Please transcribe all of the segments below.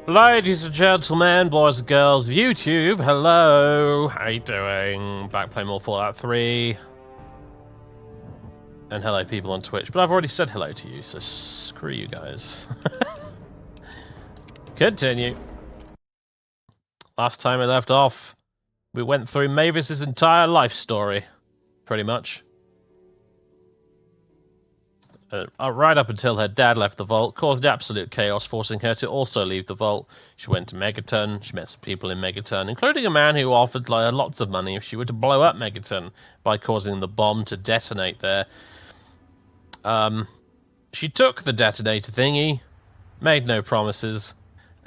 Ladies and gentlemen, boys and girls of YouTube, hello! How you doing? Back playing more Fallout 3. And hello people on Twitch, but I've already said hello to you, so screw you guys. Continue. Last time we left off, we went through Mavis's entire life story, pretty much. Right up until her dad left the vault, caused absolute chaos, forcing her to also leave the vault. She went to Megaton, she met some people in Megaton, including a man who offered lots of money if she were to blow up Megaton by causing the bomb to detonate there. She took the detonator thingy, made no promises,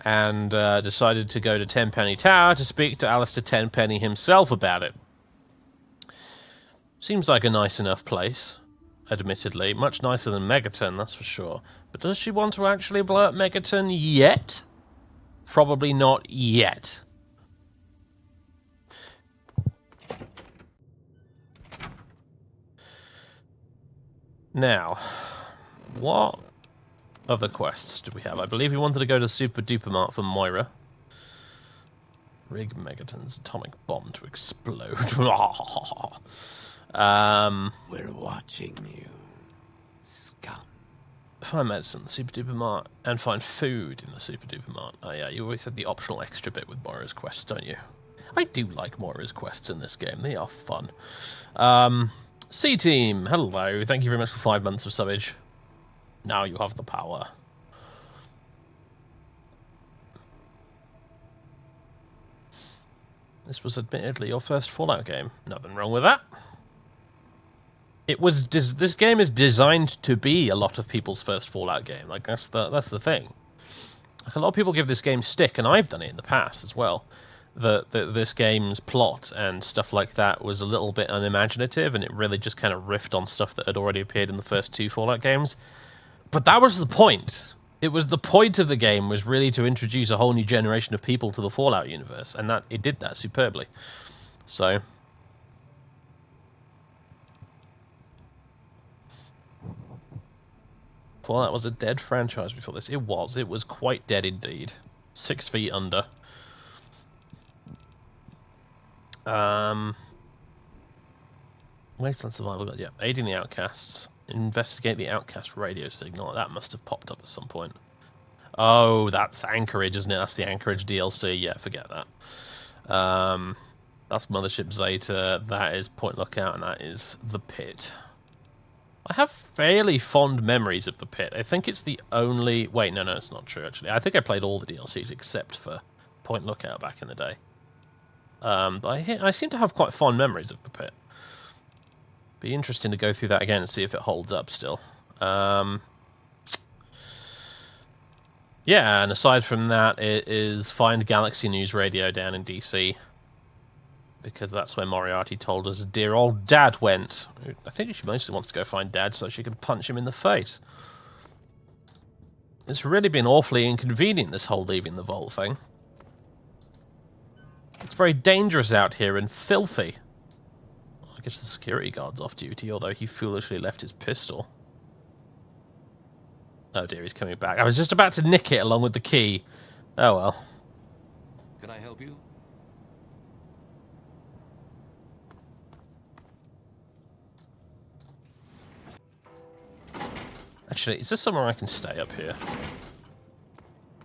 and decided to go to Tenpenny Tower to speak to Alistair Tenpenny himself about it. Seems like a nice enough place. Admittedly, much nicer than Megaton, that's for sure. But does she want to actually blow up Megaton yet? Probably not yet. Now, what other quests do we have? I believe we wanted to go to Super Duper Mart for Moira. Rig Megaton's atomic bomb to explode. We're watching you, scum. Find medicine in the Super Duper Mart, and find food in the Super Duper Mart. Oh yeah, you always had the optional extra bit with Moira's quests, don't you? I do like Moira's quests in this game, they are fun. C-Team, hello, thank you very much for 5 months of subbage. Now you have the power. This was admittedly your first Fallout game. Nothing wrong with that. This game is designed to be a lot of people's first Fallout game. Like that's the thing. Like a lot of people give this game stick, and I've done it in the past as well. That this game's plot and stuff like that was a little bit unimaginative, and it really just kind of riffed on stuff that had already appeared in the first 2 Fallout games. But that was the point. It was the point of the game was really to introduce a whole new generation of people to the Fallout universe, and that it did that superbly. So. Well, that was a dead franchise before this. It was quite dead indeed. 6 feet under. Wasteland Survival Guide, yeah. Aiding the Outcasts. Investigate the Outcast radio signal. That must have popped up at some point. Oh, that's Anchorage, isn't it? That's the Anchorage DLC. Yeah, forget that. That's Mothership Zeta. That is Point Lookout, and that is The Pit. I have fairly fond memories of The Pit. I think it's the only... Wait, no, it's not true, actually. I think I played all the DLCs except for Point Lookout back in the day. But I seem to have quite fond memories of The Pit. Be interesting to go through that again and see if it holds up still. Yeah, and aside from that, it is find Galaxy News Radio down in DC. Because that's where Moriarty told us dear old Dad went. I think she mostly wants to go find Dad so she can punch him in the face. It's really been awfully inconvenient, this whole leaving the vault thing. It's very dangerous out here and filthy. I guess the security guard's off duty, although he foolishly left his pistol. Oh dear, he's coming back. I was just about to nick it along with the key. Oh well. Can I help you? Actually, is there somewhere I can stay up here?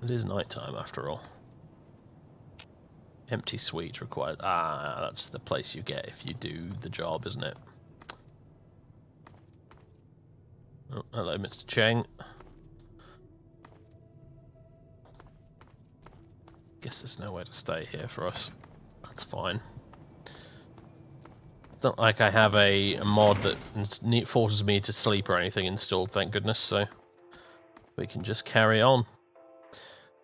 It is nighttime after all. Empty suite required. Ah, that's the place you get if you do the job, isn't it? Oh, hello, Mr. Cheng. Guess there's nowhere to stay here for us. That's fine. It's not like I have a mod that forces me to sleep or anything installed, thank goodness, so we can just carry on.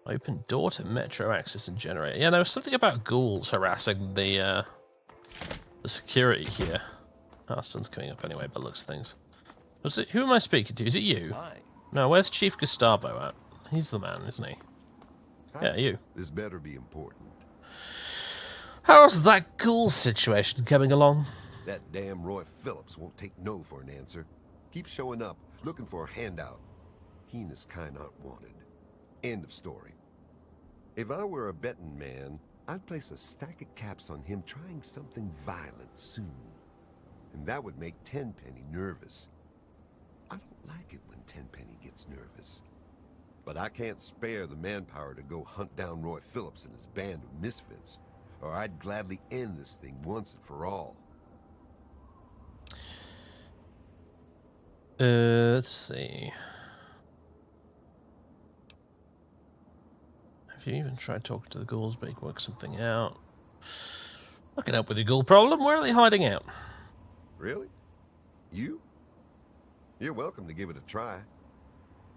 Open door to metro access and generator. Yeah, there was something about ghouls harassing the security here. Ah, sun's coming up anyway, by the looks of things. Who am I speaking to? Is it you? Hi. No, where's Chief Gustavo at? He's the man, isn't he? Hi. Yeah, you. This better be important. How's that ghoul situation coming along? That damn Roy Phillips won't take no for an answer. Keep showing up, looking for a handout. He and his kind aren't wanted. End of story. If I were a betting man, I'd place a stack of caps on him trying something violent soon. And that would make Tenpenny nervous. I don't like it when Tenpenny gets nervous. But I can't spare the manpower to go hunt down Roy Phillips and his band of misfits, or I'd gladly end this thing once and for all. Let's see. Have you even tried talking to the ghouls, but you can work something out? I can help with your ghoul problem. Where are they hiding out? Really? You? You're welcome to give it a try.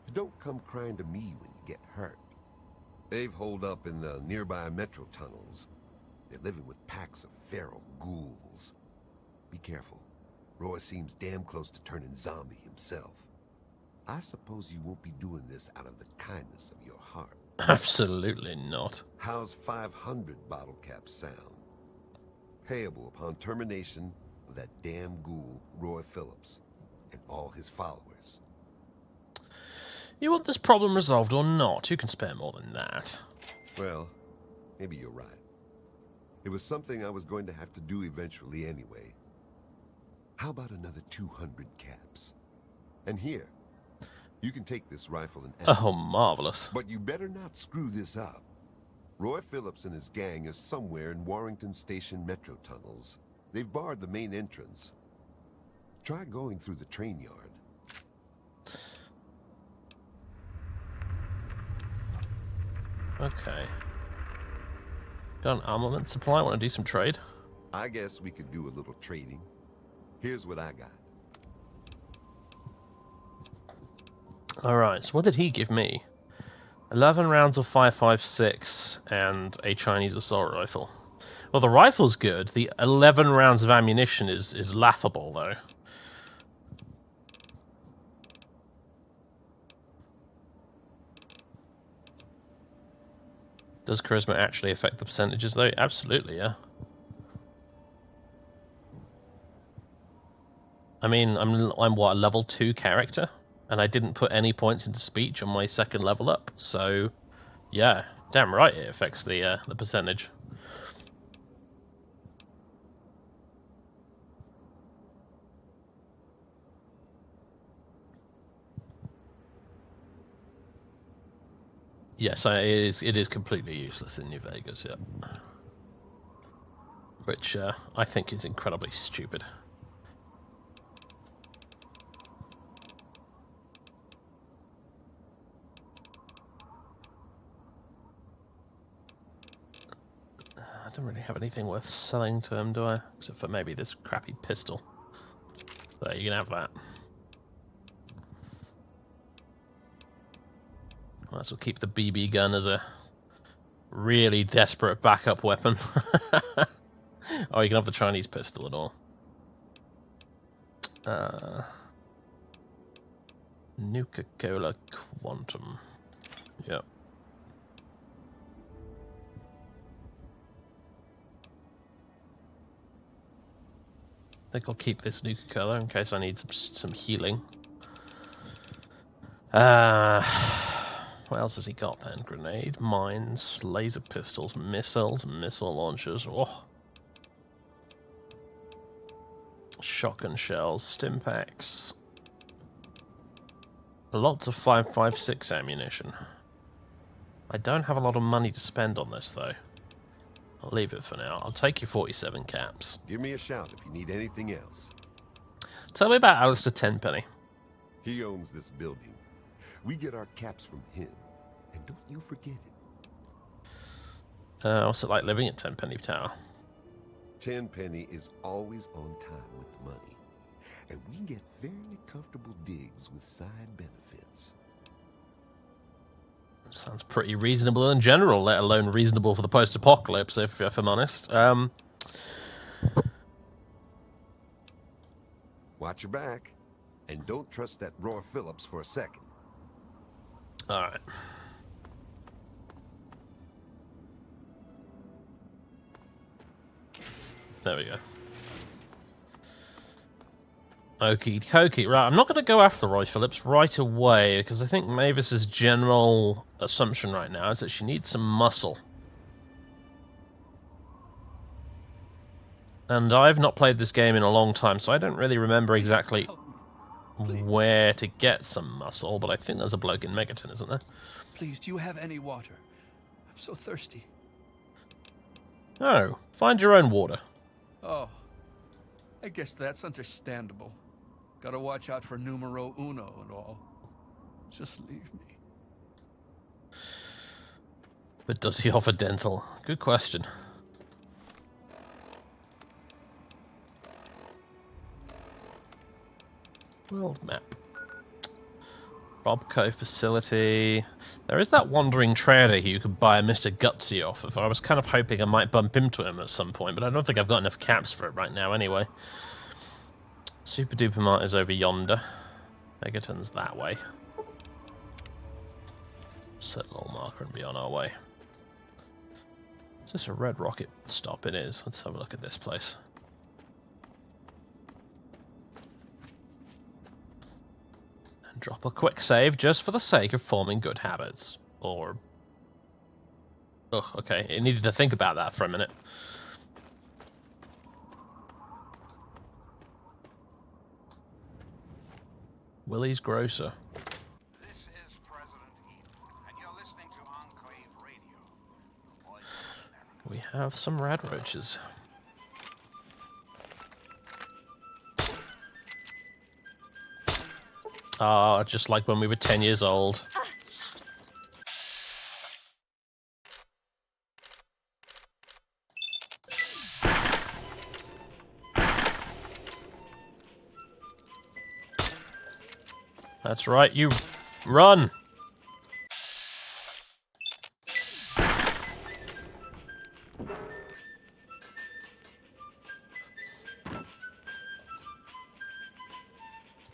But don't come crying to me when you get hurt. They've holed up in the nearby metro tunnels. They're living with packs of feral ghouls. Be careful. Roy seems damn close to turning zombie himself. I suppose you won't be doing this out of the kindness of your heart. Absolutely not. How's 500 bottle caps sound? Payable upon termination of that damn ghoul, Roy Phillips, and all his followers. You want this problem resolved or not? You can spare more than that. Well, maybe you're right. It was something I was going to have to do eventually anyway. How about another 200 caps? And here, you can take this rifle and ammo. Oh, marvelous. But you better not screw this up. Roy Phillips and his gang is somewhere in Warrington Station metro tunnels. They've barred the main entrance. Try going through the train yard. Okay. Got an armament supply? Want to do some trade? I guess we could do a little trading. Here's what I got. Alright, so what did he give me? 11 rounds of 5.56 and a Chinese assault rifle. Well, the rifle's good. The 11 rounds of ammunition is laughable, though. Does charisma actually affect the percentages, though? Absolutely, yeah. I mean, I'm what, a level 2 character? And I didn't put any points into speech on my second level up, so yeah, damn right it affects the percentage. Yes, it is completely useless in New Vegas, yeah. Which I think is incredibly stupid. I don't really have anything worth selling to him, do I? Except for maybe this crappy pistol. There, you can have that. Might as well keep the BB gun as a really desperate backup weapon. Oh, you can have the Chinese pistol and all. Nuka-Cola Quantum. Yep. I think I'll keep this Nuka-Cola in case I need some healing. What else has he got then? Grenade, mines, laser pistols, missiles, missile launchers. Oh. Shotgun shells, stimpaks. Lots of 5.56 ammunition. I don't have a lot of money to spend on this, though. I'll leave it for now. I'll take your 47 caps. Give me a shout if you need anything else. Tell me about Alistair Tenpenny. He owns this building. We get our caps from him. And don't you forget it. What's it like living at Tenpenny Tower? Tenpenny is always on time with the money. And we get fairly comfortable digs with side benefits. Sounds pretty reasonable in general, let alone reasonable for the post-apocalypse, if I'm honest. Watch your back. And don't trust that Roy Phillips for a second. Alright. There we go. Okie dokie. Right, I'm not going to go after Roy Phillips right away, because I think Mavis's general assumption right now is that she needs some muscle. And I've not played this game in a long time, so I don't really remember exactly where to get some muscle, but I think there's a bloke in Megaton, isn't there? Please, do you have any water? I'm so thirsty. Oh, find your own water. Oh, I guess that's understandable. Gotta watch out for numero uno and all. Just leave me. But does he offer dental? Good question. World map. Robco facility. There is that wandering trader who you could buy a Mr. Gutsy off of. I was kind of hoping I might bump into him at some point, but I don't think I've got enough caps for it right now anyway. Super Duper Mart is over yonder. Megaton's that way. Set a little marker and be on our way. Is this a red rocket stop? It is. Let's have a look at this place. And drop a quick save just for the sake of forming good habits. Or... ugh, okay. It needed to think about that for a minute. Willie's Grocer. This is President Eden, and you're listening to Enclave Radio. The voice of America. We have some rad roaches. Ah, just like when we were 10 years old. That's right, you run!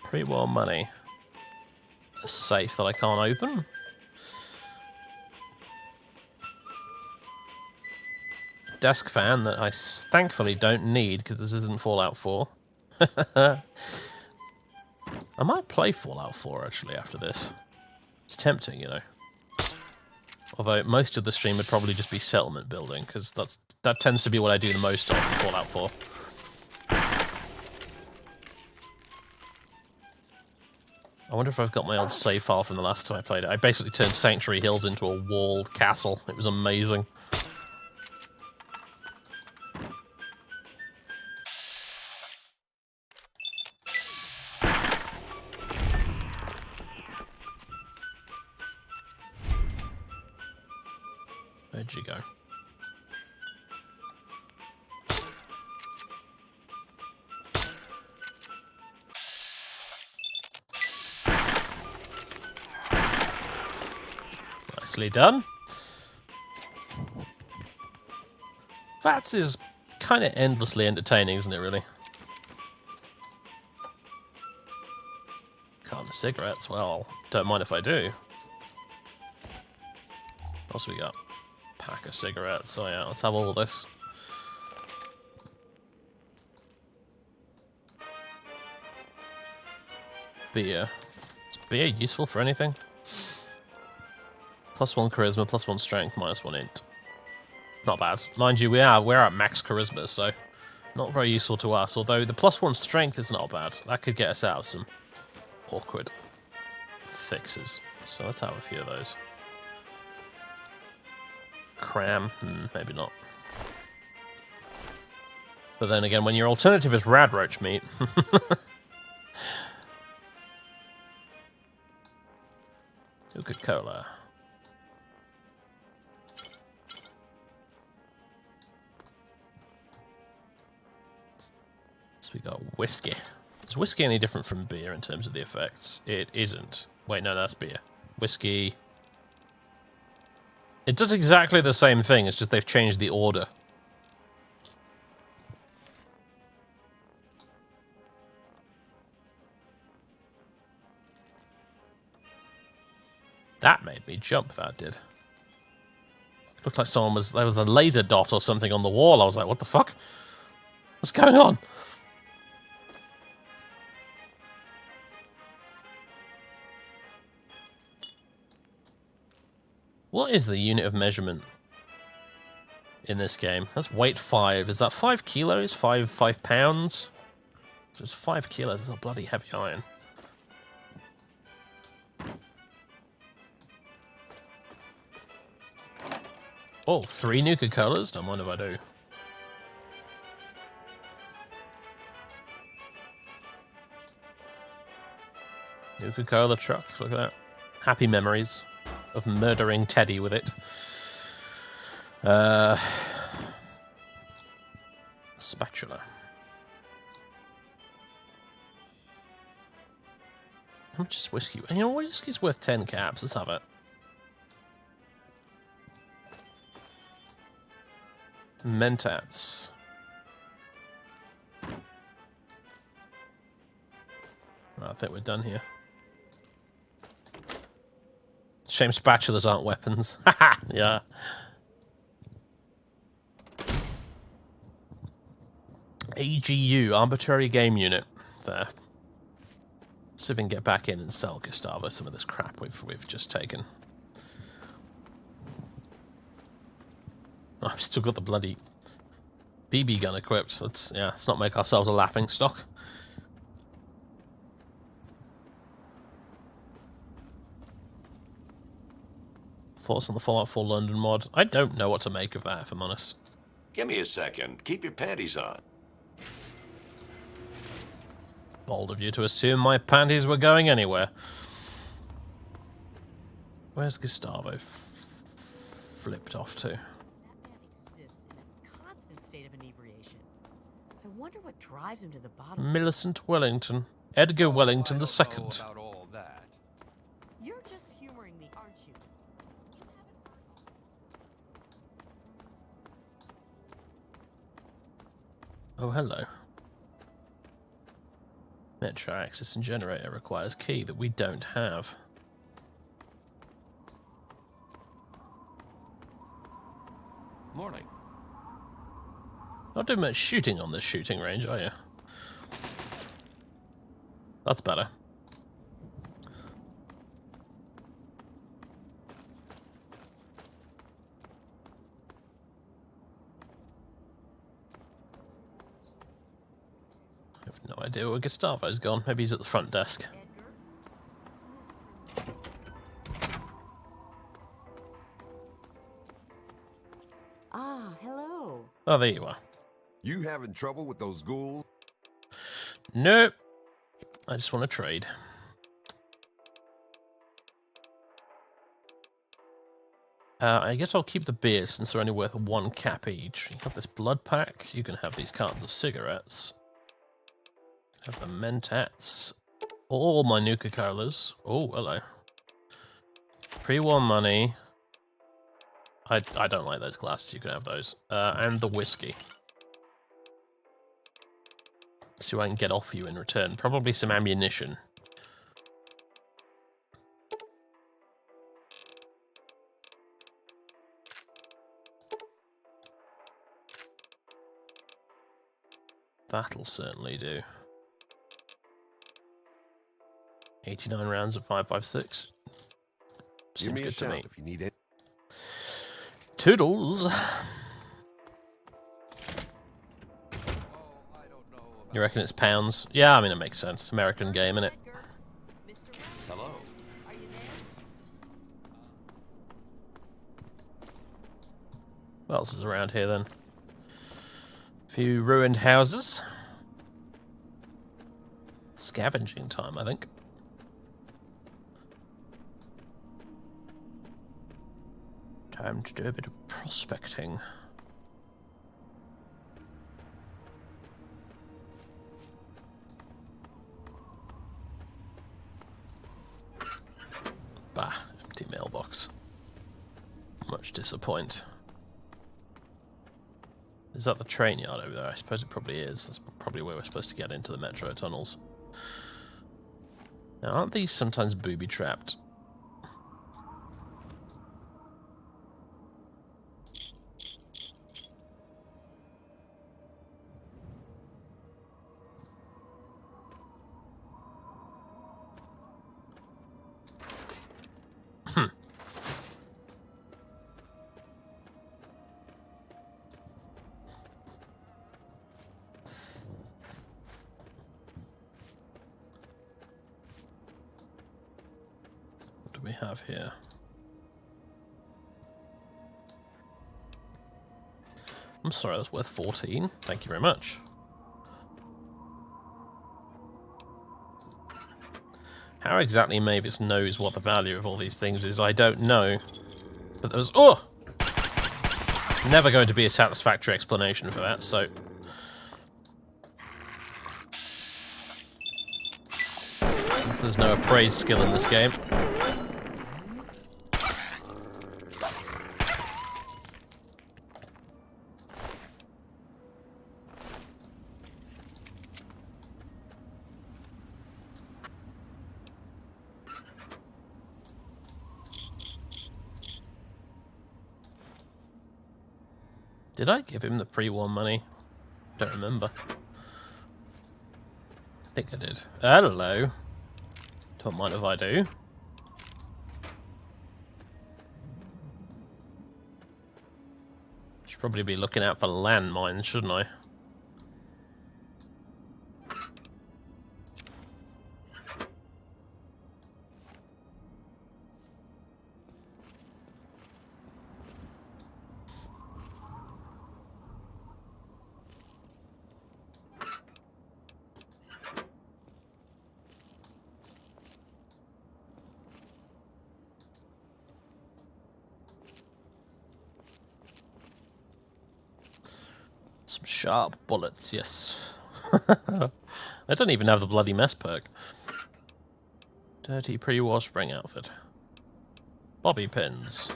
Pre-war money. A safe that I can't open. Desk fan that I thankfully don't need because this isn't Fallout 4. I might play Fallout 4 actually after this. It's tempting, you know. Although most of the stream would probably just be settlement building because that tends to be what I do the most of in Fallout 4. I wonder if I've got my old save file from the last time I played it. I basically turned Sanctuary Hills into a walled castle. It was amazing. Where'd you go? Nicely done. VATS is kind of endlessly entertaining, isn't it, really? Carton of cigarettes, well, don't mind if I do. What else we got? Pack of cigarettes, oh yeah, let's have all of this. Beer. Is beer useful for anything? +1 charisma, +1 strength, -1 int. Not bad. Mind you, we're at max charisma, so not very useful to us. Although the +1 strength is not bad. That could get us out of some awkward fixes. So let's have a few of those. Cram, maybe not. But then again, when your alternative is rad roach meat. Coca-Cola. So we got whiskey. Is whiskey any different from beer in terms of the effects? It isn't. Wait, no, that's beer. Whiskey. It does exactly the same thing, it's just they've changed the order. That made me jump, that did. It looked like there was a laser dot or something on the wall. I was like, what the fuck? What's going on? What is the unit of measurement in this game? That's weight 5. Is that 5 kilos? 5 pounds? So it's 5 kilos. That's a bloody heavy iron. Oh, 3 Nuka-Colas? Don't mind if I do. Nuka-Cola truck. Look at that. Happy memories of murdering Teddy with it. Spatula. How much is whiskey? You know, whiskey's worth 10 caps. Let's have it. Mentats. I think we're done here. Shame spatulas aren't weapons. Haha, yeah. AGU, Arbitrary Game Unit. There. See if we can get back in and sell Gustavo some of this crap we've just taken. Oh, I've still got the bloody BB gun equipped. Let's not make ourselves a laughing stock. Thoughts on the Fallout 4 London mod? I don't know what to make of that, if I'm honest. Give me a second. Keep your panties on. Bold of you to assume my panties were going anywhere. Where's Gustavo flipped off to? That man exists in a constant state of inebriation. I wonder what drives him to the bottom. Millicent Wellington. Edgar Wellington I the don't second. know about all that. You're just humoring me, aren't you? Oh, hello. Metro access and generator requires key that we don't have. Morning. Not doing much shooting on this shooting range, are you? That's better. I have no idea where Gustavo's gone. Maybe he's at the front desk. Ah, hello. Oh, there you are. You having trouble with those ghouls? Nope. I just want to trade. I guess I'll keep the beers since they're only worth 1 cap each. You can have this blood pack. You can have these cartons of cigarettes. Have the mentats. All my Nuka-Colas. Oh, hello. Pre-war money. I don't like those glasses. You can have those. And the whiskey. See what I can get off you in return. Probably some ammunition. That'll certainly do. 89 rounds of 5.56. Give Seems me a good to shout me. if you need it. Toodles. You reckon it's pounds? Yeah, I mean, it makes sense. American game, innit? Edgar, Mr. Wellington, Hello. are you there? What else is around here, then? A few ruined houses. Scavenging time, I think. Time to do a bit of prospecting. Bah, empty mailbox. Much disappoint. Is that the train yard over there? I suppose it probably is. That's probably where we're supposed to get into the metro tunnels. Now, aren't these sometimes booby-trapped? we have here? I'm sorry, that's worth 14. Thank you very much. How exactly Mavis knows what the value of all these things is, I don't know. But there's... Oh! Never going to be a satisfactory explanation for that, so... Since there's no appraise skill in this game. Did I give him the pre-war money? Don't remember. I think I did. Hello. Don't mind if I do. Should probably be looking out for landmines, shouldn't I? Some sharp bullets, yes. I don't even have the bloody mess perk. Dirty pre-war spring outfit. Bobby pins.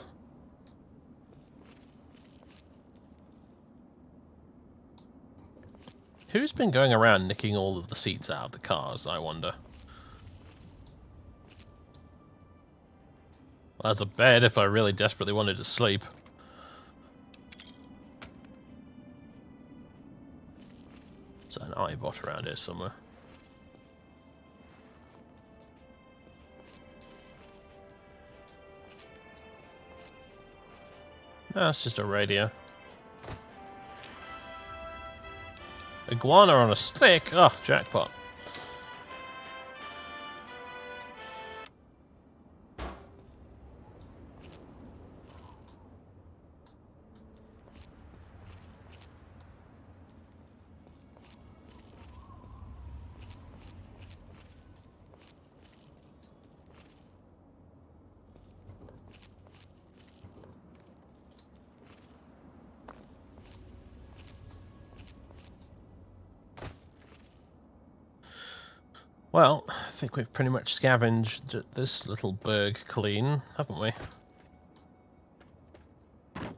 Who's been going around nicking all of the seats out of the cars, I wonder? As a bed if I really desperately wanted to sleep. There's an eyebot around here somewhere. No, it's just a radio. Iguana on a stick? Oh, jackpot. Well, I think we've pretty much scavenged this little burg clean, haven't we? Not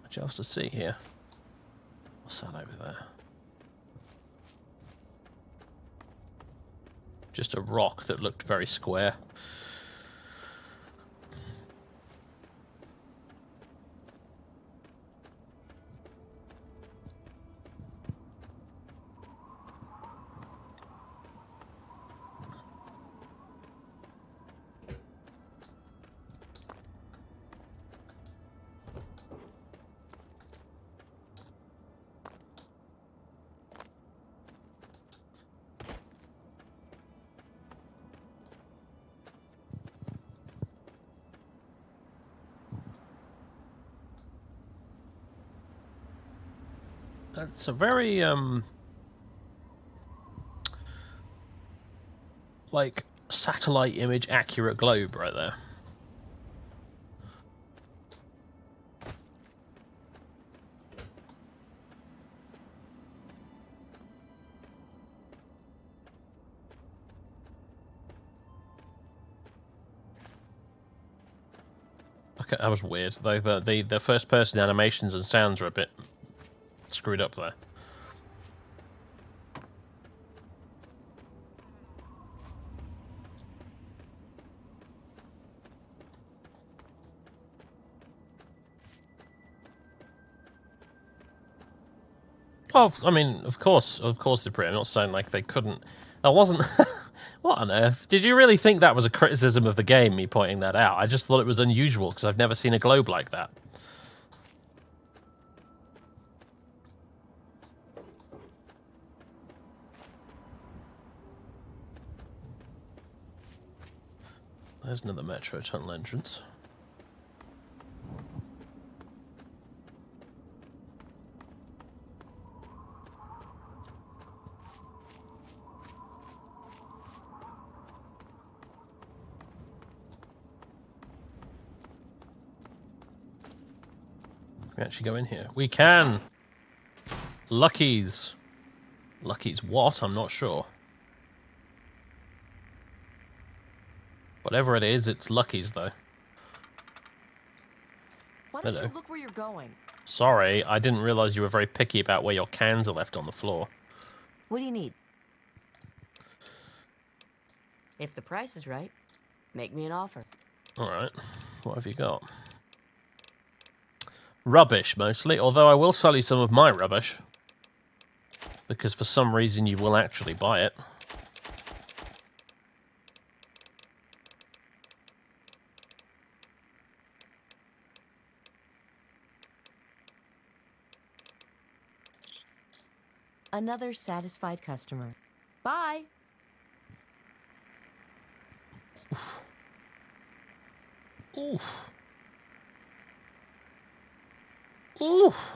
much else to see here. What's that over there? Just a rock that looked very square. That's a very, like, satellite image accurate globe right there. Okay, that was weird. The first person animations and sounds are a bit screwed up there. Oh, I mean, of course they're pretty. I'm not saying like they couldn't. That wasn't. What on earth? Did you really think that was a criticism of the game, me pointing that out? I just thought it was unusual because I've never seen a globe like that. There's another metro tunnel entrance. Can we actually go in here? We can! Lucky's. Lucky's what? I'm not sure. Whatever it is, it's Lucky's, though. Why don't Hello. you look where you're going? Sorry, I didn't realize you were very picky about where your cans are left on the floor. What do you need? If the price is right, make me an offer. Alright, what have you got? Rubbish, mostly, although I will sell you some of my rubbish. Because for some reason you will actually buy it. Another satisfied customer. Bye. Oof. Oof.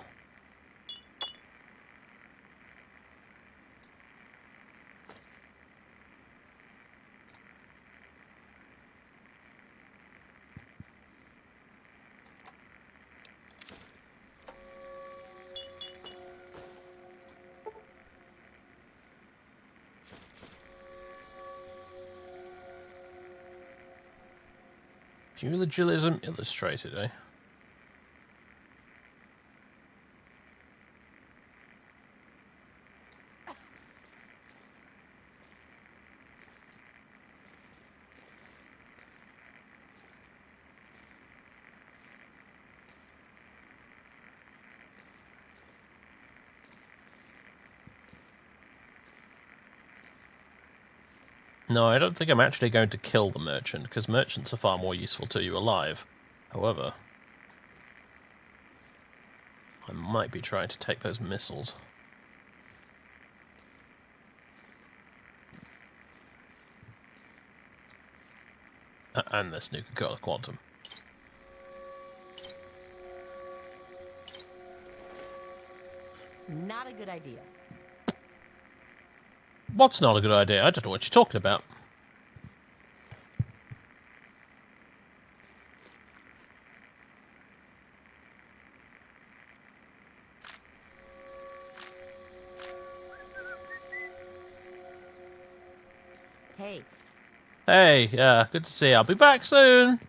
Eulogialism illustrated, eh? No, I don't think I'm actually going to kill the merchant, because merchants are far more useful to you alive. However, I might be trying to take those missiles. And this Nuka-Cola Quantum. Not a good idea. What's not a good idea? I don't know what you're talking about. Hey, Hey, yeah, good to see you. I'll be back soon.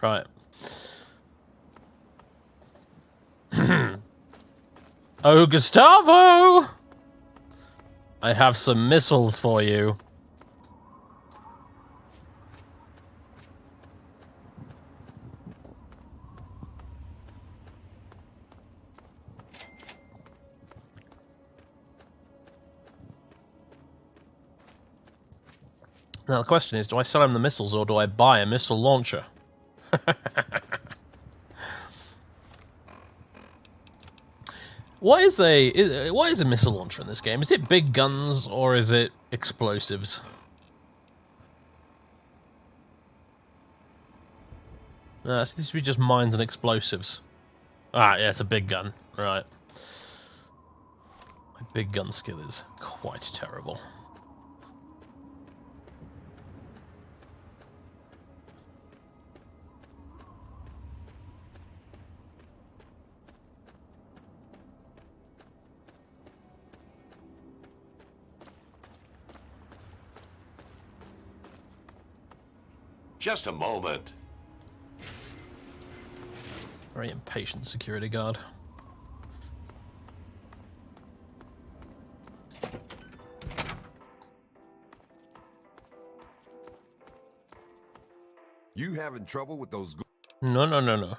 Right. Oh, Gustavo! I have some missiles for you. Now the question is, do I sell him the missiles or do I buy a missile launcher? What is a missile launcher in this game? Is it big guns or is it explosives? No, it seems to be just mines and explosives. Ah, yeah, it's a big gun. Right. My big gun skill is quite terrible. Just a moment. Very impatient security guard. You having trouble with those? No.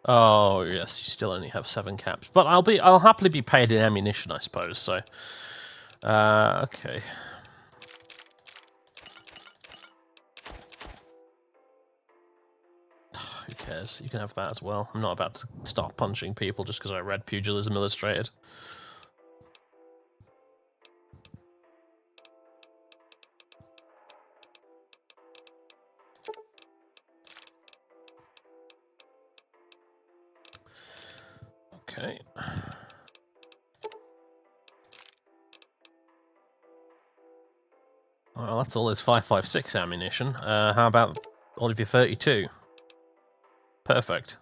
Oh yes, you still only have 7 caps, but I'll happily be paid in ammunition, I suppose. So, okay. who cares? You can have that as well. I'm not about to start punching people just because I read Pugilism Illustrated. Okay. Well, that's all his 5.56 ammunition. How about all of your 32? Perfect.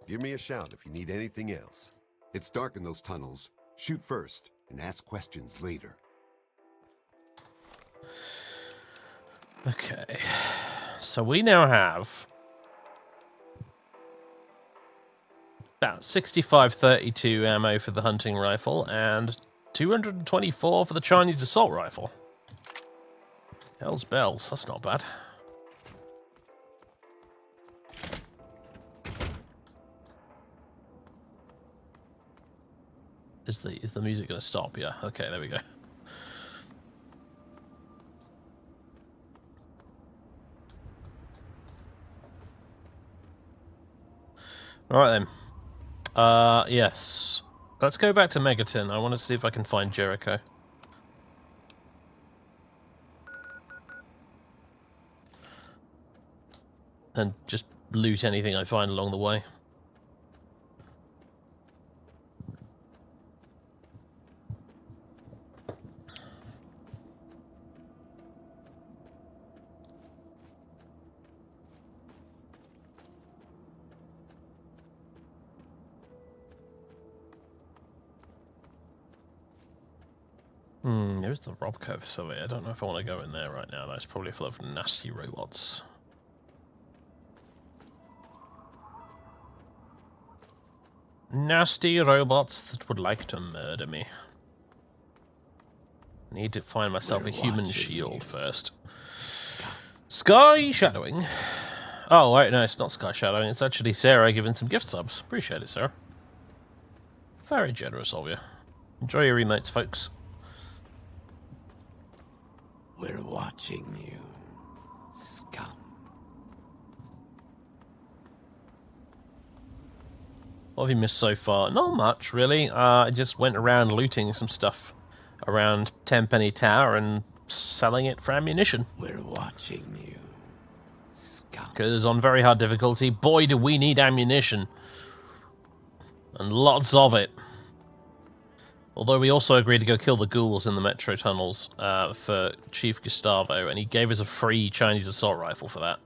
Give me a shout if you need anything else. It's dark in those tunnels. Shoot first and ask questions later. Okay. So we now have about 65-32 ammo for the hunting rifle and 224 for the Chinese assault rifle. Hell's bells, that's not bad. Is the music going to stop? Yeah, okay, there we go. Alright then. Yes. Let's go back to Megaton. I want to see if I can find Jericho. And just loot anything I find along the way. There's the Robco facility. I don't know if I want to go in there right now. That's probably full of nasty robots. Nasty robots that would like to murder me. Need to find myself a human shield first. Sky shadowing. Oh, wait, no, it's not sky shadowing. It's actually Sarah giving some gift subs. Appreciate it, Sarah. Very generous of you. Enjoy your emotes, folks. We're watching you, scum. What have you missed so far? Not much, really. I just went around looting some stuff around Tenpenny Tower and selling it for ammunition. We're watching you, scum. Because on very hard difficulty, boy, do we need ammunition. And lots of it. Although we also agreed to go kill the ghouls in the metro tunnels for Chief Gustavo, and he gave us a free Chinese assault rifle for that,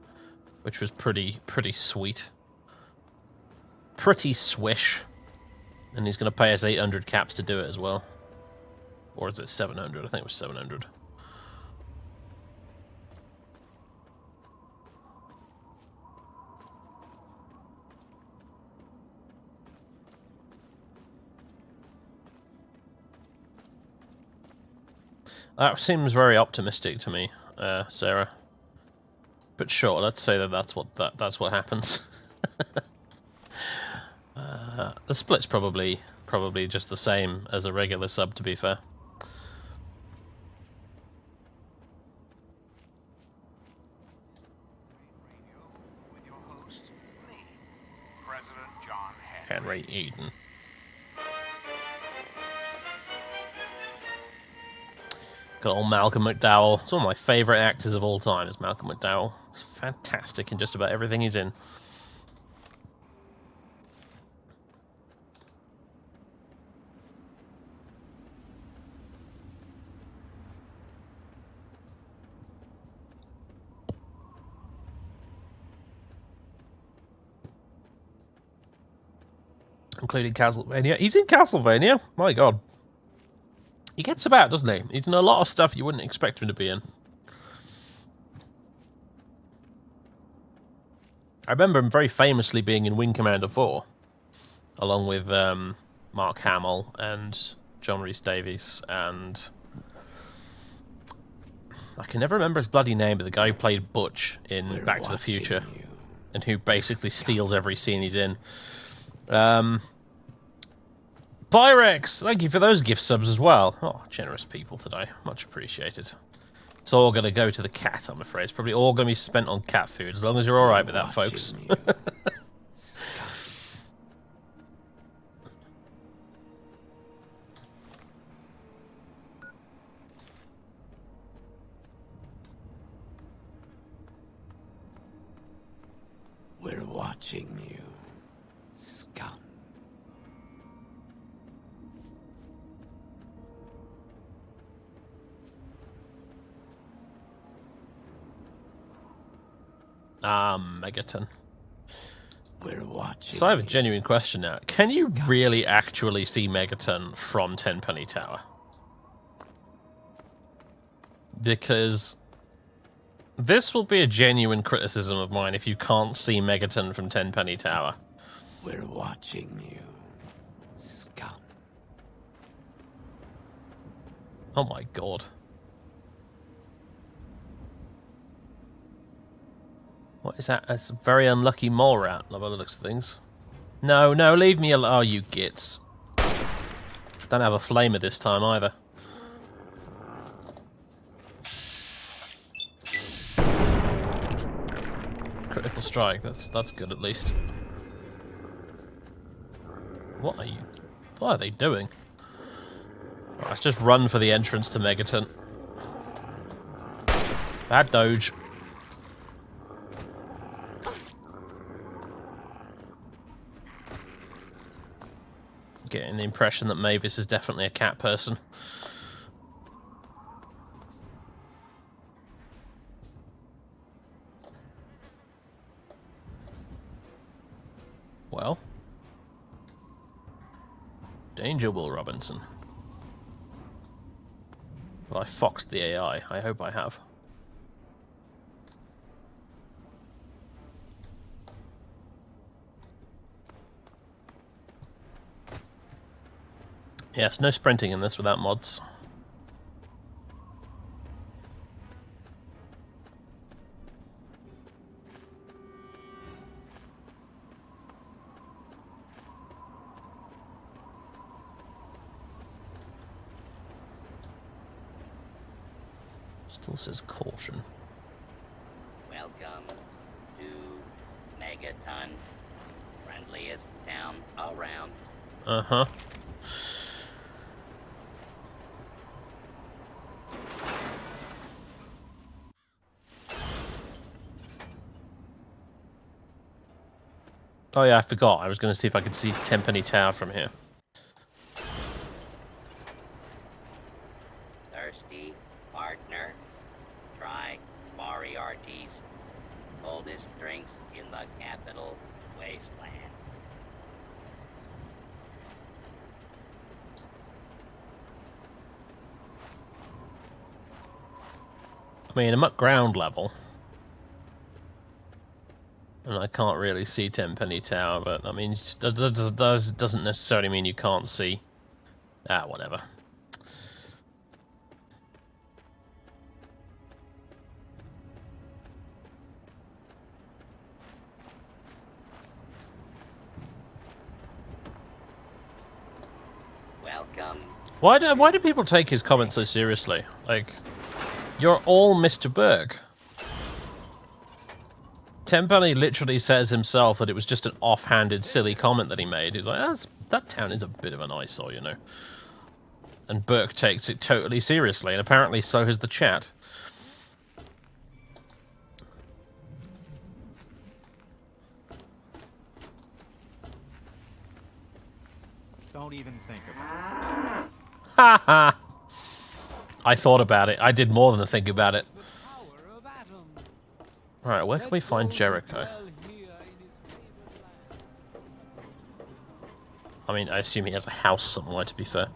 which was pretty sweet. Pretty swish. And he's going to pay us 800 caps to do it as well. Or is it 700? I think it was 700. That seems very optimistic to me, Sarah. But sure, let's say that's what happens. The split's probably just the same as a regular sub, to be fair. With your host, me, President John Henry. Henry Eden. Got old Malcolm McDowell. It's one of my favourite actors of all time, is Malcolm McDowell. He's fantastic in just about everything he's in. Including Castlevania. He's in Castlevania? My god. He gets about, doesn't he? He's in a lot of stuff you wouldn't expect him to be in. I remember him very famously being in Wing Commander 4, along with Mark Hamill and John Rhys-Davies, and I can never remember his bloody name, but the guy who played Butch in Back to the Future, and who basically steals every scene he's in. Pyrex, thank you for those gift subs as well. Oh, generous people today. Much appreciated. It's all going to go to the cat, I'm afraid. It's probably all going to be spent on cat food, as long as you're alright with that, folks. Watching you, scum. We're watching you, scum. Megaton. We're watching. So I have a you. genuine question now. Can you really actually see Megaton from Tenpenny Tower? Because this will be a genuine criticism of mine if you can't see Megaton from Tenpenny Tower. We're watching you, scum. Oh my god. What is that? That's a very unlucky mole rat, by the looks of things. No, no, leave me alone. Oh, you gits. Don't have a flamer this time either. Critical strike, that's good at least. What are they doing? Right, let's just run for the entrance to Megaton. Bad doge. Getting the impression that Mavis is definitely a cat person. Well. Danger, Will Robinson. Well, I foxed the AI. I hope I have. Yes, no sprinting in this without mods. Still says caution. Welcome to Megaton, friendliest town around. Uh-huh. Oh yeah, I forgot. I was going to see if I could see Tenpenny Tower from here. Thirsty partner, try Moriarty's coldest drinks in the capital wasteland. I mean, I'm at ground level. And I can't really see Tenpenny Tower, but that means doesn't necessarily mean you can't see. Ah, whatever. Welcome. Why do people take his comments so seriously? Like, you're all Mr. Berg. Tenpenny literally says himself that it was just an offhanded, silly comment that he made. He's like, that town is a bit of an eyesore, you know. And Burke takes it totally seriously, and apparently so has the chat. Don't even think about it. Ha ha! I thought about it. I did more than think about it. Right, where can we find Jericho? I mean, I assume he has a house somewhere, to be fair.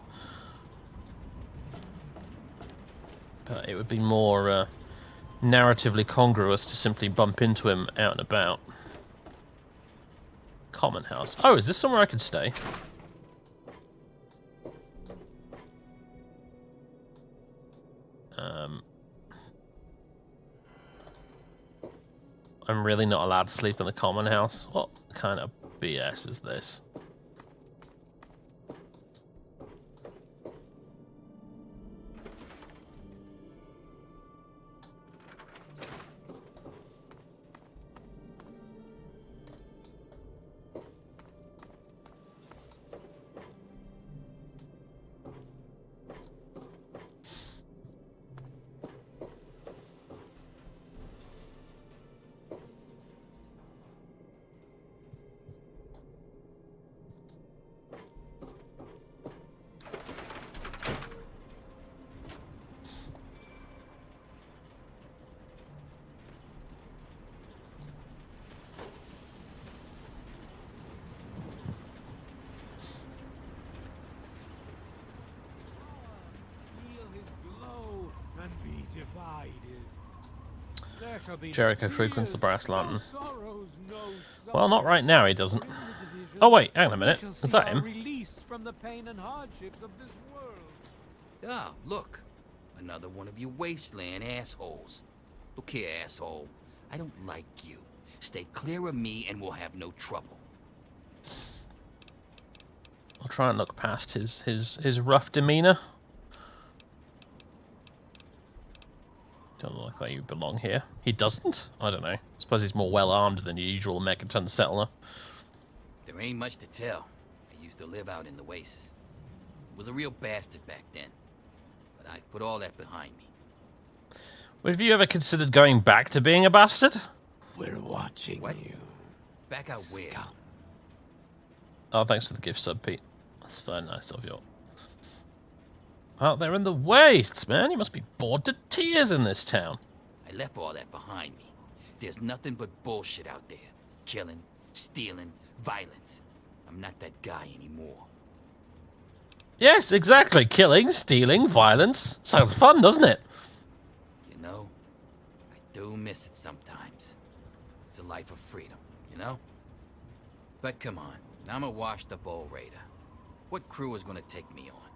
But it would be more narratively congruous to simply bump into him out and about. Common house. Oh, is this somewhere I could stay? I'm really not allowed to sleep in the common house? What kind of BS is this? Jericho frequents the brass lantern. Well, not right now, he doesn't. Oh wait, hang on a minute. Is that him? Ah, look. Another one of you wasteland assholes. Look here, asshole. I don't like you. Stay clear of me and we'll have no trouble. I'll try and look past his rough demeanor. Don't look like you belong here. He doesn't? I don't know. I suppose he's more well-armed than your usual megaton settler. There ain't much to tell. I used to live out in the wastes. Was a real bastard back then. But I've put all that behind me. Well, have you ever considered going back to being a bastard? We're watching you. Back out where? Oh, thanks for the gift sub, Pete. That's very nice of you. Out there in the wastes, man. You must be bored to tears in this town. I left all that behind me. There's nothing but bullshit out there. Killing, stealing, violence. I'm not that guy anymore. Yes, exactly. Killing, stealing, violence. Sounds fun, doesn't it? You know, I do miss it sometimes. It's a life of freedom, you know? But come on, I'm a washed-up old raider. What crew is gonna take me on?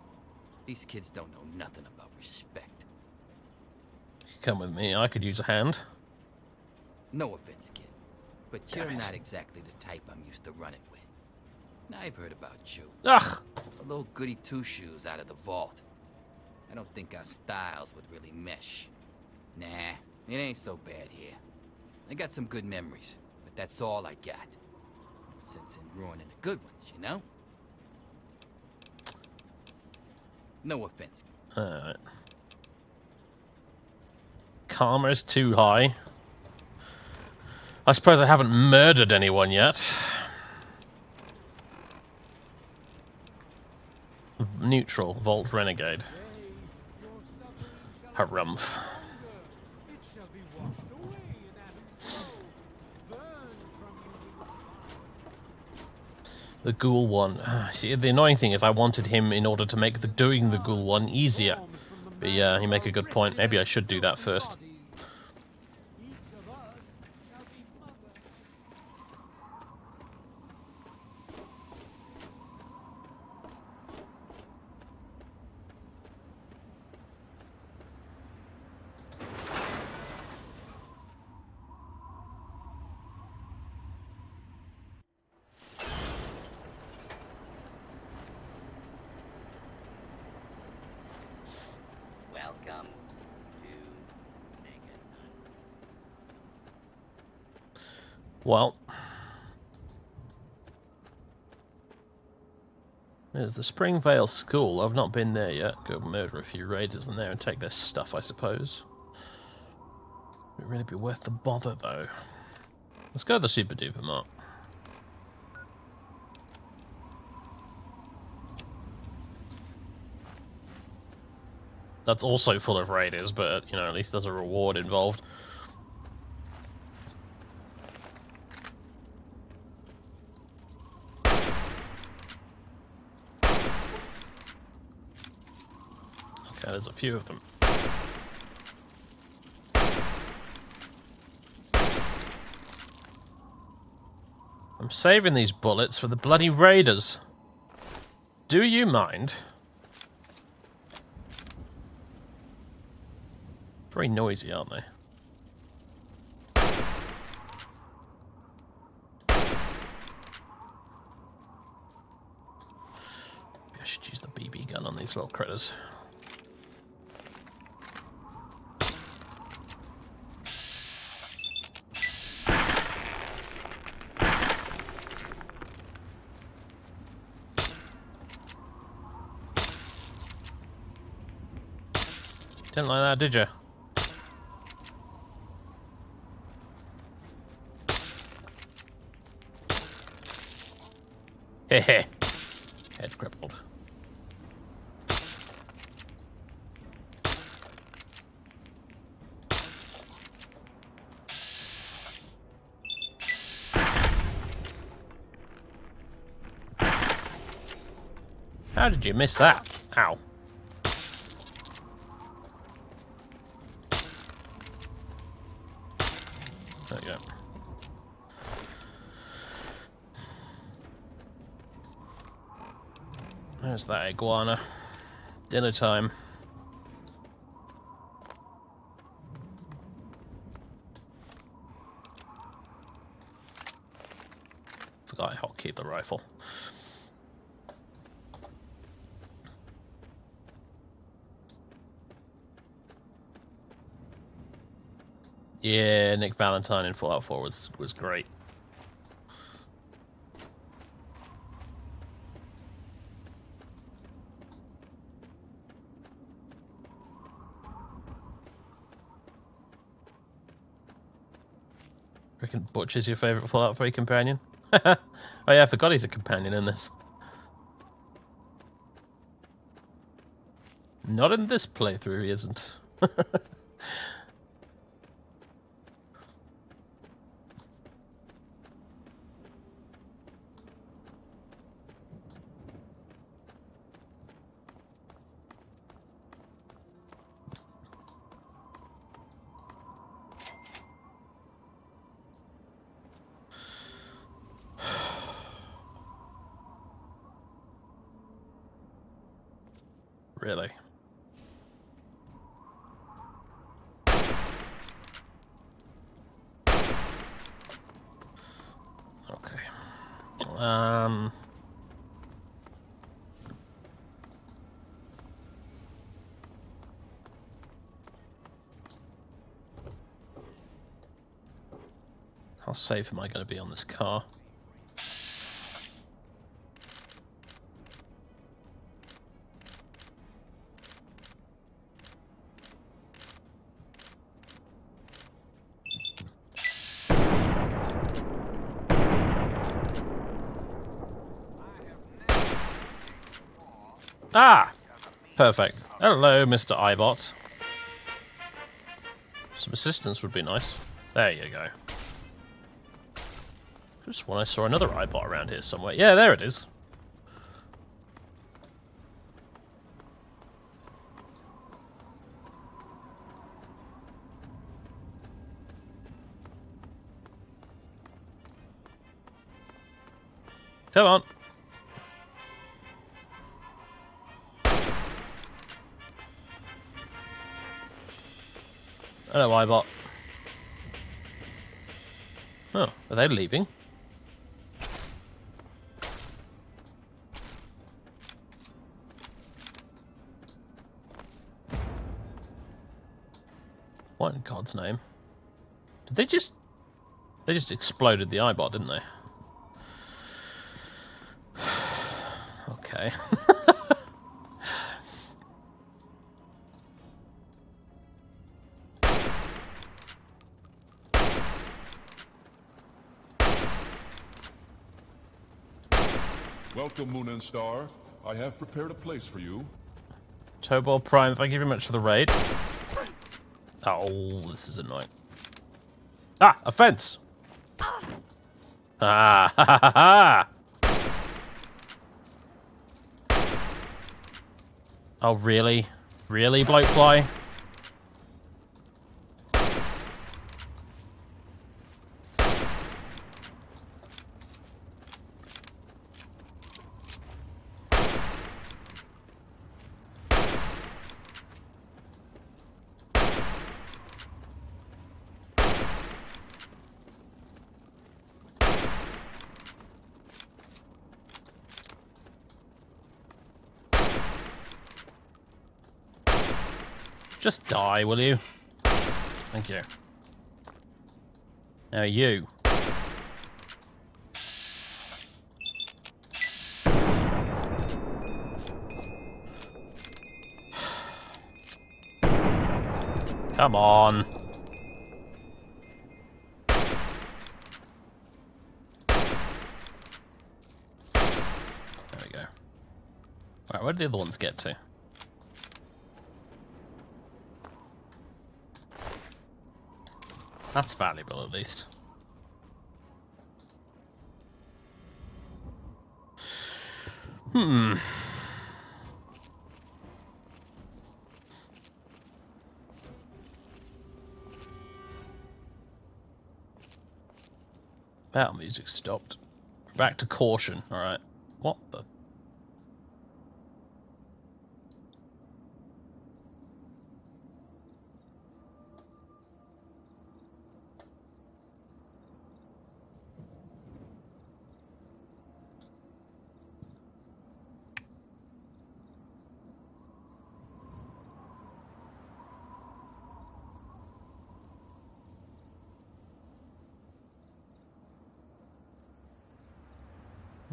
These kids don't know nothing about respect. Come with me, I could use a hand. No offense, kid, but you're Damn it. not exactly the type I'm used to running with. Now, I've heard about you. Ugh! A little goody two-shoes out of the vault. I don't think our styles would really mesh. Nah, it ain't so bad here. I got some good memories, but that's all I got. No sense in ruining the good ones, you know? No offense. Alright. Karma's too high. I suppose I haven't murdered anyone yet. Neutral, Vault Renegade. Harumph. The ghoul one. See, the annoying thing is I wanted him in order to make doing the ghoul one easier. But yeah, you make a good point. Maybe I should do that first. Welcome to Megaton. Well, there's the Springvale School. I've not been there yet. Go murder a few raiders in there and take their stuff, I suppose. Would it really be worth the bother, though? Let's go to the Super Duper Mart. That's also full of raiders, but, you know, at least there's a reward involved. Okay, there's a few of them. I'm saving these bullets for the bloody raiders. Do you mind? Very noisy, aren't they? Maybe I should use the BB gun on these little critters. Didn't like that, did you? Hehe. Head crippled. How did you miss that? Ow. There's that iguana. Dinner time. Forgot I hotkeyed the rifle. Yeah, Nick Valentine in Fallout 4 was great. Reckon Butcher's your favourite Fallout 3 companion? Oh yeah, I forgot he's a companion in this. Not in this playthrough, he isn't. Really? Okay. How safe am I going to be on this car? Ah! Perfect. Hello, Mr. Ibot. Some assistance would be nice. There you go. Just when I saw another Ibot around here somewhere. Yeah, there it is. Come on. Hello, Ibot. Oh, are they leaving? What in God's name? Did they just... They just exploded the Ibot, didn't they? Okay. Welcome, Moon and Star. I have prepared a place for you. Tobal Prime, thank you very much for the raid. Oh, this is annoying. Ah, a fence! Ah, ha ha ha ha! Oh, really? Really, Bloatfly? Just die, will you? Thank you. Now you. Come on. There we go. Alright, where did the other ones get to? That's valuable, at least. Battle music stopped. Back to caution. Alright. What the?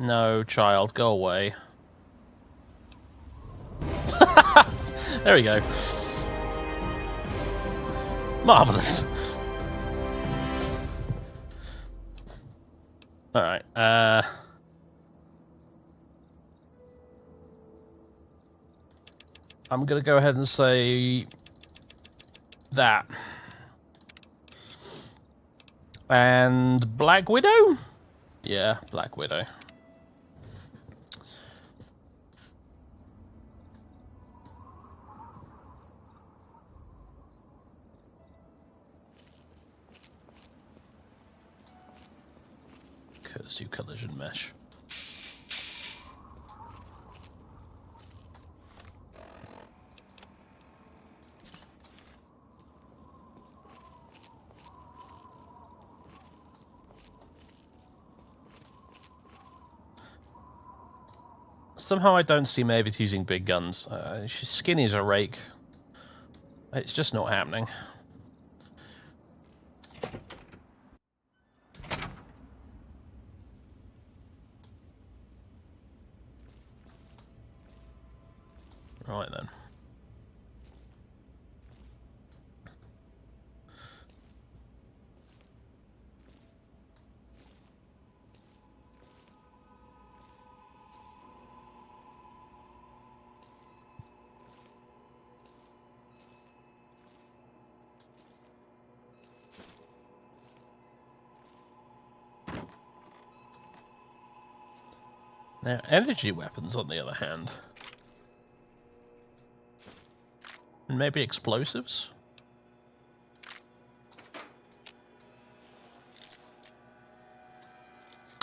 No, child, go away. There we go. Marvelous. Alright, I'm gonna go ahead and say that. And Black Widow? Yeah, Black Widow. Curse you, collision mesh. Somehow I don't see Mavis using big guns. She's skinny as a rake. It's just not happening. Right then. Now, energy weapons, on the other hand. And maybe explosives?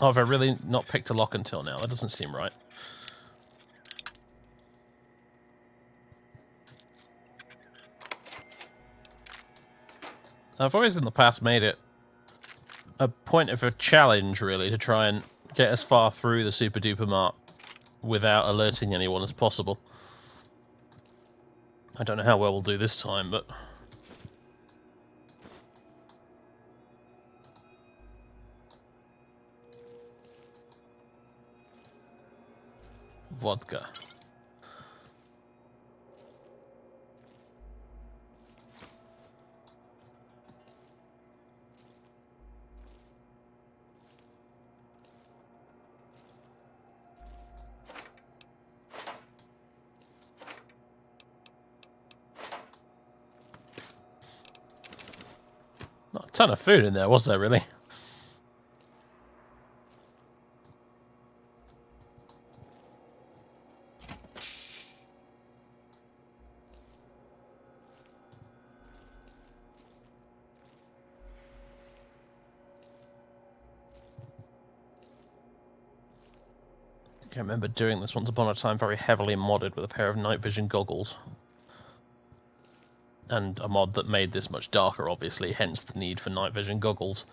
Oh, have I really not picked a lock until now? That doesn't seem right. I've always in the past made it a point of a challenge, really, to try and get as far through the super duper mart without alerting anyone as possible. I don't know how well we'll do this time, but... Vodka. Not a ton of food in there, was there, really? I can remember doing this once upon a time very heavily modded with a pair of night vision goggles. And a mod that made this much darker, obviously, hence the need for night vision goggles.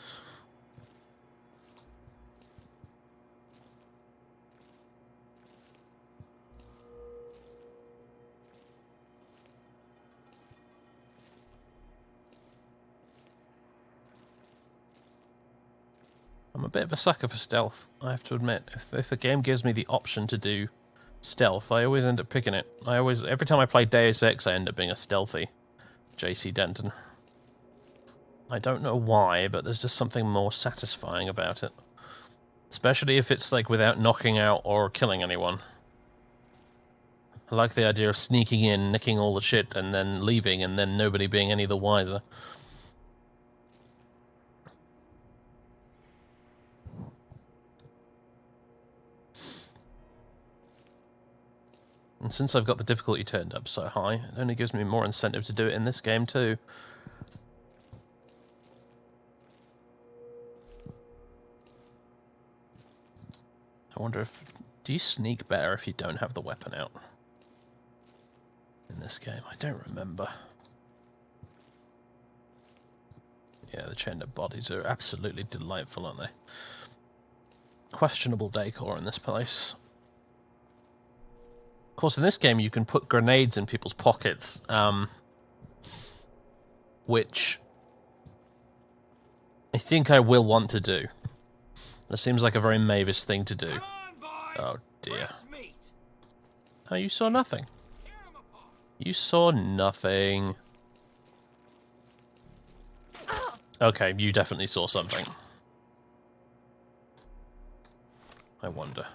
I'm a bit of a sucker for stealth, I have to admit. If a game gives me the option to do stealth, I always end up picking it. Every time I play Deus Ex, I end up being a stealthy JC Denton. I don't know why, but there's just something more satisfying about it. Especially if it's like without knocking out or killing anyone. I like the idea of sneaking in, nicking all the shit, and then leaving, and then nobody being any the wiser. And since I've got the difficulty turned up so high, it only gives me more incentive to do it in this game too. I wonder if... Do you sneak better if you don't have the weapon out? In this game? I don't remember. Yeah, the chained up bodies are absolutely delightful, aren't they? Questionable decor in this place. Of course, in this game, you can put grenades in people's pockets, which I think I will want to do. That seems like a very Mavis thing to do. Come on, Oh dear. Oh, you saw nothing. You saw nothing. Okay, you definitely saw something. I wonder.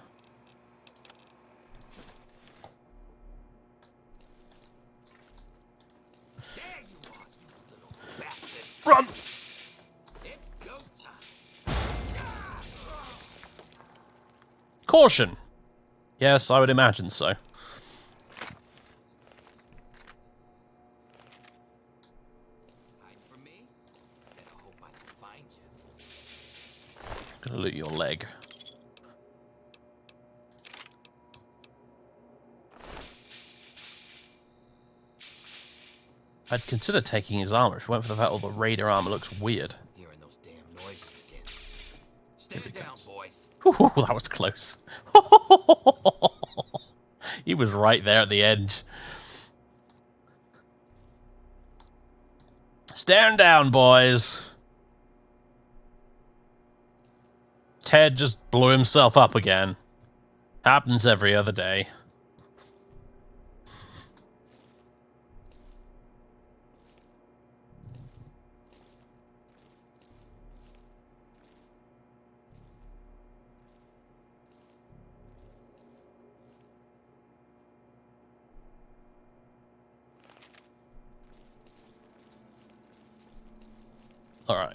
Run! Caution! Yes, I would imagine so. Gonna loot your leg. I'd consider taking his armor if we went for the fact all the raider armor looks weird. Hearing those damn noises again. Stand down, boys. Ooh, that was close. He was right there at the edge. Stand down, boys. Ted just blew himself up again. Happens every other day. All right.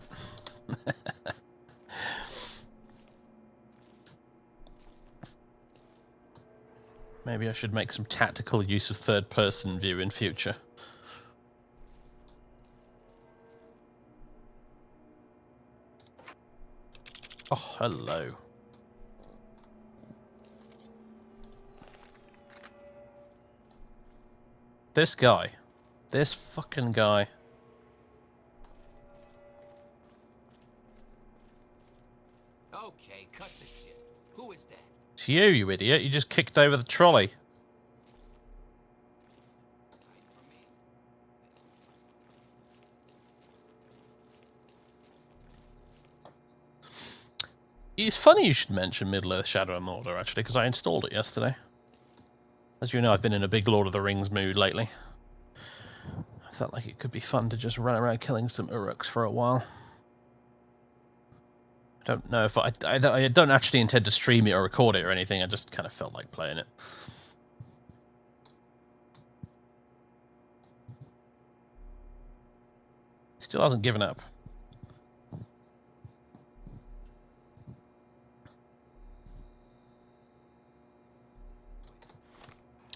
Maybe I should make some tactical use of third-person view in future. Oh, hello. This guy. This fucking guy. Okay, cut the shit. Who is that? It's you, you idiot. You just kicked over the trolley. It's funny you should mention Middle-earth Shadow and Mordor, actually, because I installed it yesterday. As you know, I've been in a big Lord of the Rings mood lately. I felt like it could be fun to just run around killing some Uruks for a while. I don't know if I don't actually intend to stream it or record it or anything. I just kind of felt like playing it. Still hasn't given up.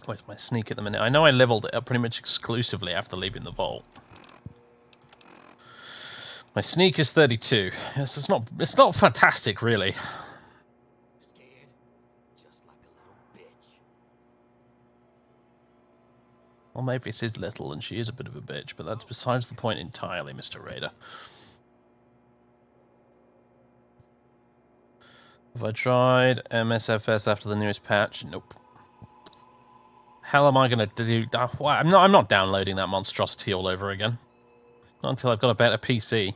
Where's my sneak at the minute? I know I leveled it up pretty much exclusively after leaving the vault. My sneak is 32. Yes, it's not fantastic, really. Scared? Just like a little bitch. Well, Mavis is little and she is a bit of a bitch, but that's besides the point entirely, Mr. Raider. Have I tried MSFS after the newest patch? Nope. Hell am I gonna do? I'm not downloading that monstrosity all over again. Not until I've got a better PC.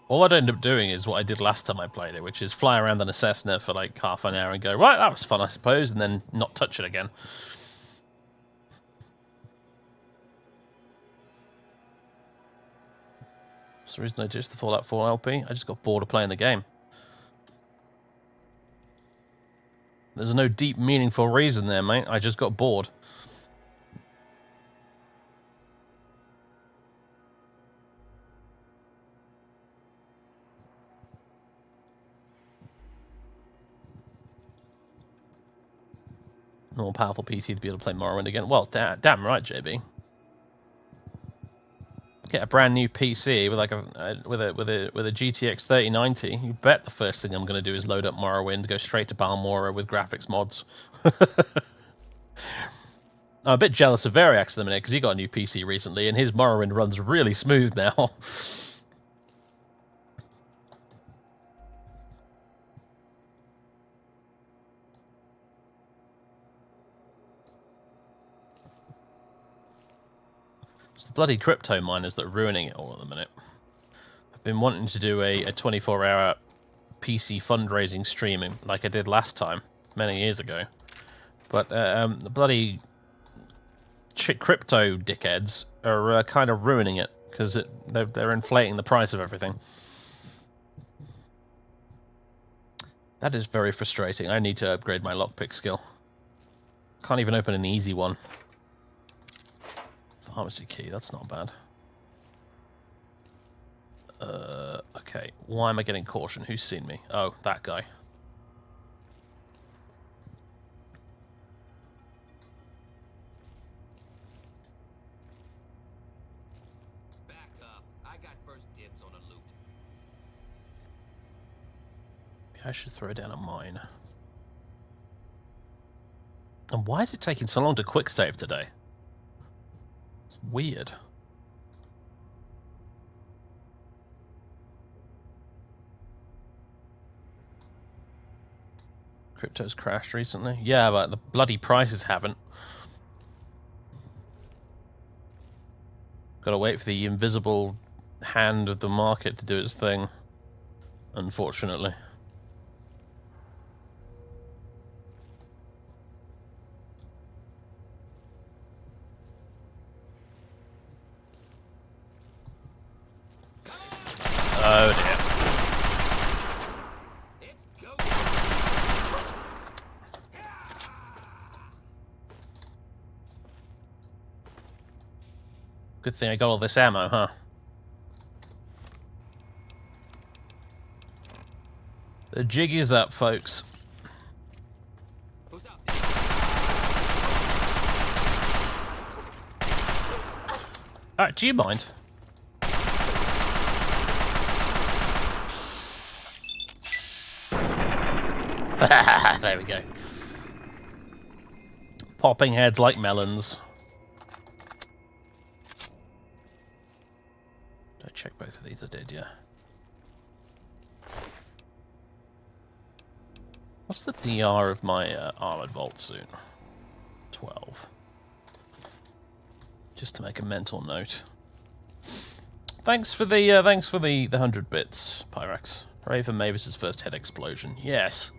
All I'd end up doing is what I did last time I played it, which is fly around in a Cessna for like half an hour and go, right, that was fun, I suppose, and then not touch it again. That's the reason I ditched the Fallout 4 LP. I just got bored of playing the game. There's no deep, meaningful reason there, mate. I just got bored. More powerful PC to be able to play Morrowind again. Well, damn right, JB. Get a brand new PC with like a GTX 3090. You bet the first thing I'm going to do is load up Morrowind, go straight to Balmora with graphics mods. I'm a bit jealous of Variax at the minute because he got a new PC recently and his Morrowind runs really smooth now. It's the bloody crypto miners that are ruining it all at the minute. I've been wanting to do a 24-hour PC fundraising streaming like I did last time, many years ago. But the bloody crypto dickheads are kind of ruining it because they're inflating the price of everything. That is very frustrating. I need to upgrade my lockpick skill. Can't even open an easy one. Pharmacy key, that's not bad. Okay, why am I getting caution? Who's seen me? Oh, that guy. Back up. I got first dibs on a loot. Maybe I should throw down a mine. And why is it taking so long to quick save today? It's weird. Crypto's crashed recently. Yeah, but the bloody prices haven't. Gotta wait for the invisible hand of the market to do its thing. Unfortunately. Oh dear. Good thing I got all this ammo, huh? The jig is up, folks. Alright, do you mind? There we go. Popping heads like melons. Did I check both of these? I did, yeah. What's the DR of my armored vault suit? 12. Just to make a mental note. Thanks for the 100 bits, Pyrex. Hooray for Mavis's first head explosion. Yes.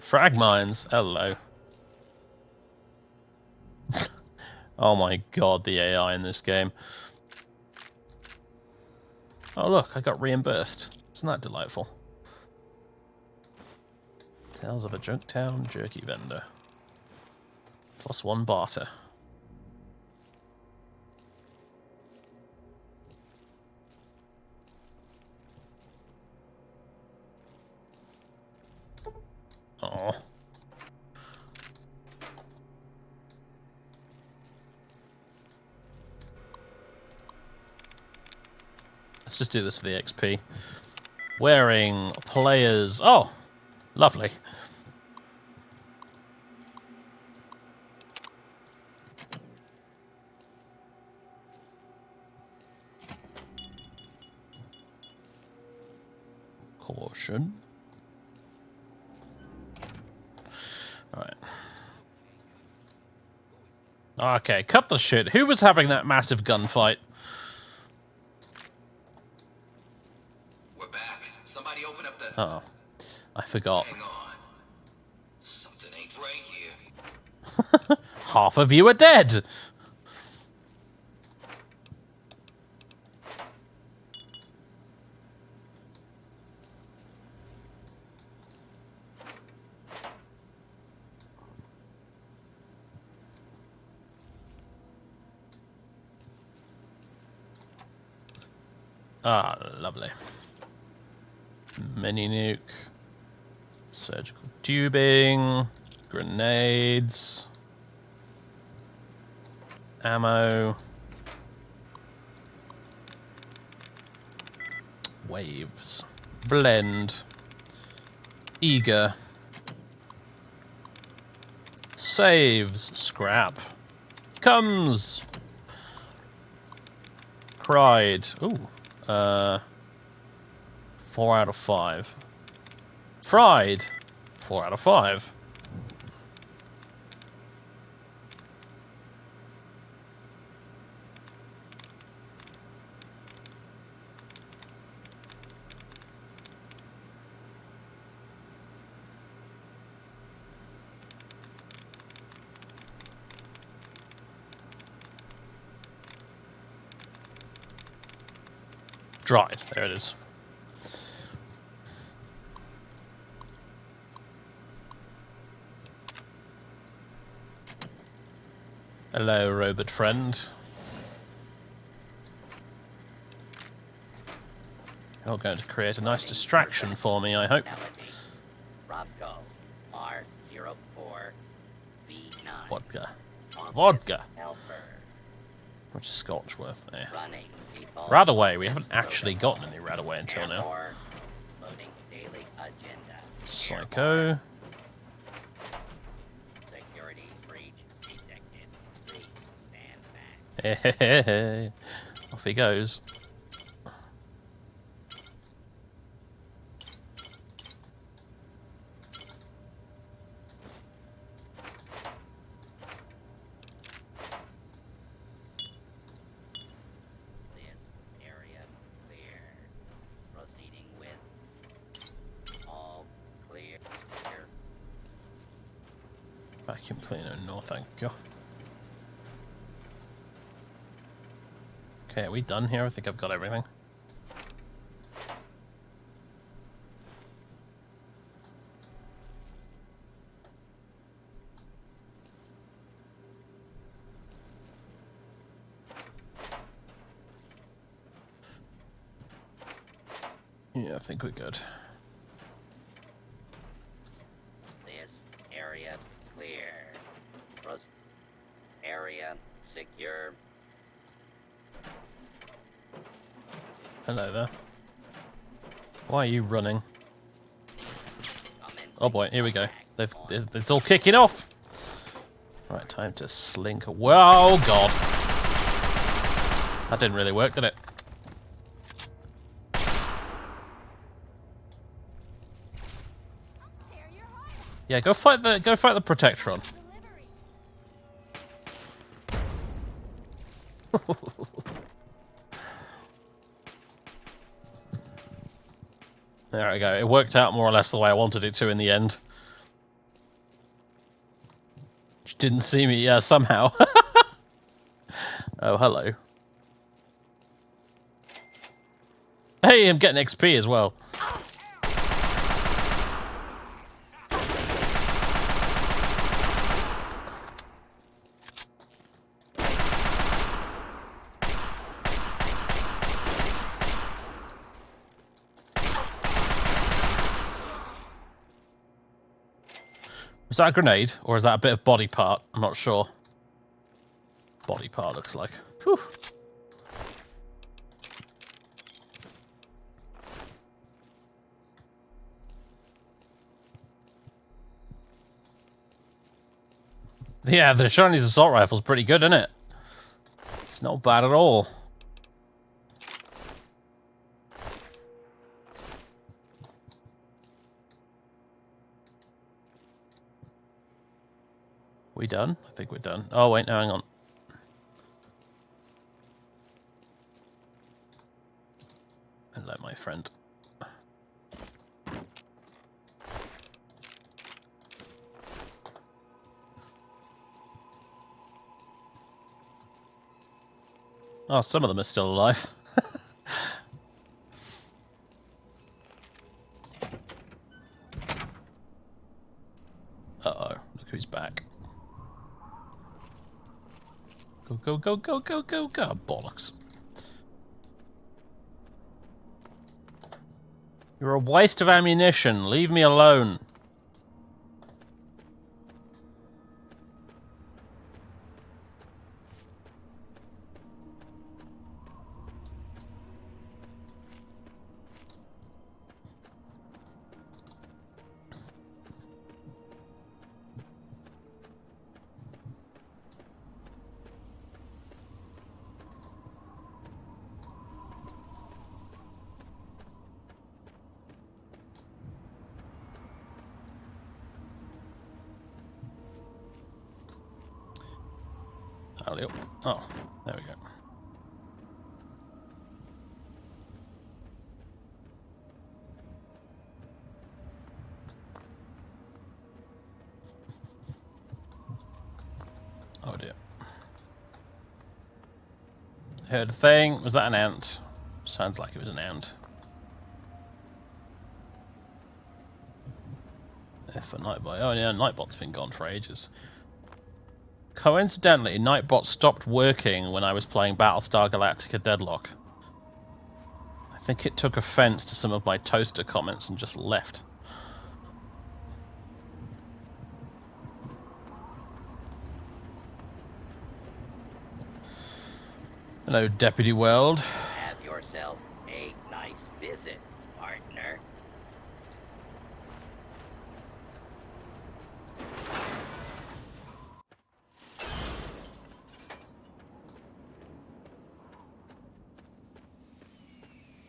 Frag mines, hello. Oh my god, the AI in this game. Oh look, I got reimbursed. Isn't that delightful? Tales of a Junktown jerky vendor. +1 barter. Oh. Let's just do this for the XP. Wearing players. Oh, lovely. Caution. Alright. Okay, cut the shit. Who was having that massive gunfight? We're back. Somebody open up the... Oh, I forgot. Hang on. Something ain't right here. Half of you are dead! Ah, lovely. Mini nuke. Surgical tubing. Grenades. Ammo. Waves. Blend. Eager. Saves. Scrap. Comes. Pride. Ooh. 4 out of 5. Fried. 4 out of 5. Dried. There it is. Hello, robot friend. You're going to create a nice distraction for me, I hope. Robco R04 V9. Vodka. Vodka. How much is scotch worth? Yeah. Radaway. We haven't actually gotten any Radaway until now. Psycho. Security breach detected. Please stand back. Hey, off he goes. Vacuum cleaner, no thank you. Okay, are we done here? I think I've got everything. Yeah, I think we're good. This area clear. Area secure. Hello there. Why are you running? Oh boy, here we go. It's all kicking off. Right, time to slink. Whoa, God. That didn't really work, did it? Yeah, go fight the Protectron. There we go. It worked out more or less the way I wanted it to in the end. She didn't see me somehow. Oh, hello. Hey, I'm getting XP as well. Was that a grenade, or is that a bit of body part? I'm not sure. Body part looks like. Whew. Yeah, the Chinese assault rifle's pretty good, isn't it? It's not bad at all. We done? I think we're done. Oh, wait, no, hang on. Hello, my friend. Oh, some of them are still alive. Uh-oh, look who's back. Go, go, go, go, go, go, go. Bollocks. You're a waste of ammunition. Leave me alone. Alley-oop. Oh, there we go. Oh dear. Heard a thing. Was that an ant? Sounds like it was an ant. If a Nightbot. Oh yeah, Nightbot's been gone for ages. Coincidentally, Nightbot stopped working when I was playing Battlestar Galactica Deadlock. I think it took offense to some of my toaster comments and just left. Hello, Deputy World. Have yourself a nice visit, partner.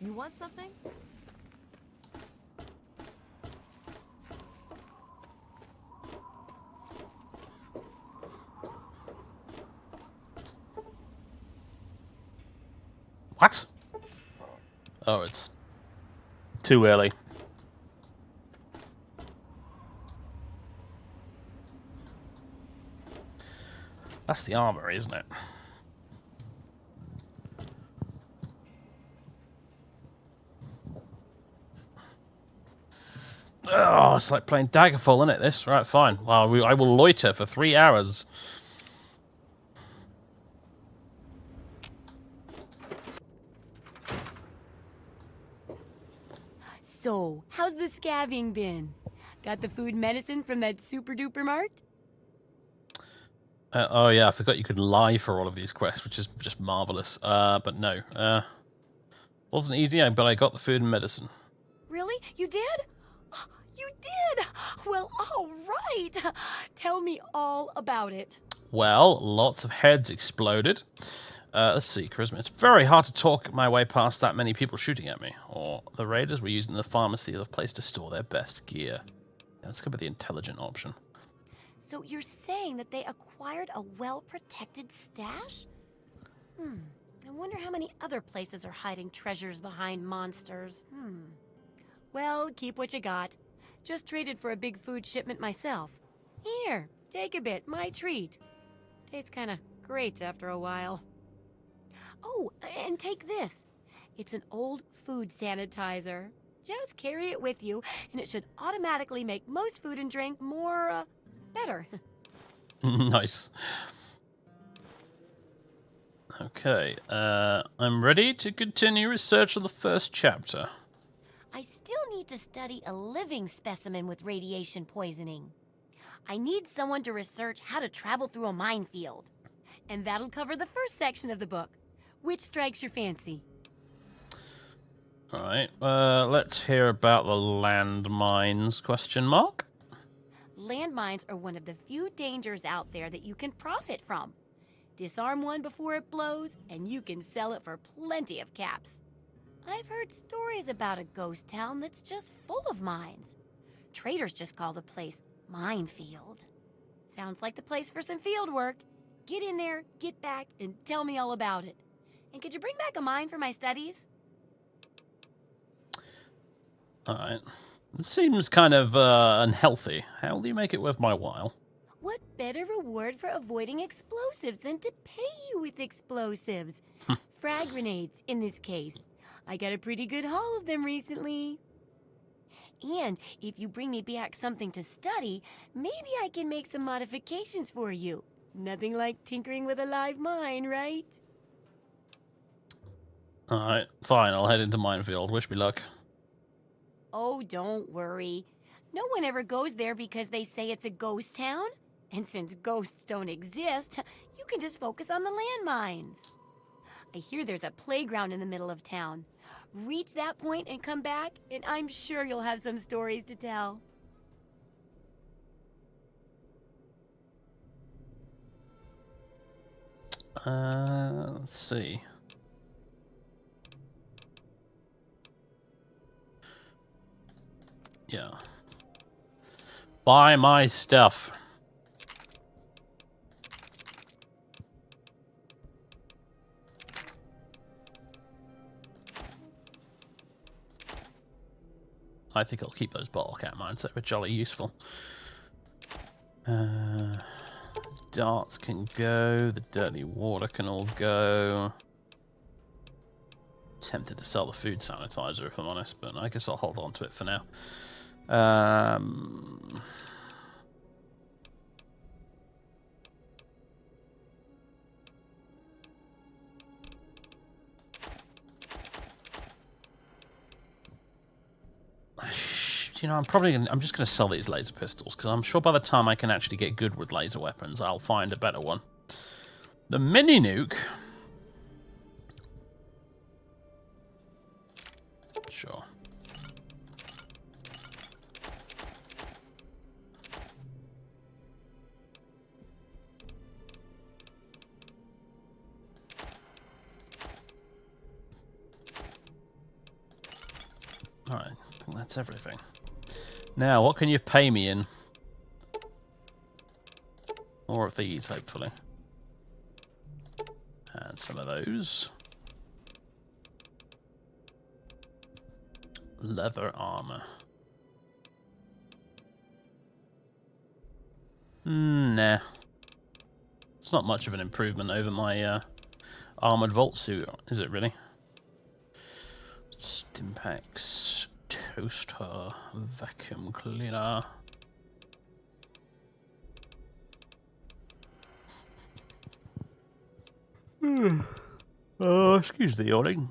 You want something? What? Oh, it's too early. That's the armory, isn't it? Oh, it's like playing Daggerfall, isn't it, this? Right, fine. Well, I will loiter for 3 hours. So, how's the scabbing been? Got the food and medicine from that super duper mart? Oh yeah, I forgot you could lie for all of these quests, which is just marvelous. But no, wasn't easy, but I got the food and medicine. Really? You did? You did! Well, all right. Tell me all about it. Well, lots of heads exploded. Let's see, charisma. It's very hard to talk my way past that many people shooting at me. Or the raiders were using the pharmacy as a place to store their best gear. Yeah, let's go with the intelligent option. So you're saying that they acquired a well-protected stash? I wonder how many other places are hiding treasures behind monsters. Well, keep what you got. Just traded for a big food shipment myself. Here, take a bit, my treat. Tastes kinda great after a while. Oh, and take this. It's an old food sanitizer. Just carry it with you, and it should automatically make most food and drink more, better. Nice. Okay, I'm ready to continue research on the first chapter. I still need to study a living specimen with radiation poisoning. I need someone to research how to travel through a minefield. And that'll cover the first section of the book. Which strikes your fancy? Alright, let's hear about the landmines, question mark? Landmines are one of the few dangers out there that you can profit from. Disarm one before it blows, and you can sell it for plenty of caps. I've heard stories about a ghost town that's just full of mines. Traders just call the place Minefield. Sounds like the place for some field work. Get in there, get back, and tell me all about it. And could you bring back a mine for my studies? Alright. It seems kind of unhealthy. How will you make it worth my while? What better reward for avoiding explosives than to pay you with explosives? Frag grenades, in this case. I got a pretty good haul of them recently. And if you bring me back something to study, maybe I can make some modifications for you. Nothing like tinkering with a live mine, right? Alright, fine, I'll head into Minefield. Wish me luck. Oh, don't worry. No one ever goes there because they say it's a ghost town. And since ghosts don't exist, you can just focus on the landmines. I hear there's a playground in the middle of town. Reach that point and come back, and I'm sure you'll have some stories to tell. Let's see. Yeah. Buy my stuff. I think I'll keep those bottle cap mines. They were jolly useful. Darts can go. The dirty water can all go. Tempted to sell the food sanitizer, if I'm honest, but I guess I'll hold on to it for now. You know, I'm just gonna sell these laser pistols because I'm sure by the time I can actually get good with laser weapons, I'll find a better one. The mini nuke. Sure. Alright, I think that's everything. Now, what can you pay me in? More of these, hopefully. And some of those. Leather armor. Nah. It's not much of an improvement over my armored vault suit, is it really? Stimpaks, toaster, vacuum cleaner. Excuse the yawning.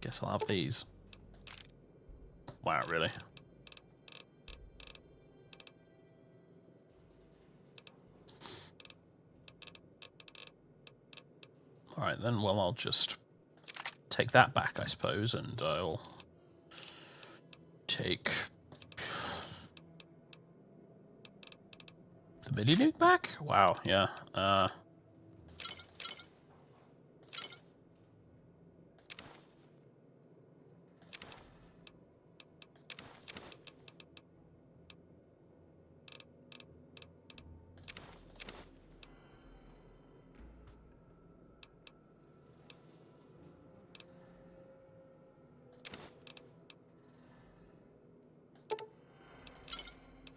Guess I'll have these. Wow, really? Alright then, well, I'll just take that back, I suppose, and I'll take the mini nuke back? Wow, yeah.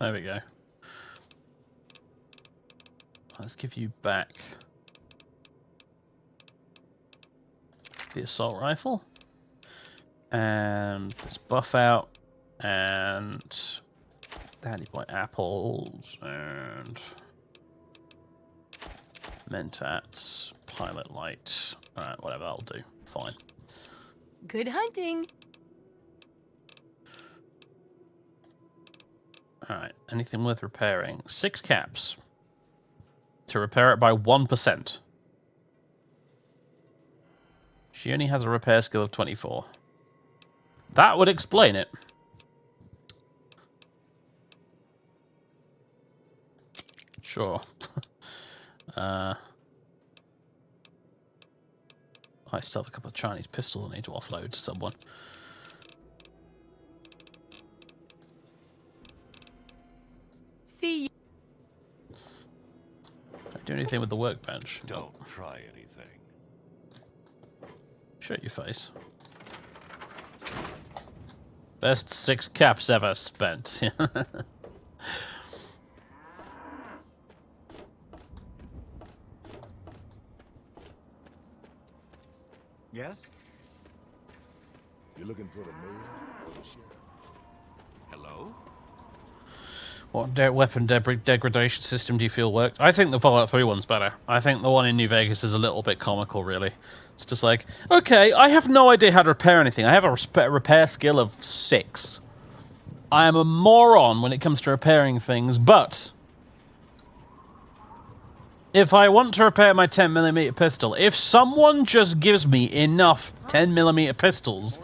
There we go. Let's give you back the assault rifle. And this buff out. And Dandy Boy apples. And Mentats. Pilot light. Alright, whatever, that'll do. Fine. Good hunting. Alright, anything worth repairing? 6 caps. To repair it by 1%. She only has a repair skill of 24. That would explain it. Sure. I still have a couple of Chinese pistols I need to offload to someone. See you. Don't do anything with the workbench. Don't try anything. Shut your face. Best 6 caps ever spent. Yes? You're looking for the mayor or the sheriff? Hello? What weapon degradation system do you feel worked? I think the Fallout 3 one's better. I think the one in New Vegas is a little bit comical, really. It's just like, okay, I have no idea how to repair anything. I have a repair skill of 6. I am a moron when it comes to repairing things, but if I want to repair my 10mm pistol, if someone just gives me enough 10mm pistols,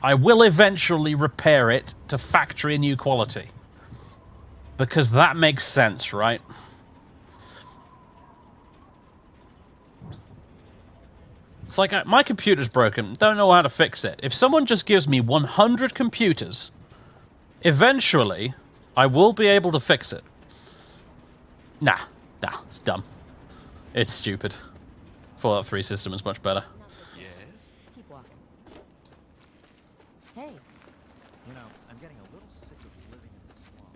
I will eventually repair it to factory new quality. Because that makes sense, right? It's like, my computer's broken, don't know how to fix it. If someone just gives me 100 computers, eventually, I will be able to fix it. Nah, Nah, it's dumb. It's stupid. Fallout 3 system is much better. Yes? Keep walking. Hey. You know, I'm getting a little sick of living in the swamp.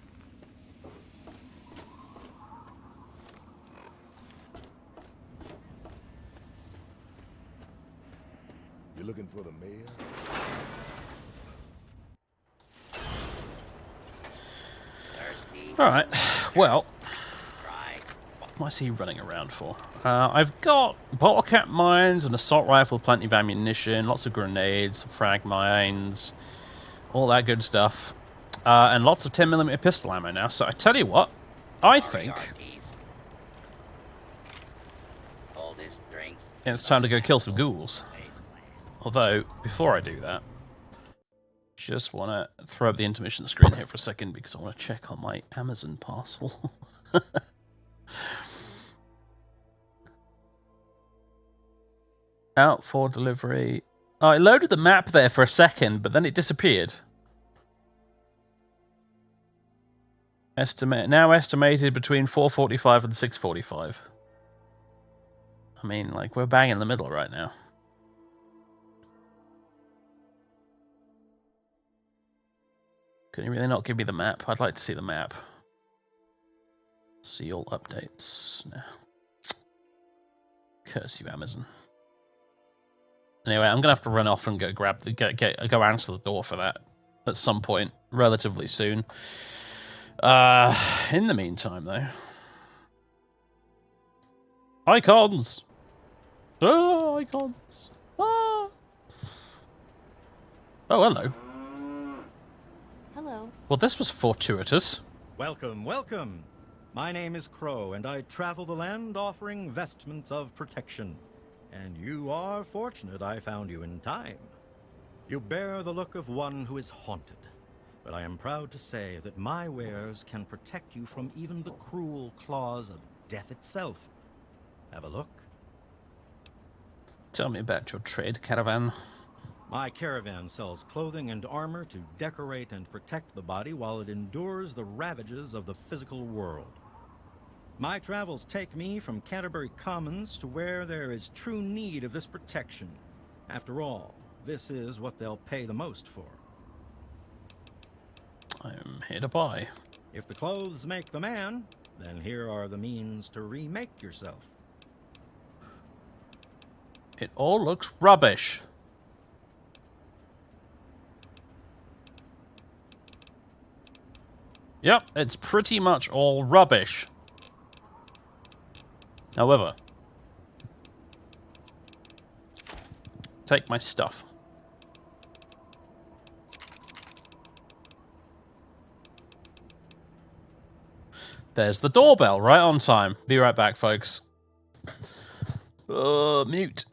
You looking for the mayor? Alright, well, what's he running around for? I've got bottle cap mines, an assault rifle, plenty of ammunition, lots of grenades, frag mines, all that good stuff. And lots of 10mm pistol ammo now, so I tell you what, I think it's time to go kill some ghouls. Although, before I do that, just want to throw up the intermission screen here for a second because I want to check on my Amazon parcel. Out for delivery. Oh, I loaded the map there for a second, but then it disappeared. Now estimated between 4:45 and 6:45. I mean, like, we're bang in the middle right now. Can you really not give me the map? I'd like to see the map. See all updates. No. Curse you, Amazon. Anyway, I'm gonna have to run off and go grab the go answer the door for that at some point relatively soon. In the meantime, though, icons. Oh, icons. Ah. Oh, hello. Hello. Well, this was fortuitous. Welcome, welcome. My name is Crow, and I travel the land offering vestments of protection. And you are fortunate I found you in time. You bear the look of one who is haunted, but I am proud to say that my wares can protect you from even the cruel claws of death itself. Have a look. Tell me about your trade, caravan. My caravan sells clothing and armor to decorate and protect the body while it endures the ravages of the physical world. My travels take me from Canterbury Commons to where there is true need of this protection. After all, this is what they'll pay the most for. I'm here to buy. If the clothes make the man, then here are the means to remake yourself. It all looks rubbish. Yep, it's pretty much all rubbish. However, take my stuff. There's the doorbell, right on time. Be right back, folks. Mute.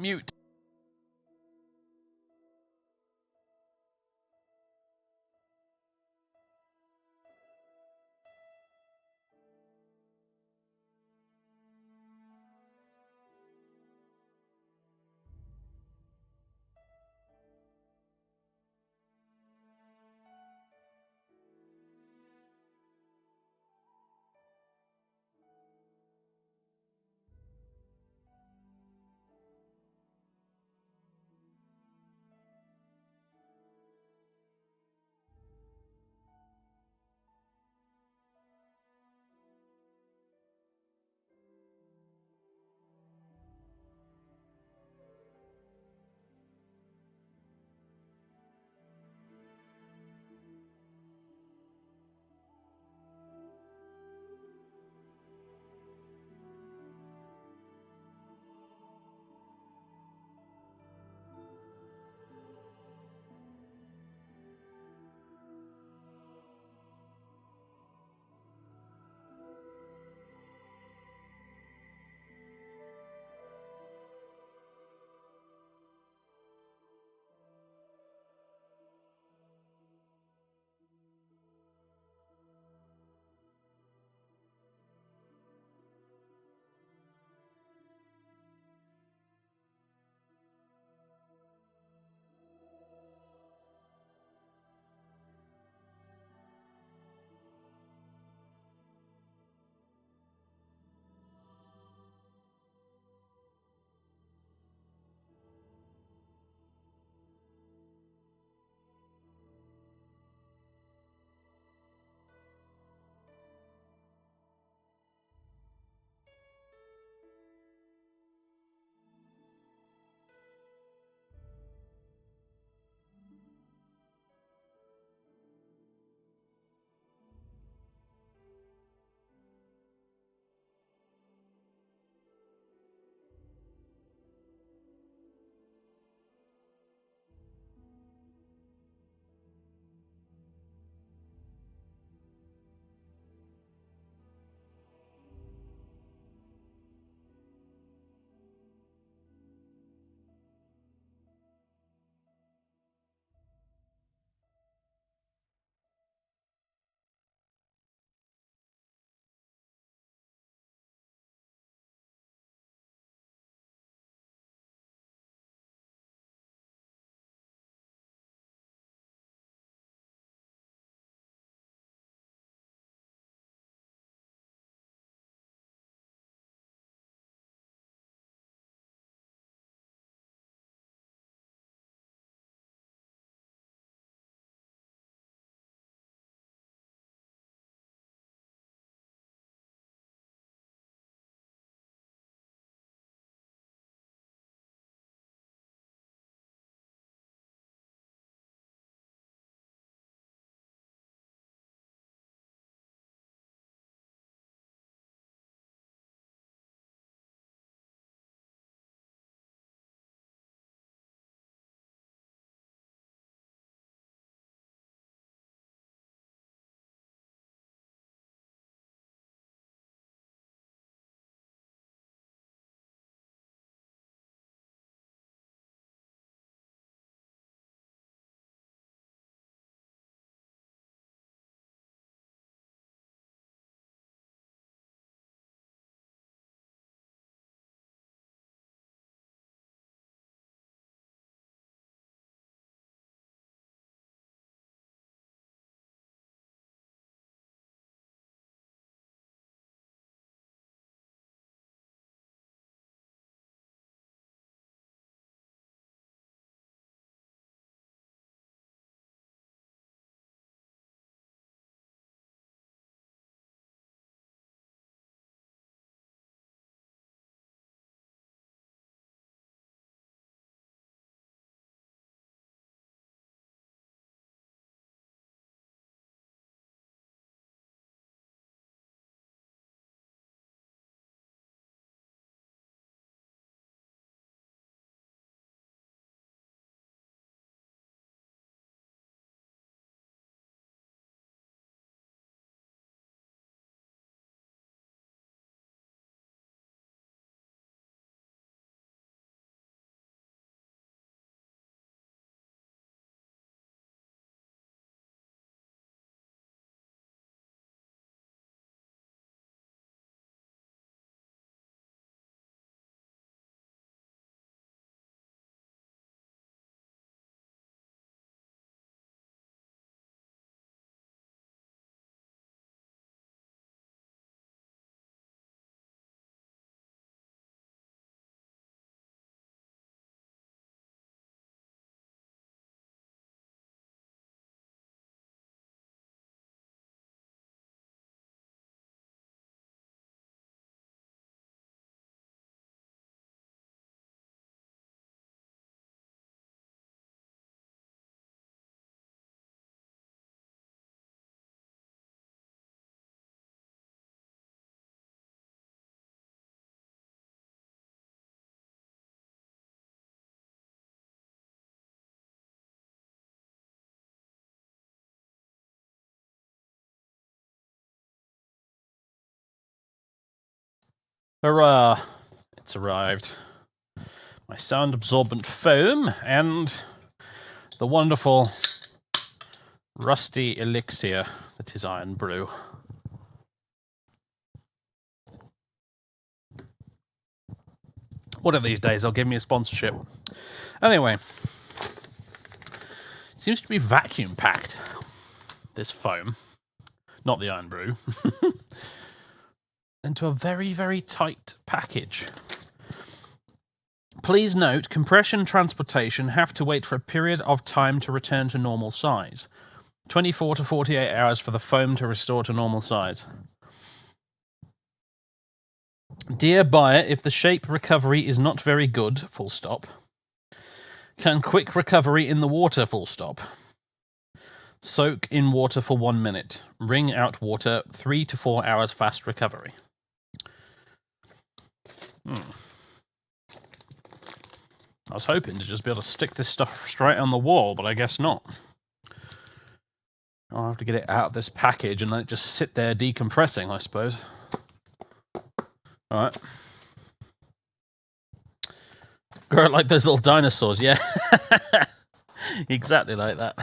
Hurrah! It's arrived. My sound-absorbent foam and the wonderful rusty elixir that is Iron Brew. One of these days they'll give me a sponsorship. Anyway, it seems to be vacuum packed, this foam, not the Iron Brew, into a very, very tight package. Please note, compression transportation have to wait for a period of time to return to normal size. 24 to 48 hours for the foam to restore to normal size. Dear buyer, if the shape recovery is not very good, full stop. Can quick recovery in the water, full stop. Soak in water for 1 minute. Wring out water, 3 to 4 hours fast recovery. I was hoping to just be able to stick this stuff straight on the wall, but I guess not. I'll have to get it out of this package and let it just sit there decompressing, I suppose. Alright. Grow it like those little dinosaurs, yeah. Exactly like that.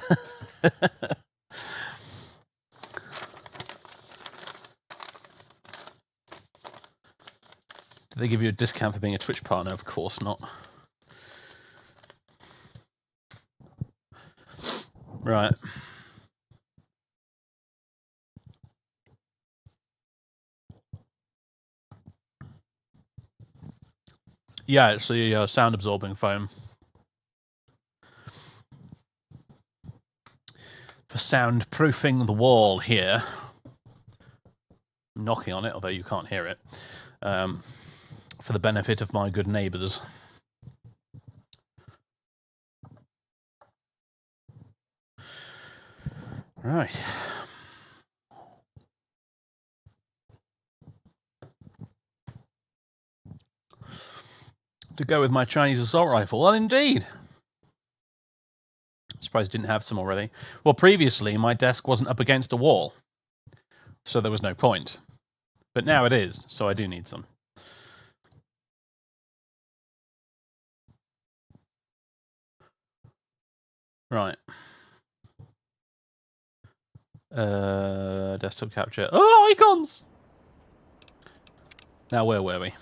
Did they give you a discount for being a Twitch partner? Of course not. Right. Yeah, it's the sound-absorbing foam. For soundproofing the wall here. I'm knocking on it, although you can't hear it. For the benefit of my good neighbours. Right. To go with my Chinese assault rifle. Well, indeed. Surprised I didn't have some already. Well, previously, my desk wasn't up against a wall, so there was no point. But now it is, so I do need some. Right. Desktop capture. Oh, icons! Now, where were we?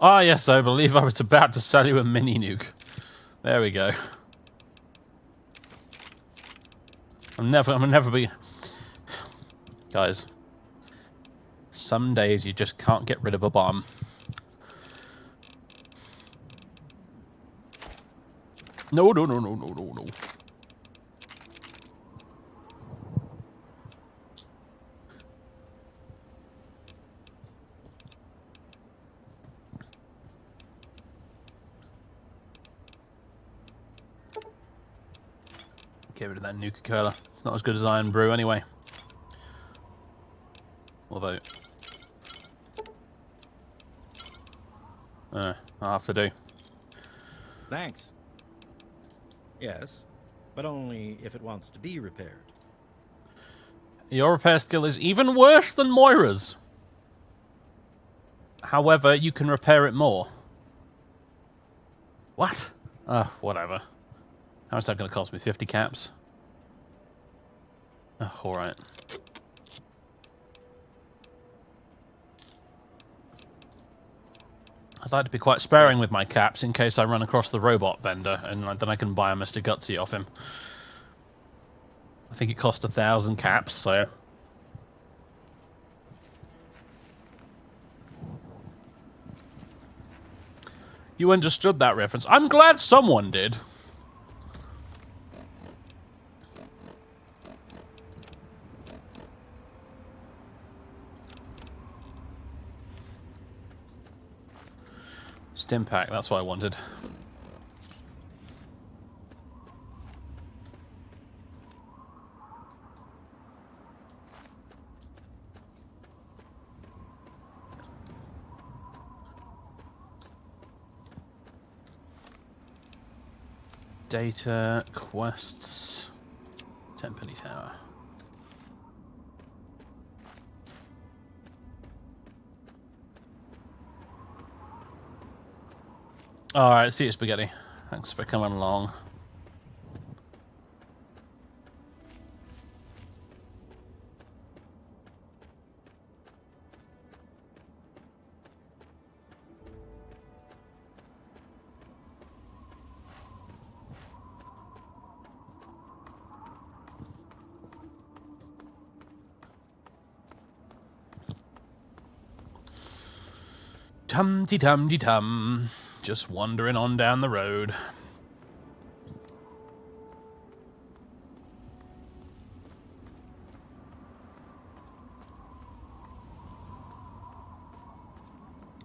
Ah, yes, I believe I was about to sell you a mini nuke. There we go. I'm never be... Guys. Some days you just can't get rid of a bomb. No, no, no, no, no, no, no. Get rid of that Nuka-Cola. It's not as good as Iron Brew anyway. Although... I'll have to do. Thanks. Yes, but only if it wants to be repaired. Your repair skill is even worse than Moira's. However, you can repair it more. What? Whatever. How much is that going to cost me? 50 caps? Oh, alright. I'd like to be quite sparing with my caps in case I run across the robot vendor, and then I can buy a Mr. Gutsy off him. I think it cost 1,000 caps, so... You understood that reference. I'm glad someone did. Stimpack, that's what I wanted. Data, quests, Tenpenny Tower. Alright, see you, Spaghetti. Thanks for coming along. Tum-de-tum-de-tum. Just wandering on down the road.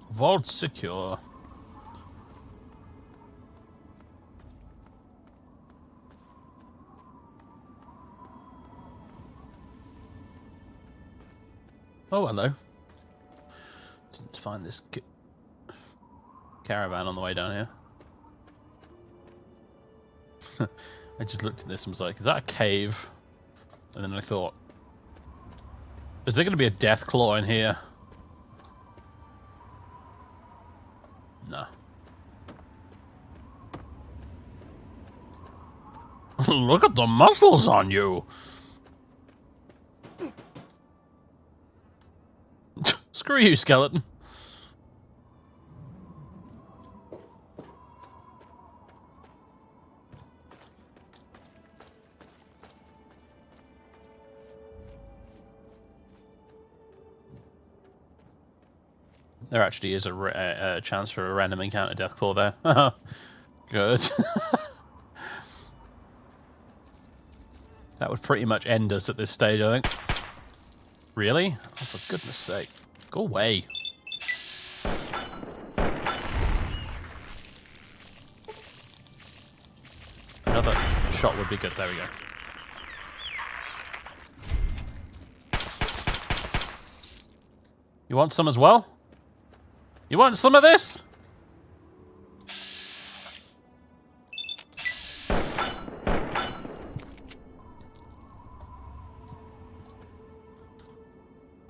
Vault secure. Oh, hello. Didn't find this caravan on the way down here. I just looked at this and was like, is that a cave? And then I thought, is there going to be a death claw in here? No. Look at the muscles on you. Screw you, skeleton. There actually is a chance for a random encounter death claw there. Good. That would pretty much end us at this stage, I think. Really? Oh, for goodness sake. Go away. Another shot would be good. There we go. You want some as well? You want some of this?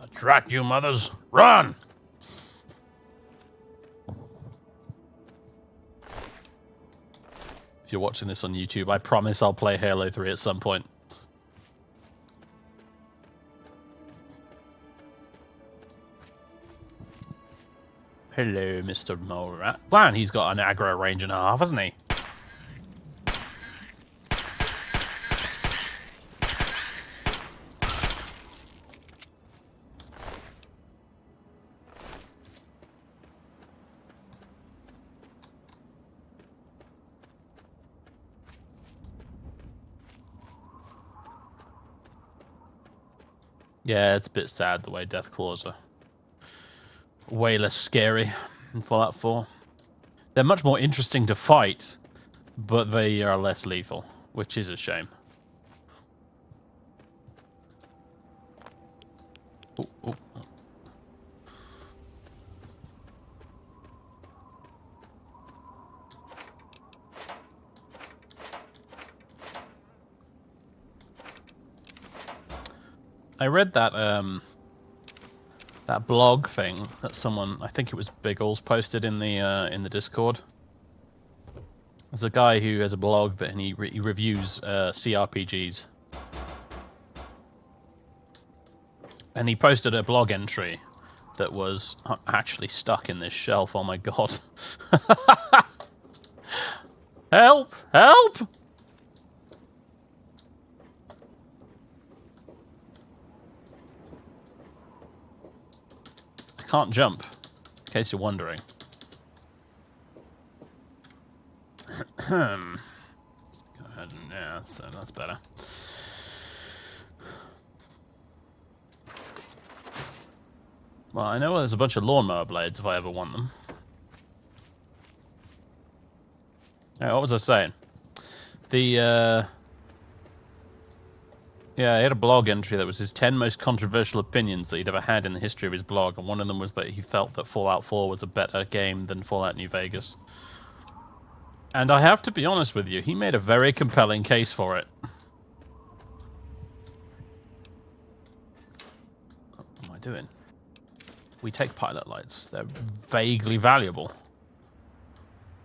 Attract you mothers. Run! If you're watching this on YouTube, I promise I'll play Halo 3 at some point. Hello, Mr. Mole Rat. Man, he's got an aggro range and a half, hasn't he? Yeah, it's a bit sad the way death claws are way less scary in Fallout 4. They're much more interesting to fight, but they are less lethal, which is a shame. Ooh, ooh. I read that that blog thing that someone, I think it was Biggles, posted in the Discord. There's a guy who has a blog that he reviews CRPGs, and he posted a blog entry that was actually stuck in this shelf. Oh my god! Help! Help! Can't jump, in case you're wondering. Go ahead and, yeah, that's better. Well, I know there's a bunch of lawnmower blades if I ever want them. Right, what was I saying? Yeah, he had a blog entry that was his 10 most controversial opinions that he'd ever had in the history of his blog, and one of them was that he felt that Fallout 4 was a better game than Fallout New Vegas. And I have to be honest with you, he made a very compelling case for it. What am I doing? We take pilot lights. They're vaguely valuable.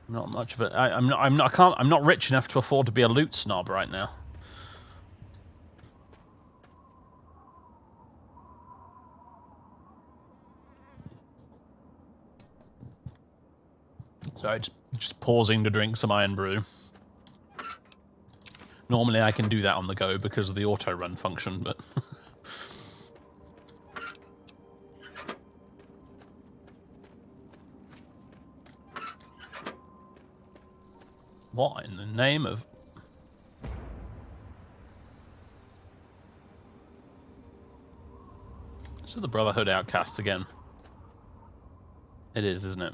Not much of it. I'm not rich enough to afford to be a loot snob right now. Sorry, just pausing to drink some iron brew. Normally I can do that on the go because of the auto run function, but what in the name of... So the Brotherhood Outcasts again. It is, isn't it?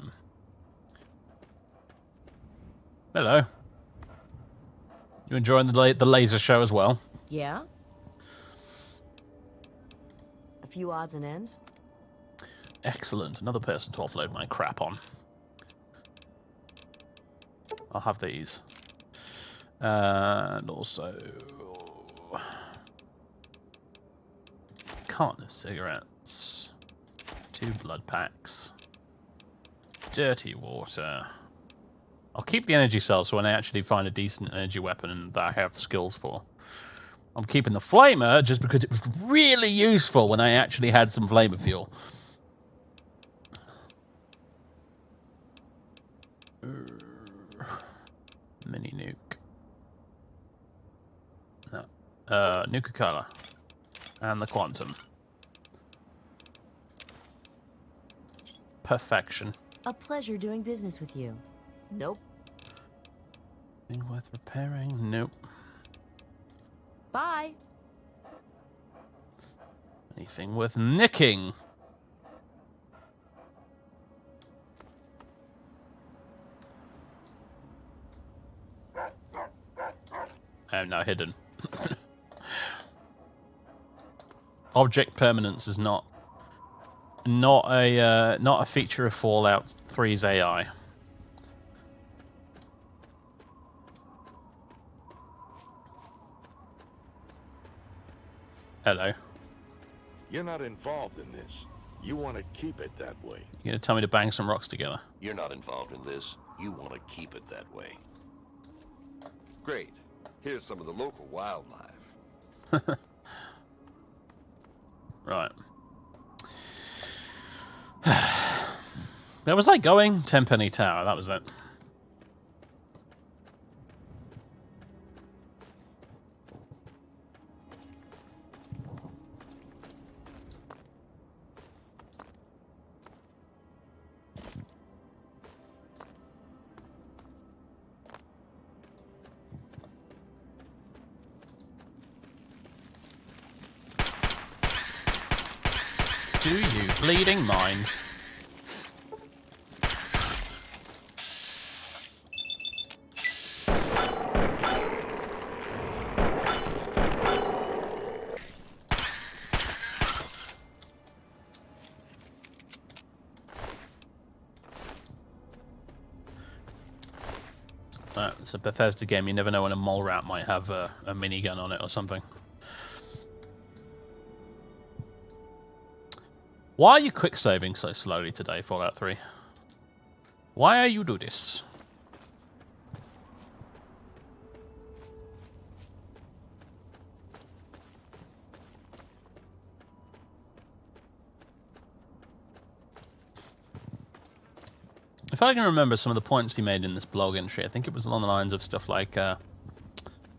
Hello. You enjoying the laser show as well? Yeah? A few odds and ends? Excellent. Another person to offload my crap on. I'll have these. And also... carton of cigarettes. 2 blood packs. Dirty water. I'll keep the energy cells for when I actually find a decent energy weapon and that I have the skills for. I'm keeping the flamer just because it was really useful when I actually had some flamer fuel. Mini nuke. No. Nuka-Cola. And the Quantum. Perfection. A pleasure doing business with you. Nope. Anything worth repairing? Nope. Bye. Anything worth nicking? Oh, no, hidden. Object permanence is not a feature of Fallout 3's AI. Hello. You're not involved in this. You want to keep it that way. You gonna tell me to bang some rocks together? You're not involved in this. You want to keep it that way. Great. Here's some of the local wildlife. Right. Where was I going? Tenpenny Tower, that was it. Do you bleeding mind? It's a Bethesda game. You never know when a mole rat might have a minigun on it or something. Why are you quick saving so slowly today, Fallout 3? Why are you do this? If I can remember some of the points he made in this blog entry, I think it was along the lines of stuff like,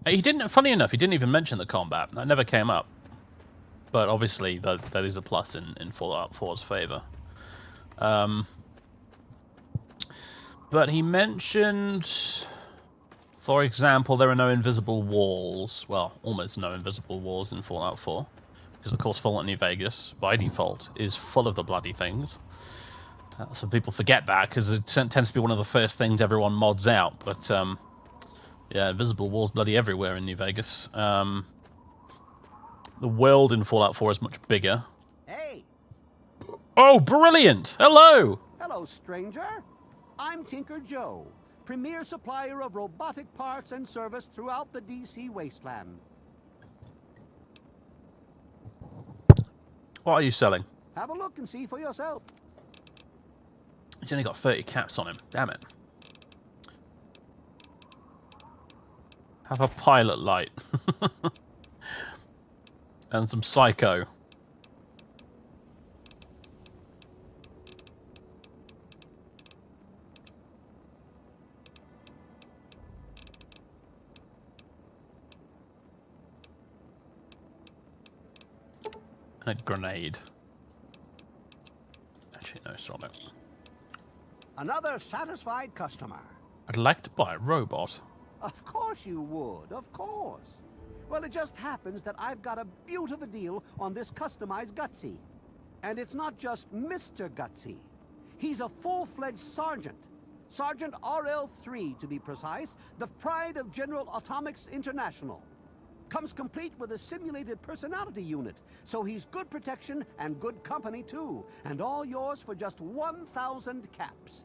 he didn't, funny enough, he didn't even mention the combat. That never came up. But obviously, that is a plus in Fallout 4's favor. But he mentioned, for example, there are no invisible walls. Well, almost no invisible walls in Fallout 4. Because, of course, Fallout New Vegas, by default, is full of the bloody things. Some people forget that, because it tends to be one of the first things everyone mods out. But, yeah, invisible walls bloody everywhere in New Vegas. The world in Fallout 4 is much bigger. Hey! Oh, brilliant! Hello! Hello, stranger. I'm Tinker Joe, premier supplier of robotic parts and service throughout the DC wasteland. What are you selling? Have a look and see for yourself. He's only got 30 caps on him. Damn it. Have a pilot light. And some psycho. And a grenade. Actually, no, it's not it. Another satisfied customer. I'd like to buy a robot. Of course you would, of course. Well, it just happens that I've got a beaut of a deal on this customized Gutsy. And it's not just Mr. Gutsy. He's a full-fledged sergeant. Sergeant RL3, to be precise, the pride of General Atomics International. Comes complete with a simulated personality unit, so he's good protection and good company too. And all yours for just 1,000 caps.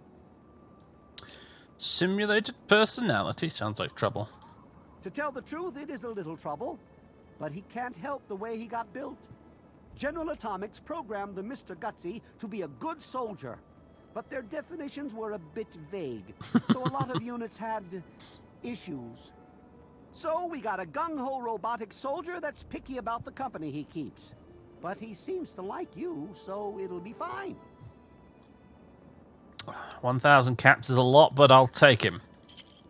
Simulated personality sounds like trouble. To tell the truth, it is a little trouble, but he can't help the way he got built. General Atomics programmed the Mr. Gutsy to be a good soldier, but their definitions were a bit vague, so a lot of units had issues. So we got a gung-ho robotic soldier that's picky about the company he keeps. But he seems to like you, so it'll be fine. 1,000 caps is a lot, but I'll take him.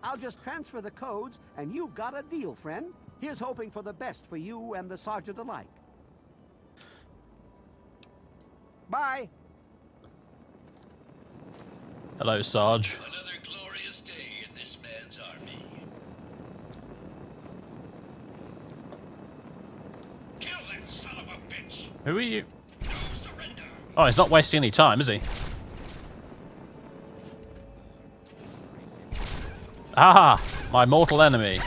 I'll just transfer the codes, and you've got a deal, friend. Here's hoping for the best for you and the sergeant alike. Bye. Hello, Sarge. Another glorious day in this man's army. Kill that son of a bitch. Who are you? No surrender. Oh, he's not wasting any time, is he? Ah, my mortal enemy.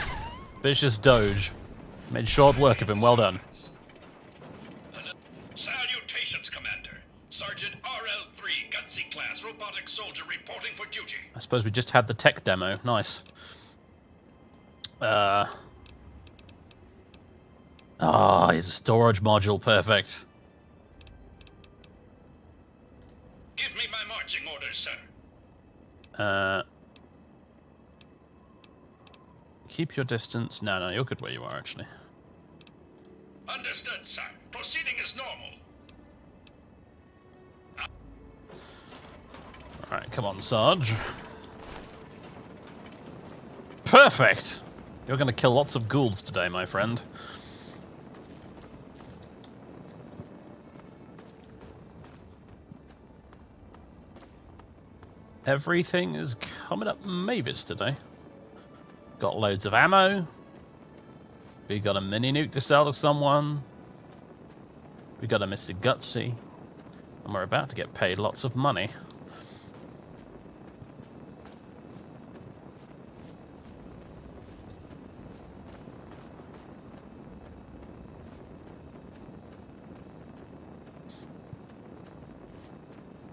Vicious Doge. Made short work of him, well done. Salutations, Commander. Sergeant RL3, Gutsy class, robotic soldier reporting for duty. I suppose we just had the tech demo. Nice. Oh, he's a storage module. Perfect. Give me my marching orders, sir. Keep your distance. No, you're good where you are, actually. Understood, sir. Proceeding as normal. Alright, come on, Sarge. Perfect! You're gonna kill lots of ghouls today, my friend. Everything is coming up Mavis today. Got loads of ammo. We got a mini nuke to sell to someone. We got a Mr. Gutsy. And we're about to get paid lots of money.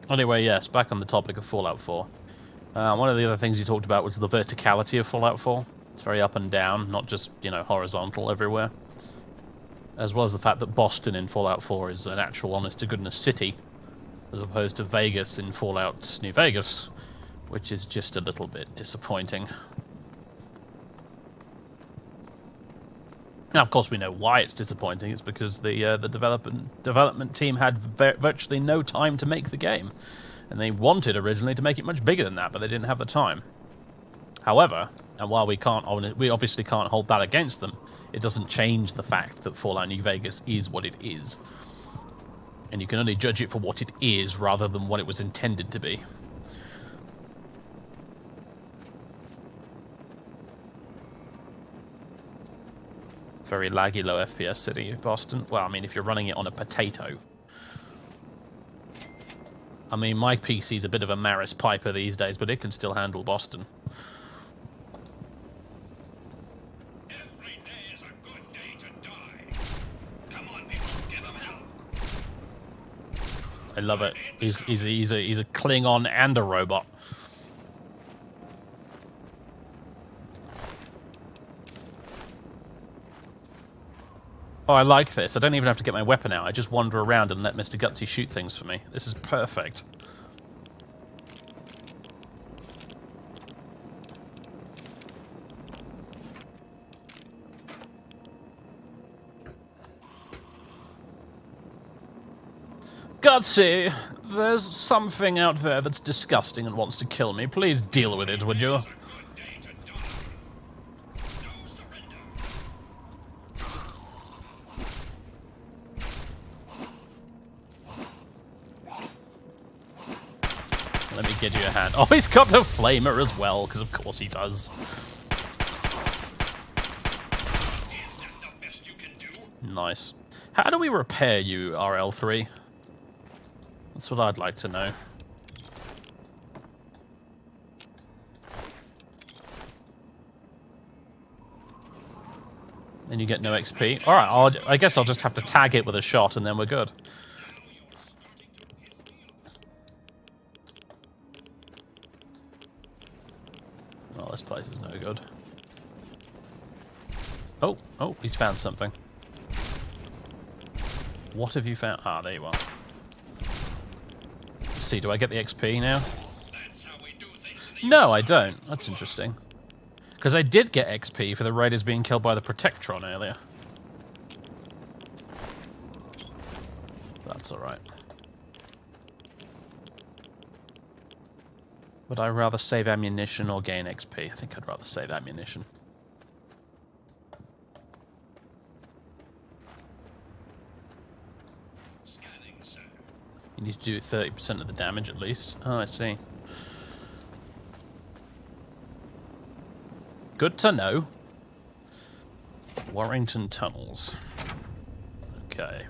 Anyway, yes, back on the topic of Fallout 4. One of the other things you talked about was the verticality of Fallout 4. It's very up and down, not just, you know, horizontal everywhere. As well as the fact that Boston in Fallout 4 is an actual honest-to-goodness city, as opposed to Vegas in Fallout New Vegas, which is just a little bit disappointing. Now, of course, we know why it's disappointing. It's because the development team had virtually no time to make the game. And they wanted originally to make it much bigger than that, but they didn't have the time. However, and while we obviously can't hold that against them, it doesn't change the fact that Fallout New Vegas is what it is. And you can only judge it for what it is rather than what it was intended to be. Very laggy, low FPS city, Boston. Well, I mean, if you're running it on a potato. I mean, my PC's a bit of a Maris Piper these days, but it can still handle Boston. Every day is a good day to die. Come on, people, give them hell. I love it. He's a Klingon and a robot. Oh, I like this. I don't even have to get my weapon out. I just wander around and let Mr. Gutsy shoot things for me. This is perfect. Gutsy, there's something out there that's disgusting and wants to kill me. Please deal with it, would you? Let me give you a hand. Oh, he's got a flamer as well, because of course he does. Nice. How do we repair you, RL3? That's what I'd like to know. Then you get no XP. Alright, I guess I'll just have to tag it with a shot and then we're good. Oh, this place is no good. Oh, he's found something. What have you found? Ah, there you are. Let's see, do I get the XP now? No, I don't. That's interesting. Because I did get XP for the raiders being killed by the Protectron earlier. That's alright. Would I rather save ammunition or gain XP? I think I'd rather save ammunition. You need to do 30% of the damage at least. Oh, I see. Good to know. Warrington Tunnels. Okay.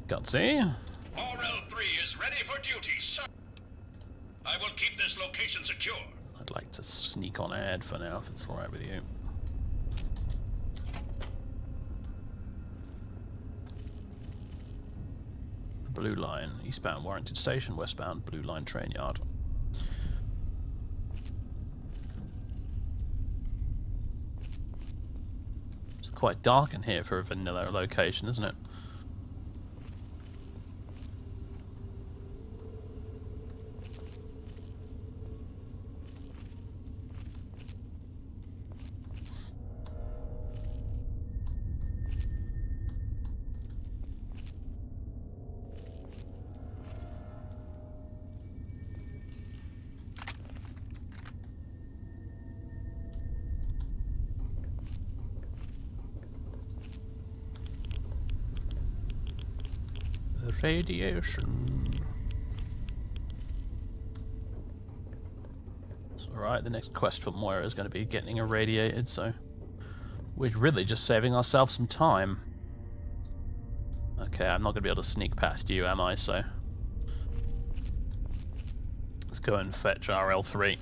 Gutsy. RL3 is ready for duty, sir. I will keep this location secure. I'd like to sneak on ahead for now, if it's alright with you. Blue Line, eastbound Warrington Station, westbound Blue Line train yard. It's quite dark in here for a vanilla location, isn't it? Radiation. It's alright, the next quest for Moira is going to be getting irradiated, so we're really just saving ourselves some time. Okay, I'm not going to be able to sneak past you, am I? So let's go and fetch RL3.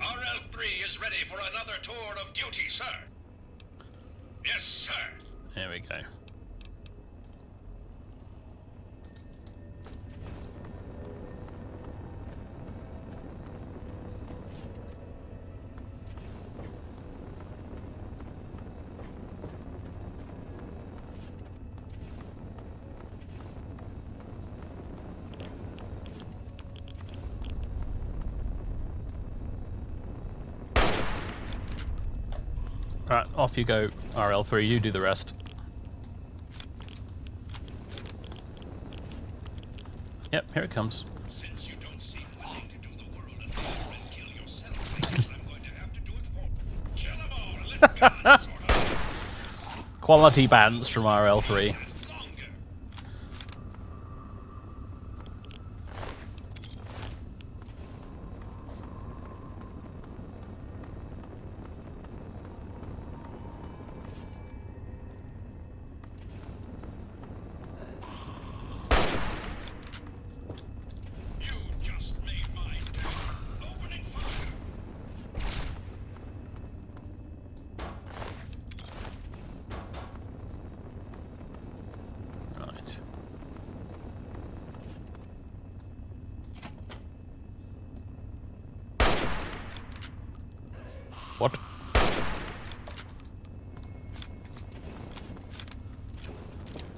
RL3 is ready for another tour of duty, sir. Yes, sir. There we go. Alright, off you go, RL3, you do the rest. Yep, here it comes. Since you don't seem willing to do the world a favor and kill yourself, I guess I'm going to have to do it for you. Kill them all and let God sort of. Quality bands from RL3.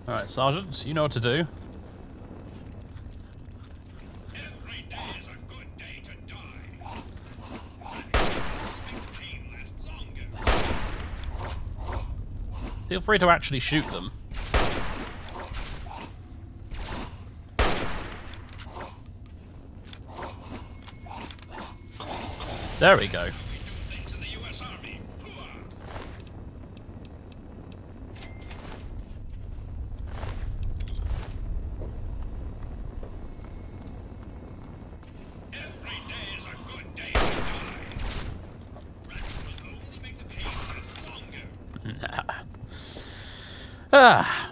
Alright, Sergeant, you know what to do. Every day is a good day to die. Pain lasts longer. Feel free to actually shoot them. There we go. Ah.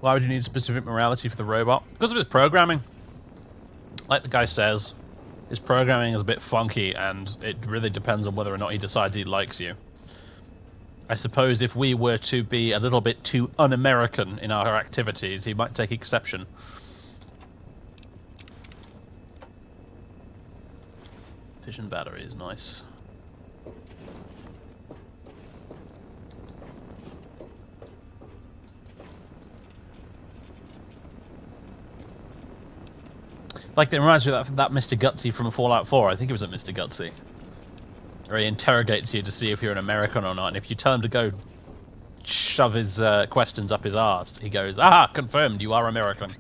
Why would you need specific morality for the robot? Because of his programming. Like the guy says, his programming is a bit funky, and it really depends on whether or not he decides he likes you. I suppose if we were to be a little bit too un-American in our activities, he might take exception. Fission battery is nice. Like, it reminds me of that Mr. Gutsy from Fallout 4. I think it was a Mr. Gutsy. Where he interrogates you to see if you're an American or not, and if you tell him to go shove his questions up his arse, he goes, "Ah, confirmed, you are American."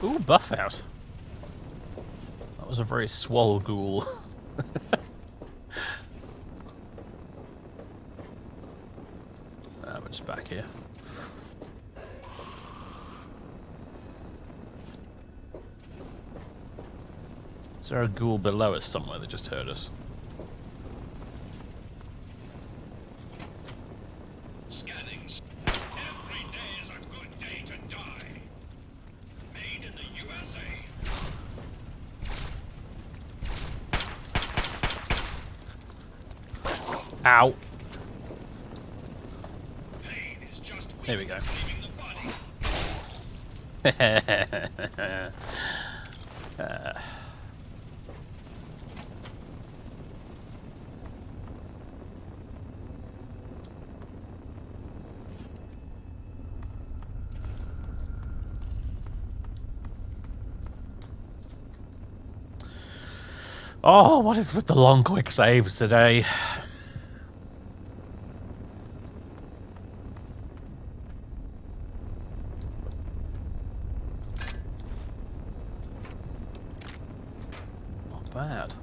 Ooh, buff out. That was a very swole ghoul. We're just back here. Is there a ghoul below us somewhere that just heard us? Ow. Here we go. Oh, what is with the long quick saves today? Bad.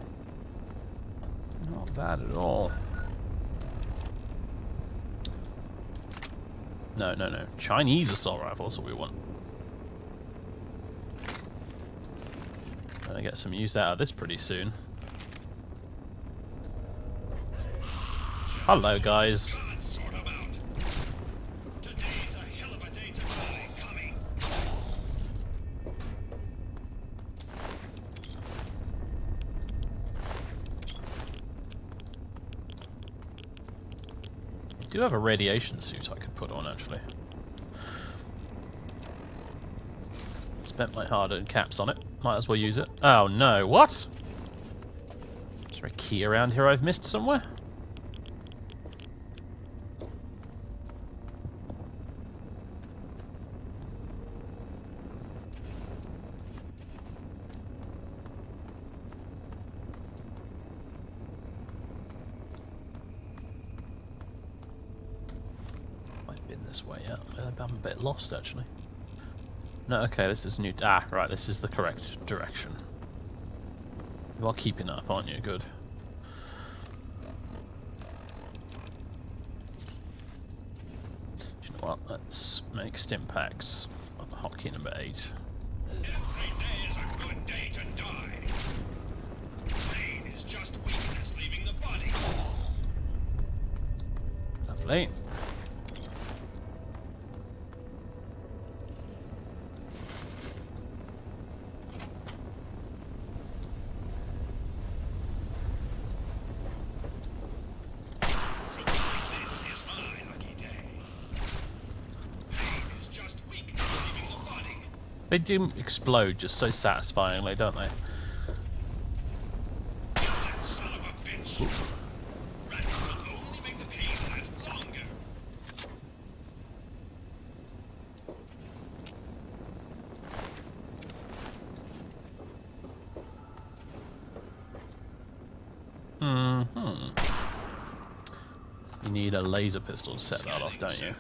Not bad at all. No, no, no. Chinese assault rifle, that's what we want. Gonna get some use out of this pretty soon. Hello, guys. I do have a radiation suit I could put on, actually. Spent my hard-earned caps on it. Might as well use it. Oh no, what? Is there a key around here I've missed somewhere? this way yet. I'm a bit lost, actually. No, okay, this is new. Ah, right, this is the correct direction. You are keeping up, aren't you? Good. Do you know what? Let's make stim packs hotkey number 8. Every day is a good day to die. Pain is just weakness leaving the body. Lovely. They do explode just so satisfyingly, don't they? You need a laser pistol to set that off, don't you?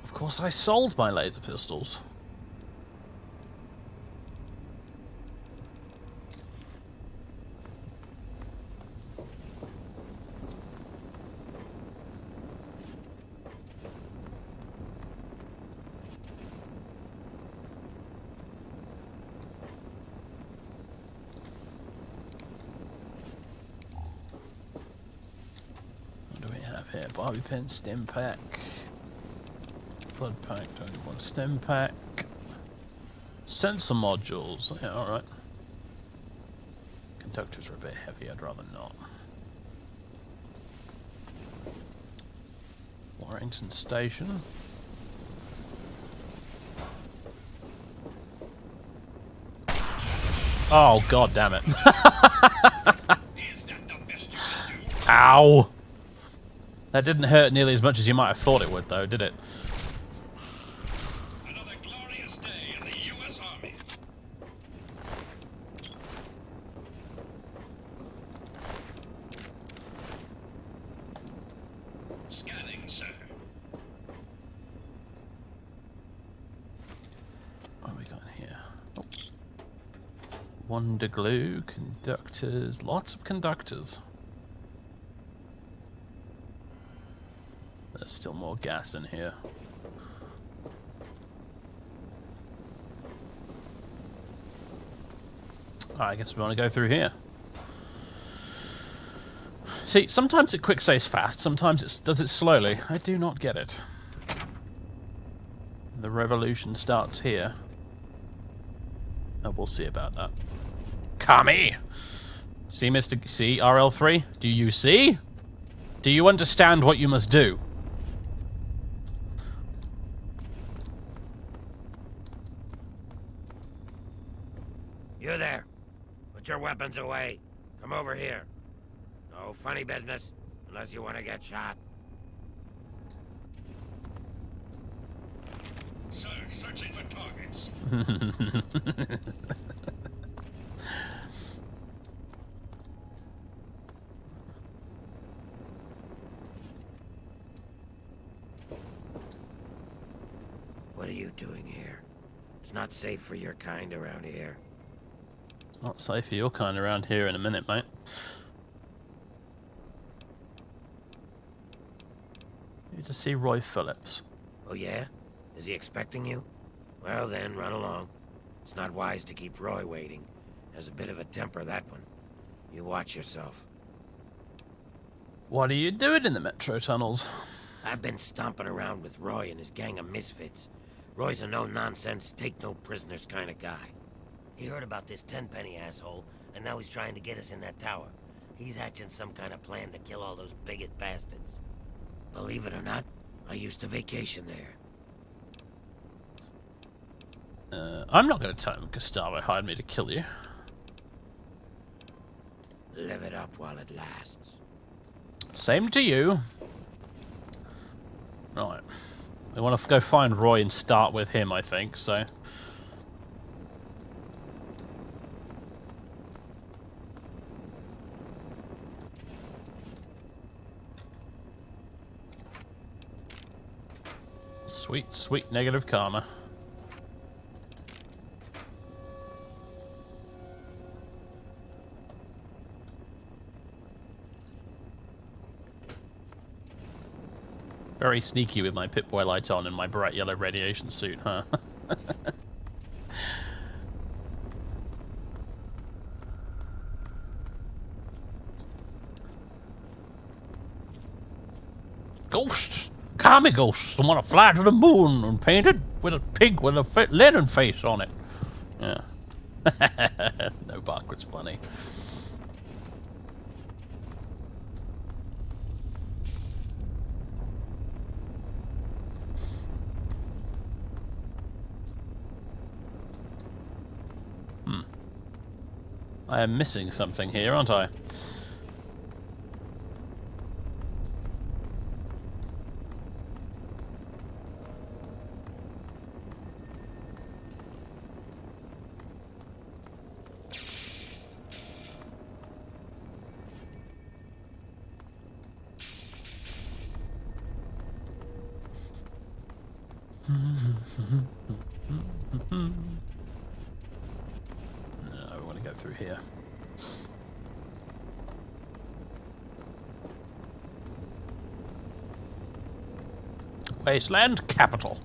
Of course, I sold my laser pistols. What do we have here? Bobby pin, stim pack. Blood pack, don't want stem pack. Sensor modules. Yeah, alright. Conductors are a bit heavy, I'd rather not. Warrington Station. Oh, god damn it. Ow! That didn't hurt nearly as much as you might have thought it would, though, did it? Wonder glue, conductors, lots of conductors. There's still more gas in here. I guess we want to go through here. See, sometimes it quick saves fast, sometimes it does it slowly. I do not get it. The revolution starts here. Oh, we'll see about that. Kami! See, Mr. C, RL3? Do you see? Do you understand what you must do? You there. Put your weapons away. Come over here. No funny business, unless you want to get shot. Sir, searching for targets. What are you doing here? It's not safe for your kind around here. Not safe for your kind around here in a minute, mate. Need to see Roy Phillips. Oh yeah? Is he expecting you? Well then, run along. It's not wise to keep Roy waiting. Has a bit of a temper, that one. You watch yourself. What are you doing in the metro tunnels? I've been stomping around with Roy and his gang of misfits. Roy's a no-nonsense, take-no-prisoners kind of guy. He heard about this tenpenny asshole, and now he's trying to get us in that tower. He's hatching some kind of plan to kill all those bigot bastards. Believe it or not, I used to vacation there. I'm not going to tell him Gustavo hired me to kill you. Live it up while it lasts. Same to you. Right. We want to go find Roy and start with him, I think, so... Sweet, sweet negative karma. Very sneaky with my Pip-Boy light on and my bright yellow radiation suit, huh? Ghosts! Commie ghosts! I want to fly to the moon and paint it with a pig with a linen face on it. Yeah. No, Bark was funny. I am missing something here, aren't I? No, we want to go through here. Wasteland capital.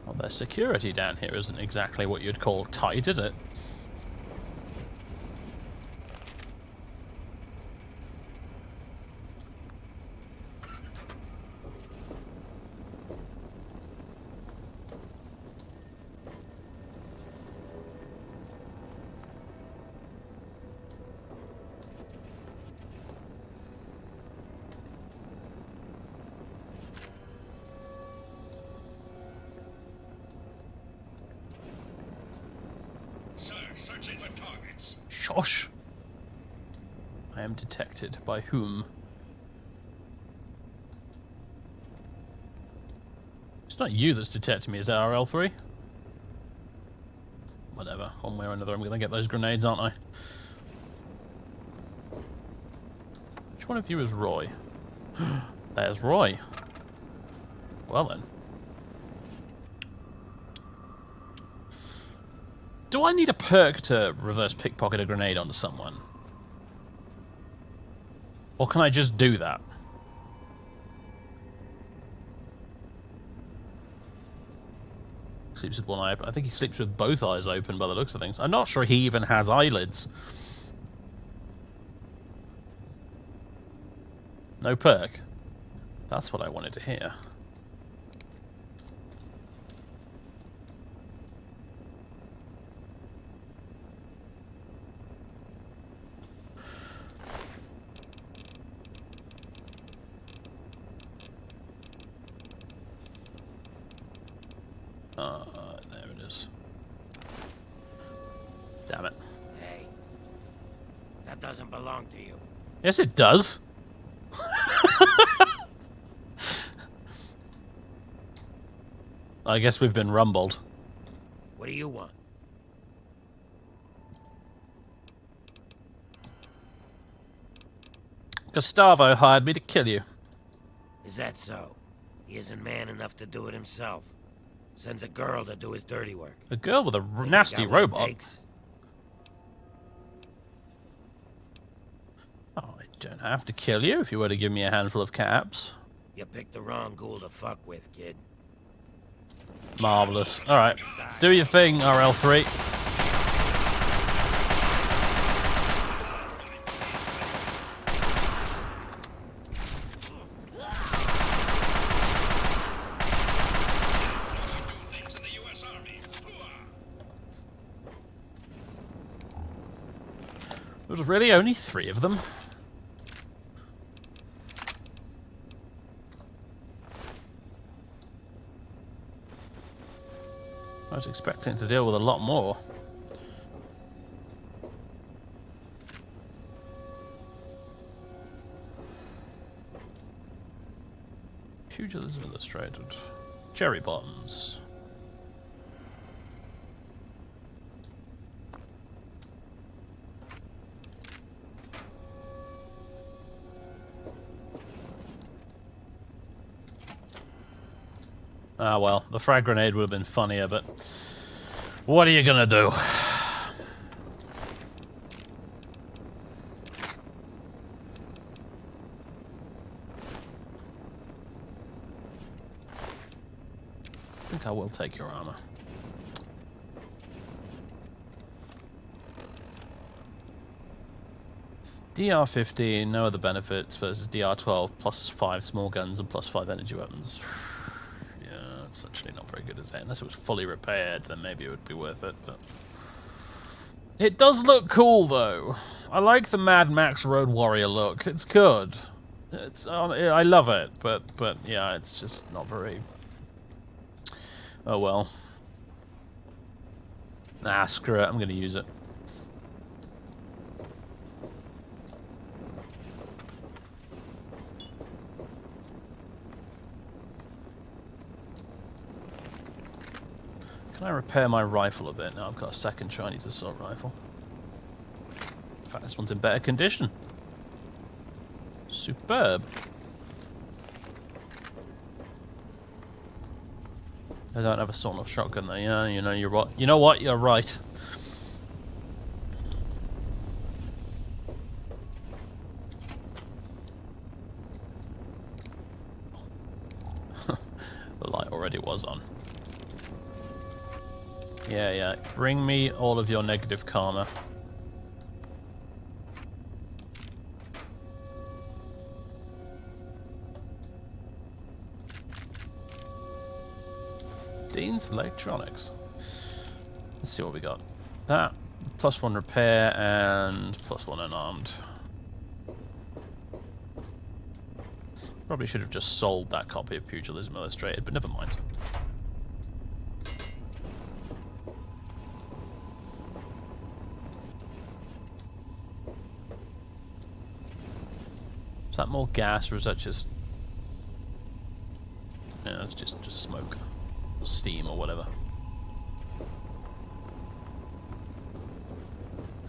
Well, the security down here isn't exactly what you'd call tight, is it? Sir, searching for targets. Shush! I am detected. By whom? It's not you that's detecting me, is it, RL3? Whatever. One way or another, I'm going to get those grenades, aren't I? Which one of you is Roy? There's Roy. Well then. Do I need a perk to reverse pickpocket a grenade onto someone? Or can I just do that? Sleeps with one eye open. I think he sleeps with both eyes open by the looks of things. I'm not sure he even has eyelids. No perk. That's what I wanted to hear. There it is. Damn it. Hey, that doesn't belong to you. Yes, it does. I guess we've been rumbled. What do you want? Gustavo hired me to kill you. Is that so? He isn't man enough to do it himself. Sends a girl to do his dirty work. A girl with a Think nasty you got what it robot. takes? Oh, I don't have to kill you if you were to give me a handful of caps. You picked the wrong ghoul to fuck with, kid. Marvelous. Alright. Do your thing, RL3. There was really only 3 of them. I was expecting to deal with a lot more. Pugilism illustrated. Cherry bombs. Ah well, the frag grenade would have been funnier, but what are you gonna do? I think I will take your armor. DR-15, no other benefits versus DR-12, plus 5 small guns and plus 5 energy weapons. Yeah, it's actually not very good, is it? Unless it was fully repaired, then maybe it would be worth it, but... It does look cool, though. I like the Mad Max Road Warrior look. It's good. I love it, but yeah, it's just not very... Oh well. Nah, screw it, I'm gonna use it. Can I repair my rifle a bit? Now I've got a second Chinese assault rifle. In fact, this one's in better condition. Superb. I don't have a sawed-off shotgun though. Yeah, you know you're right. You know what? You're right. The light already was on. Yeah. Bring me all of your negative karma. Dean's Electronics. Let's see what we got. That, +1 repair, and +1 unarmed. Probably should have just sold that copy of Pugilism Illustrated, but never mind. Is that more gas, or is that just... No, it's just smoke. Or steam, or whatever.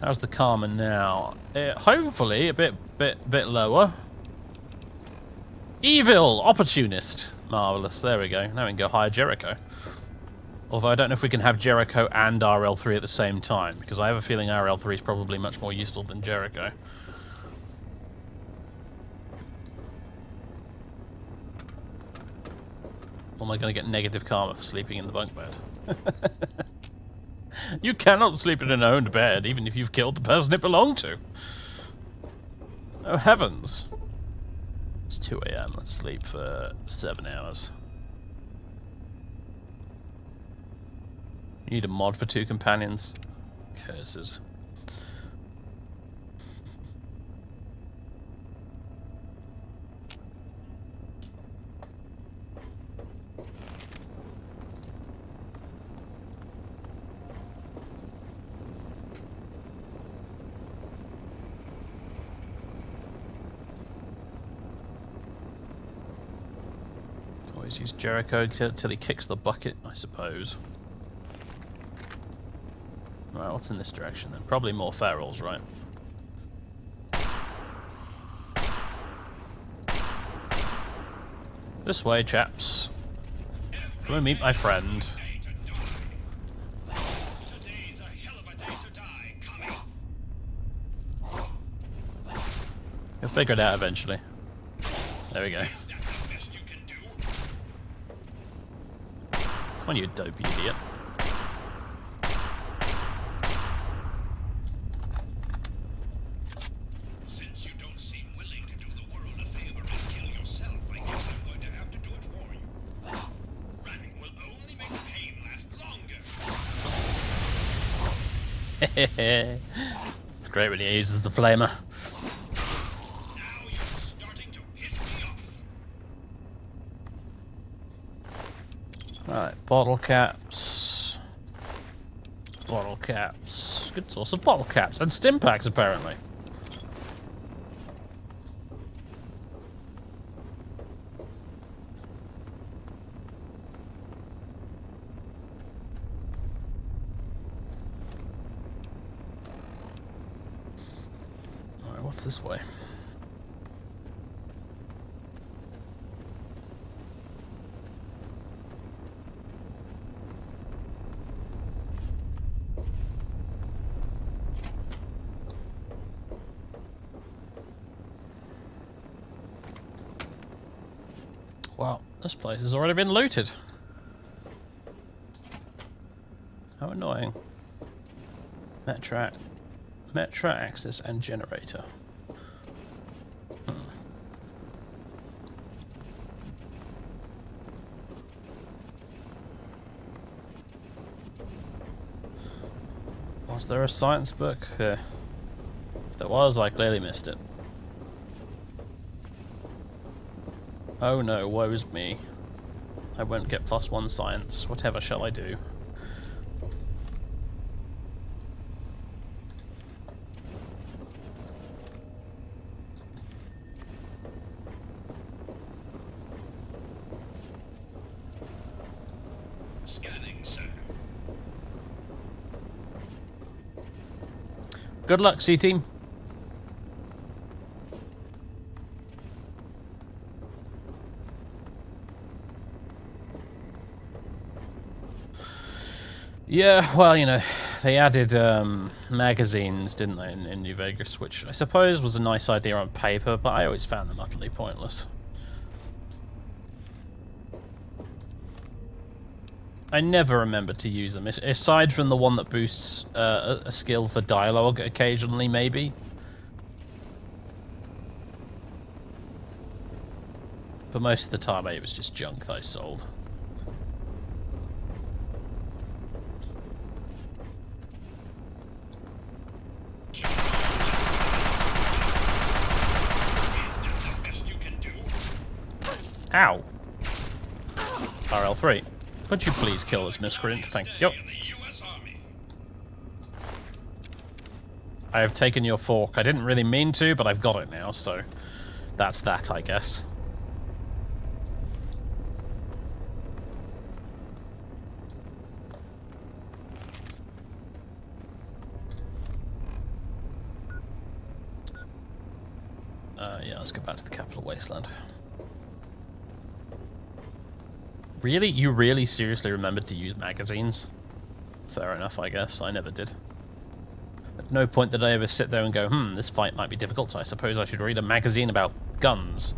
How's the karma now? Hopefully a bit lower. Evil! Opportunist! Marvellous, there we go. Now we can go hire Jericho. Although I don't know if we can have Jericho and RL3 at the same time, because I have a feeling RL3 is probably much more useful than Jericho. Or am I going to get negative karma for sleeping in the bunk bed? You cannot sleep in an owned bed, even if you've killed the person it belonged to. Oh heavens. It's 2 AM, let's sleep for 7 hours. You need a mod for 2 companions? Curses. Always use Jericho till he kicks the bucket, I suppose. Right, what's in this direction then? Probably more ferals, right? This way, chaps. Come and meet my friend. You'll figure it out eventually. There we go. Come on, you dopey idiot. Since you don't seem willing to do the world a favor and kill yourself, I guess I'm going to have to do it for you. Running will only make the pain last longer. It's great when he uses the flamer. Now you're starting to piss me off. Right, bottle caps. Bottle caps. Good source of bottle caps. And stim packs, apparently. Alright, what's this way? Wow, this place has already been looted. How annoying. Metra access and generator. Was there a science book? If there was, I clearly missed it. Oh no, woe's me. I won't get +1 science. Whatever shall I do? Scanning, sir. Good luck, C-Team. Yeah, well, you know, they added magazines, didn't they, in New Vegas, which I suppose was a nice idea on paper, but I always found them utterly pointless. I never remember to use them, aside from the one that boosts a skill for dialogue occasionally, maybe. But most of the time, it was just junk that I sold. Ow! RL3. Could you please kill this miscreant? Thank you. I have taken your fork. I didn't really mean to, but I've got it now, so that's that, I guess. Yeah, let's go back to the Capital Wasteland. Really? You really seriously remembered to use magazines? Fair enough, I guess. I never did. At no point did I ever sit there and go, this fight might be difficult, so I suppose I should read a magazine about guns.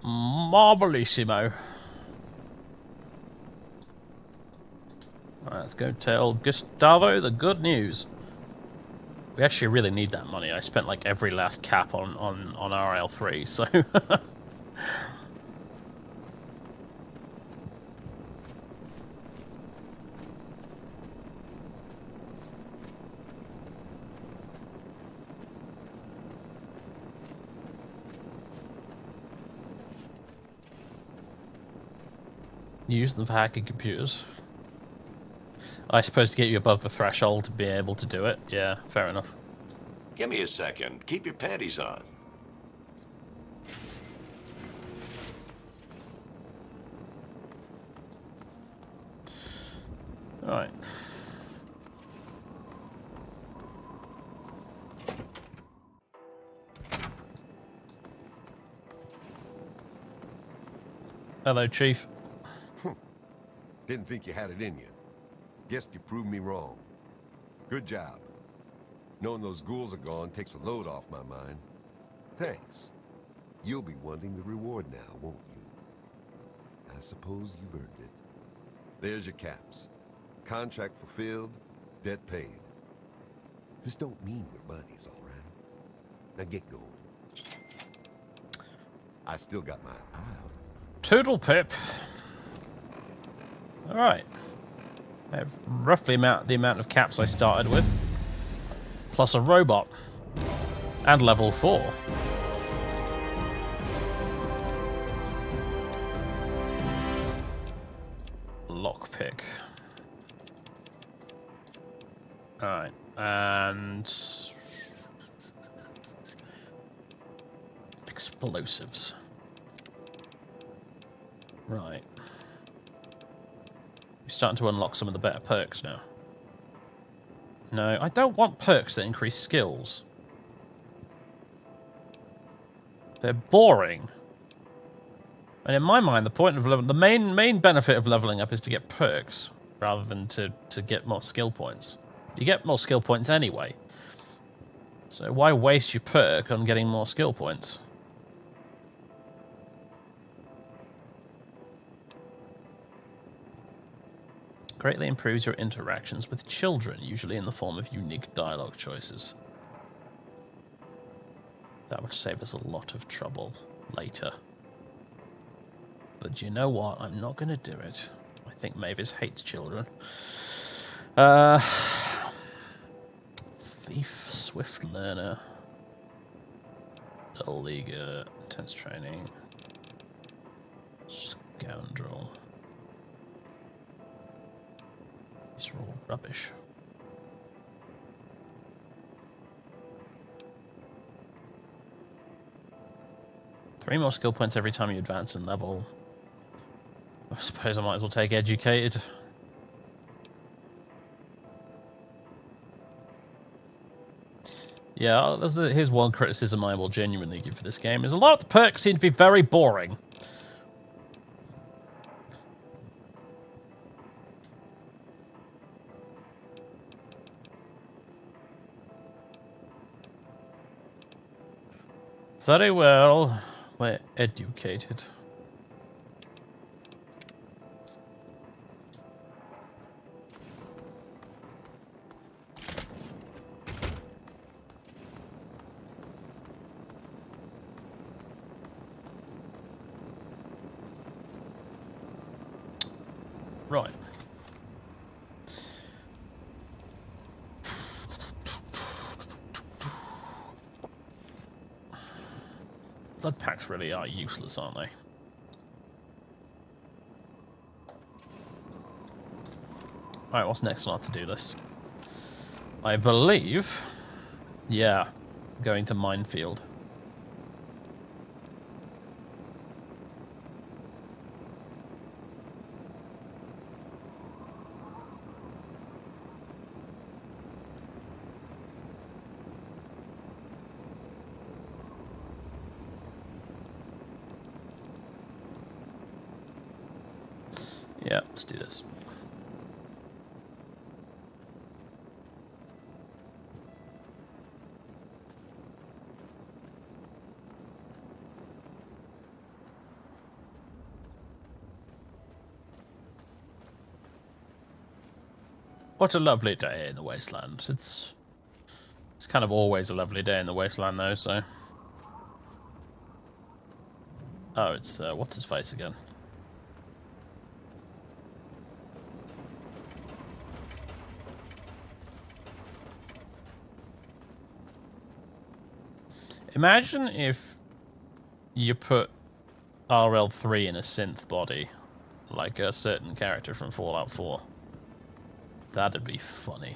Marvelissimo. Alright, let's go tell Gustavo the good news. We actually really need that money. I spent like every last cap on RL3, so... Use them for hacking computers. I suppose to get you above the threshold to be able to do it. Yeah, fair enough. Give me a second. Keep your panties on. Alright. Hello, Chief. Didn't think you had it in you. Guess you proved me wrong. Good job. Knowing those ghouls are gone takes a load off my mind. Thanks. You'll be wanting the reward now, won't you? I suppose you've earned it. There's your caps. Contract fulfilled, debt paid. This don't mean we're buddies, all right? Now get going. I still got my eye out. Toodle pip. Alright. I have roughly the amount of caps I started with. Plus a robot. And level 4. Lockpick. Alright. And... explosives. Right. We're starting to unlock some of the better perks now. No, I don't want perks that increase skills. They're boring. And in my mind, the point of the main benefit of leveling up is to get perks rather than to get more skill points. You get more skill points anyway. So why waste your perk on getting more skill points? Greatly improves your interactions with children, usually in the form of unique dialogue choices. That would save us a lot of trouble later. But you know what? I'm not going to do it. I think Mavis hates children. Thief, Swift Learner, Dull Leaguer, Intense Training, Scoundrel. These are all rubbish. Three more skill points every time you advance in level. I suppose I might as well take Educated. Yeah, here's one criticism I will genuinely give for this game, is a lot of the perks seem to be very boring. Very well, we're educated. Right. Blood packs really are useless, aren't they? Alright, what's next on our to-do list? I believe... yeah, going to Minefield. Yeah, let's do this. What a lovely day in the wasteland. It's kind of always a lovely day in the wasteland, though, so... oh, it's, what's his face again? Imagine if you put RL3 in a synth body, like a certain character from Fallout 4. That'd be funny.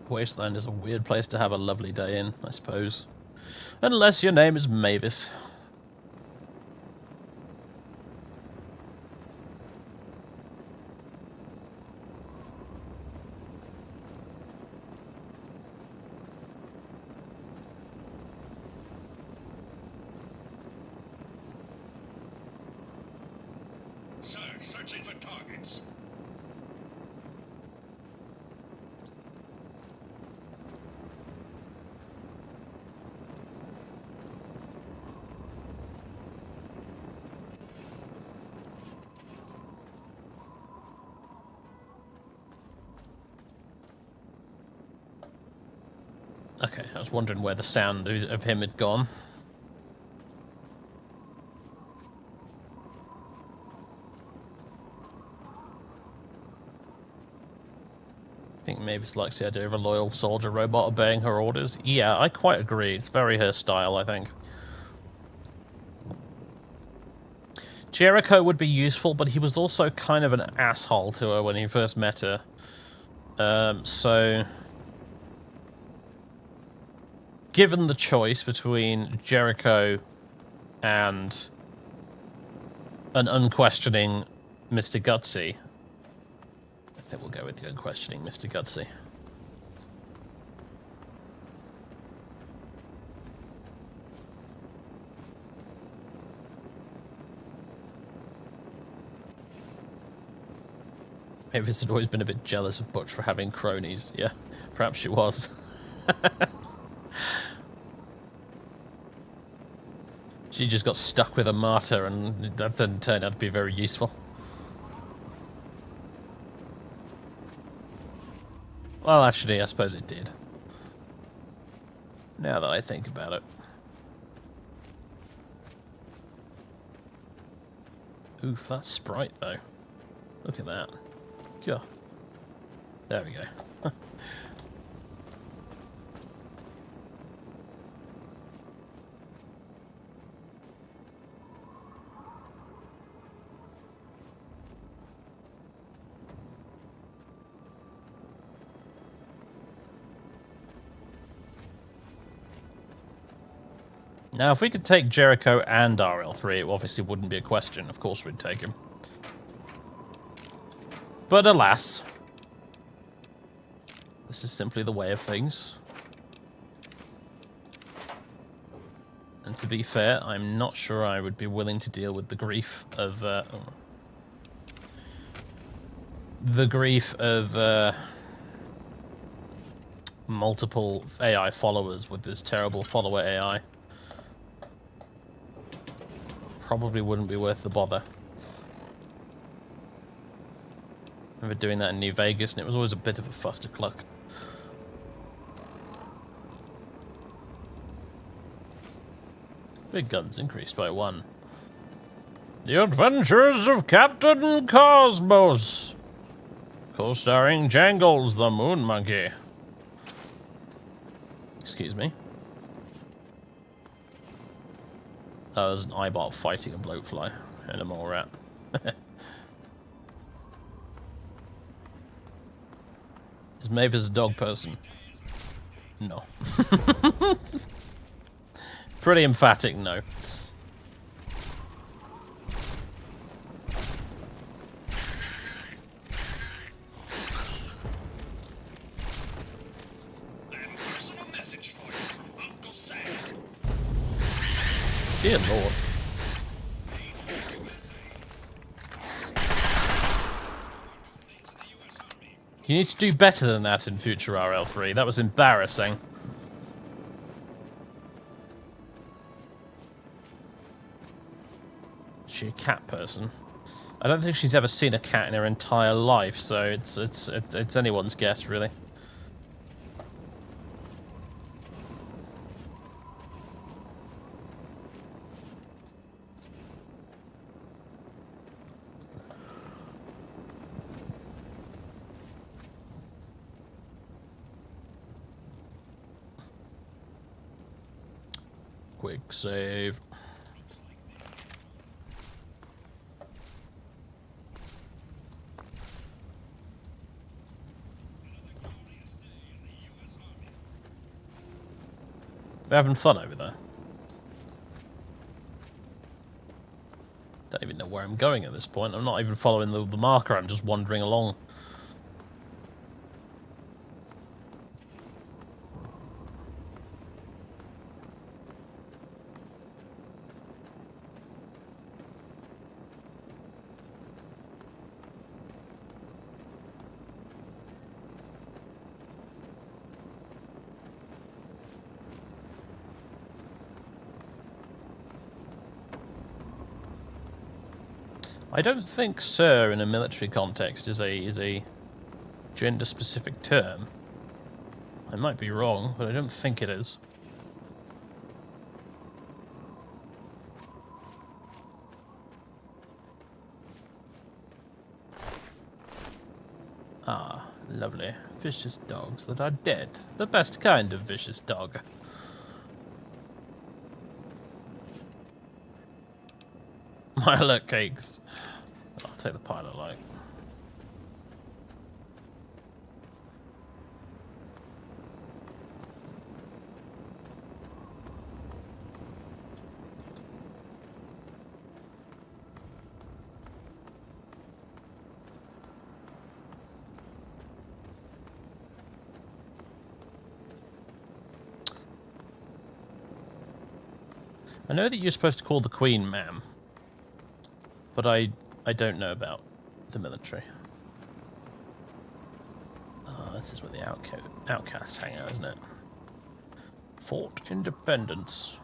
Wasteland is a weird place to have a lovely day in, I suppose. Unless your name is Mavis. Sir, searching for targets. Okay, I was wondering where the sound of him had gone. I think Mavis likes the idea of a loyal soldier robot obeying her orders. Yeah, I quite agree. It's very her style, I think. Jericho would be useful, but he was also kind of an asshole to her when he first met her. So... given the choice between Jericho and an unquestioning Mr. Gutsy, I think we'll go with the unquestioning Mr. Gutsy. Mavis had always been a bit jealous of Butch for having cronies. Yeah, perhaps she was. She just got stuck with a martyr, and that didn't turn out to be very useful. Well, actually, I suppose it did. Now that I think about it. Oof, that's Sprite, though. Look at that. Yeah. There we go. Now, if we could take Jericho and RL3, it obviously wouldn't be a question. Of course we'd take him. But alas, this is simply the way of things. And to be fair, I'm not sure I would be willing to deal with the grief of... multiple AI followers with this terrible follower AI. Probably wouldn't be worth the bother. I remember doing that in New Vegas, and it was always a bit of a fustercluck. Big guns increased by 1. The Adventures of Captain Cosmos, co-starring Jangles the Moon Monkey. Excuse me. Oh, there's an eyebot fighting a bloatfly and a mole rat. Is Mavis a dog person? No. Pretty emphatic no. Dear Lord. You need to do better than that in future RL3. That was embarrassing. Is she a cat person? I don't think she's ever seen a cat in her entire life, so it's anyone's guess, really. Quick save. We're having fun over there. Don't even know where I'm going at this point. I'm not even following the marker, I'm just wandering along. I don't think "sir" in a military context is a gender-specific term. I might be wrong, but I don't think it is. Ah, lovely. Vicious dogs that are dead. The best kind of vicious dog. Pilot cakes. I'll take the pilot light. I know that you're supposed to call the Queen ma'am, but I don't know about the military. This is where the outcasts hang out, isn't it? Fort Independence.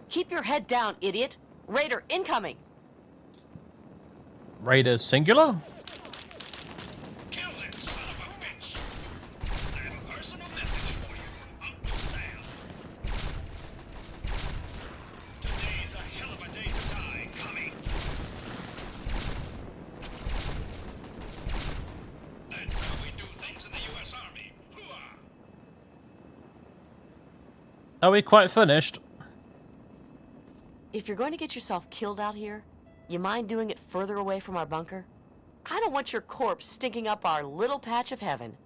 Keep your head down, idiot. Raider incoming. Raider singular? Kill that son of a bitch! I have a personal message for you from Uncle Sam. Today's a hell of a day to die, coming. That's how we do things in the U.S. Army. Hooah! Are we quite finished? If you're going to get yourself killed out here, you mind doing it further away from our bunker? I don't want your corpse stinking up our little patch of heaven.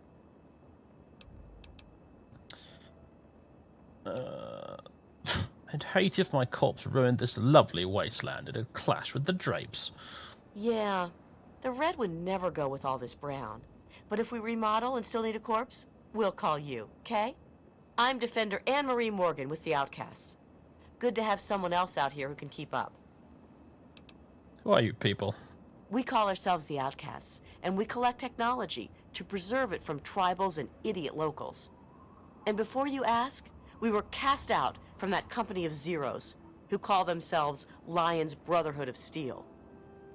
I'd hate if my corpse ruined this lovely wasteland. It'd clash with the drapes. Yeah, the red would never go with all this brown. But if we remodel and still need a corpse, we'll call you, okay? I'm Defender Anne-Marie Morgan with the Outcasts. Good to have someone else out here who can keep up. Who are you people? We call ourselves the Outcasts, and we collect technology to preserve it from tribals and idiot locals. And before you ask, we were cast out from that company of zeros who call themselves Lion's Brotherhood of Steel.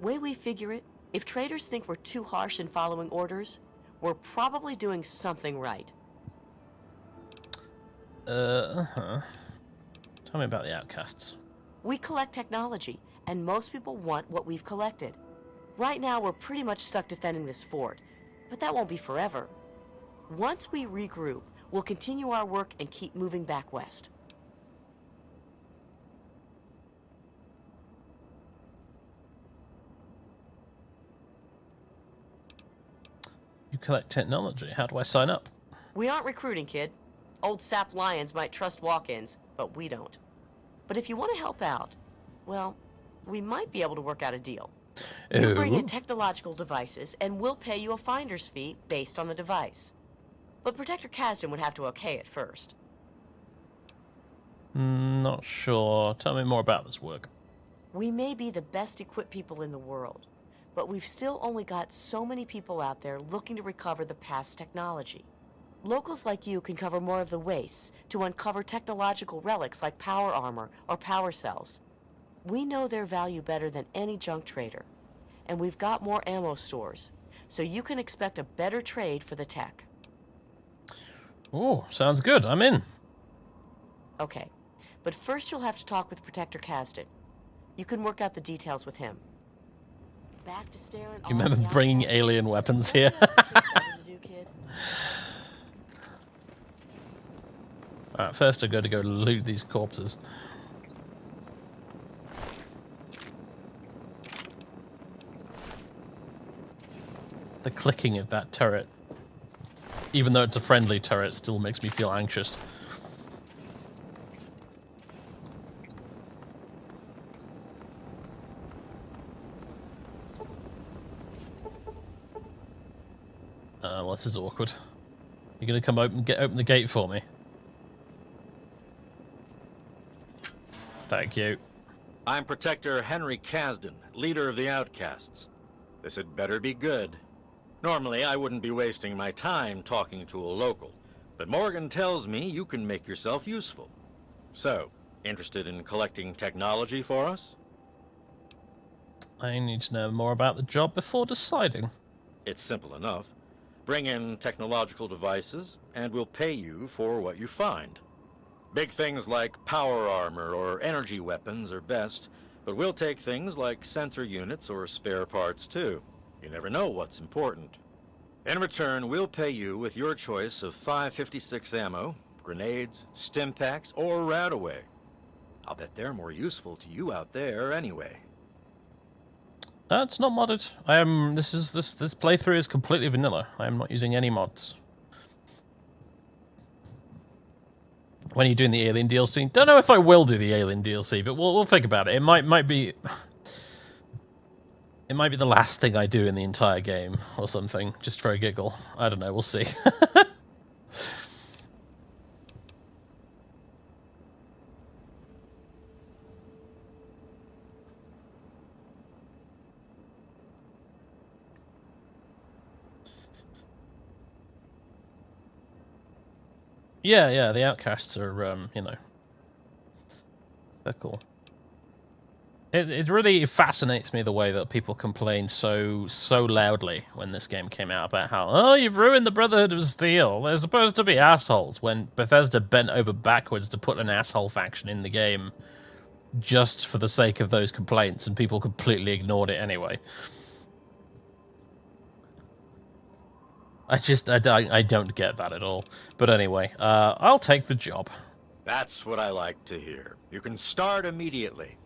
Way we figure it, if traitors think we're too harsh in following orders, we're probably doing something right. Tell me about the Outcasts. We collect technology, and most people want what we've collected. Right now, we're pretty much stuck defending this fort, but that won't be forever. Once we regroup, we'll continue our work and keep moving back west. You collect technology. How do I sign up? We aren't recruiting, kid. Old sap lions might trust walk-ins, but we don't. But if you want to help out, well, we might be able to work out a deal. You bring in technological devices, and we'll pay you a finder's fee based on the device. But Protector Kasdan would have to okay it first. Not sure. Tell me more about this work. We may be the best equipped people in the world, but we've still only got so many people out there looking to recover the past technology. Locals like you can cover more of the wastes to uncover technological relics like power armor or power cells. We know their value better than any junk trader, and we've got more ammo stores, so you can expect a better trade for the tech. Oh, sounds good. I'm in. Okay, but first you'll have to talk with Protector Kasdan. You can work out the details with him. Back to staring. You remember bringing alien weapons here? Alright, first I got to go loot these corpses. The clicking of that turret, even though it's a friendly turret, still makes me feel anxious. Well, this is awkward. You're gonna come open the gate for me? Thank you. I'm Protector Henry Kasdan, leader of the Outcasts. This had better be good. Normally, I wouldn't be wasting my time talking to a local, but Morgan tells me you can make yourself useful. So, interested in collecting technology for us? I need to know more about the job before deciding. It's simple enough. Bring in technological devices, and we'll pay you for what you find. Big things like power armor or energy weapons are best, but we'll take things like sensor units or spare parts too. You never know what's important. In return, we'll pay you with your choice of 5.56 ammo, grenades, stim packs, or Radaway. I'll bet they're more useful to you out there anyway. It's not modded. This playthrough is completely vanilla. I am not using any mods. When are you doing the Alien DLC? Don't know if I will do the Alien DLC, but we'll think about it. It might be the last thing I do in the entire game or something, just for a giggle. I don't know. We'll see. Yeah, the Outcasts are, you know, they're cool. It really fascinates me the way that people complain so loudly when this game came out about how, oh, you've ruined the Brotherhood of Steel. They're supposed to be assholes, when Bethesda bent over backwards to put an asshole faction in the game just for the sake of those complaints, and people completely ignored it anyway. I don't get that at all. But anyway, I'll take the job. That's what I like to hear. You can start immediately.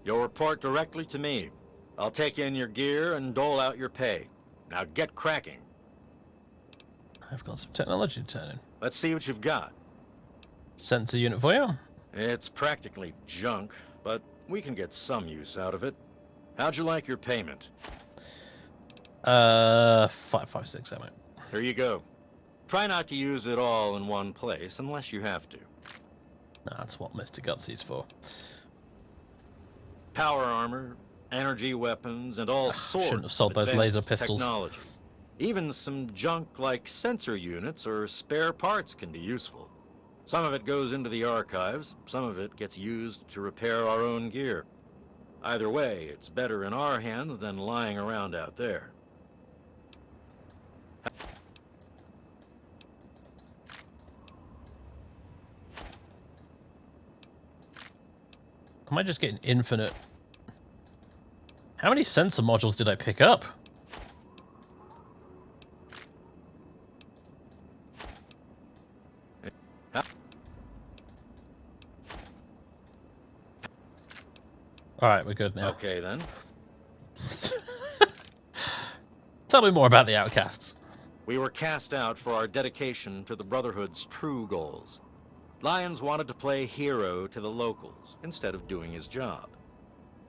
You'll report directly to me. I'll take in your gear and dole out your pay. Now get cracking. I've got some technology to turn in. Let's see what you've got. Sensor unit for you? It's practically junk, but we can get some use out of it. How'd you like your payment? 5.56 ammo. Here you go. Try not to use it all in one place unless you have to. That's what Mr. Gutsy's for. Power armor, energy weapons, and all sorts shouldn't have sold those laser pistols. Technology. Even some junk like sensor units or spare parts can be useful. Some of it goes into the archives, some of it gets used to repair our own gear. Either way, it's better in our hands than lying around out there. I might just get an infinite. How many sensor modules did I pick up? Alright, we're good now. Okay, then. Tell me more about the Outcasts. We were cast out for our dedication to the Brotherhood's true goals. Lyons wanted to play hero to the locals instead of doing his job.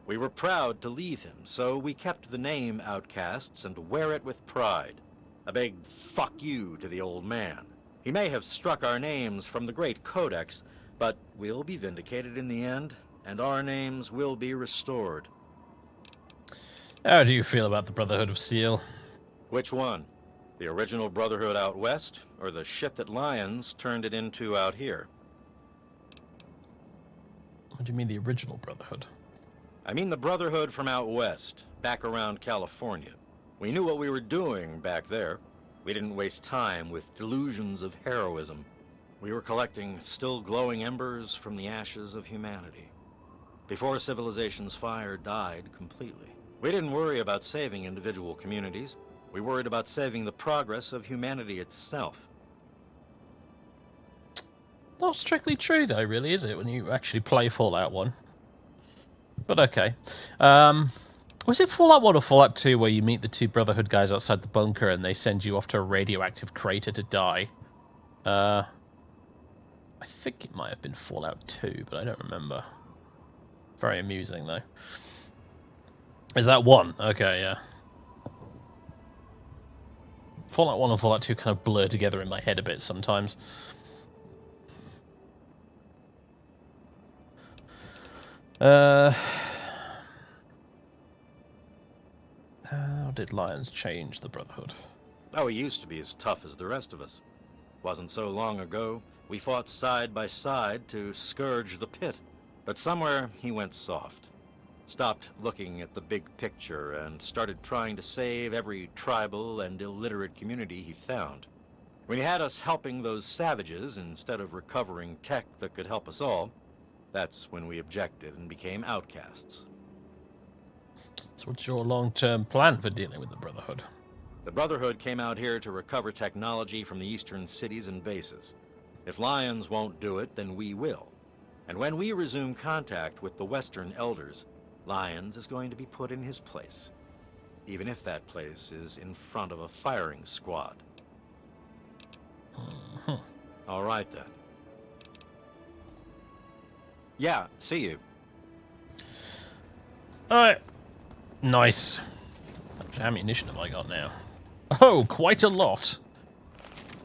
We were proud to leave him, so we kept the name Outcasts and wear it with pride. A big fuck you to the old man. He may have struck our names from the Great Codex, but we'll be vindicated in the end, and our names will be restored. How do you feel about the Brotherhood of Steel? Which one? The original Brotherhood out west, or the shit that Lyons turned it into out here? What do you mean the original Brotherhood? I mean the Brotherhood from out west, back around California. We knew what we were doing back there. We didn't waste time with delusions of heroism. We were collecting still glowing embers from the ashes of humanity. Before civilization's fire died completely. We didn't worry about saving individual communities. We worried about saving the progress of humanity itself. Not strictly true, though, really, is it, when you actually play Fallout 1? But okay. Was it Fallout 1 or Fallout 2 where you meet the two Brotherhood guys outside the bunker and they send you off to a radioactive crater to die? I think it might have been Fallout 2, but I don't remember. Very amusing, though. Is that 1? Okay, yeah. Fallout 1 and Fallout 2 kind of blur together in my head a bit sometimes. How did Lions change the Brotherhood? Oh, he used to be as tough as the rest of us. Wasn't so long ago, we fought side by side to scourge the pit. But somewhere he went soft. Stopped looking at the big picture and started trying to save every tribal and illiterate community he found. When he had us helping those savages instead of recovering tech that could help us all, that's when we objected and became outcasts. So what's your long-term plan for dealing with the Brotherhood? The Brotherhood came out here to recover technology from the eastern cities and bases. If Lions won't do it, then we will. And when we resume contact with the Western Elders, Lions is going to be put in his place. Even if that place is in front of a firing squad. All right, then. Yeah, see you. Alright. Nice. How much ammunition have I got now? Oh, quite a lot.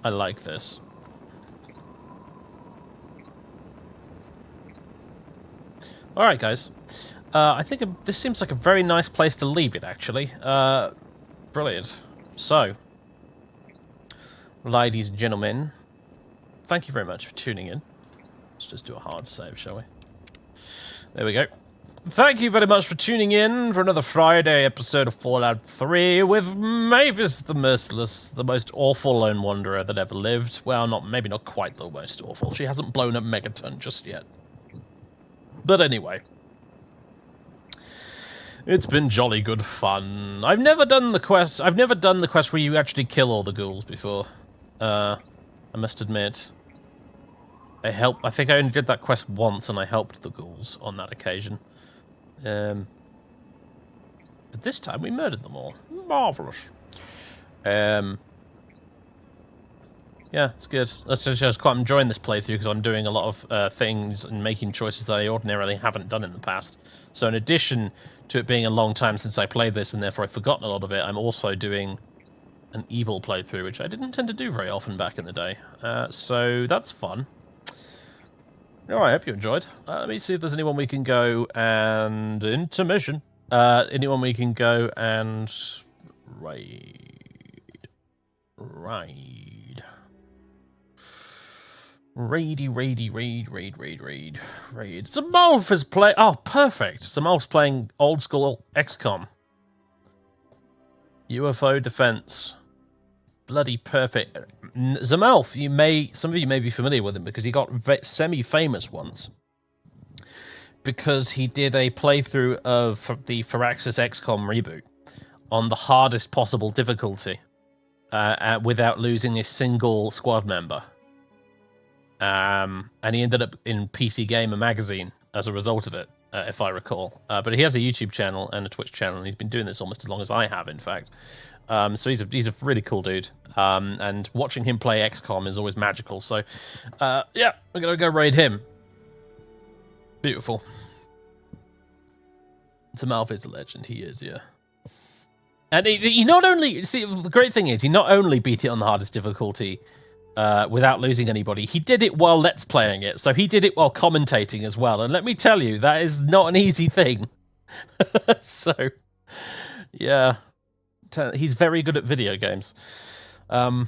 I like this. Alright, guys. I think this seems like a very nice place to leave it, actually. Brilliant. So, ladies and gentlemen, thank you very much for tuning in. Let's just do a hard save, shall we? There we go. Thank you very much for tuning in for another Friday episode of Fallout 3 with Mavis the Merciless, the most awful lone wanderer that ever lived. Well, maybe not quite the most awful. She hasn't blown up Megaton just yet. But anyway. It's been jolly good fun. I've never done the quest where you actually kill all the ghouls before. I must admit. I think I only did that quest once and I helped the ghouls on that occasion. But this time we murdered them all. Marvellous. Yeah, it's good. That's just quite enjoying this playthrough because I'm doing a lot of things and making choices that I ordinarily haven't done in the past. So in addition to it being a long time since I played this and therefore I've forgotten a lot of it, I'm also doing an evil playthrough, which I didn't tend to do very often back in the day. So that's fun. Alright, I hope you enjoyed. Let me see if there's anyone we can go and... Intermission. Anyone we can go and... Raid. Raid. Zamolf is playing... Oh, perfect. Zamolf's playing old school XCOM. UFO defense. Bloody perfect. Zamalf, some of you may be familiar with him because he got semi-famous once. Because he did a playthrough of the Firaxis XCOM reboot on the hardest possible difficulty without losing a single squad member. And he ended up in PC Gamer magazine as a result of it, if I recall. But he has a YouTube channel and a Twitch channel, and he's been doing this almost as long as I have, in fact. So he's a really cool dude. And watching him play XCOM is always magical. So, yeah, we're going to go raid him. Beautiful. Zamalf is a legend. He is, yeah. And he not only... See, the great thing is, he not only beat it on the hardest difficulty without losing anybody, he did it while Let's Playing it. So he did it while commentating as well. And let me tell you, that is not an easy thing. So, yeah. He's very good at video games. All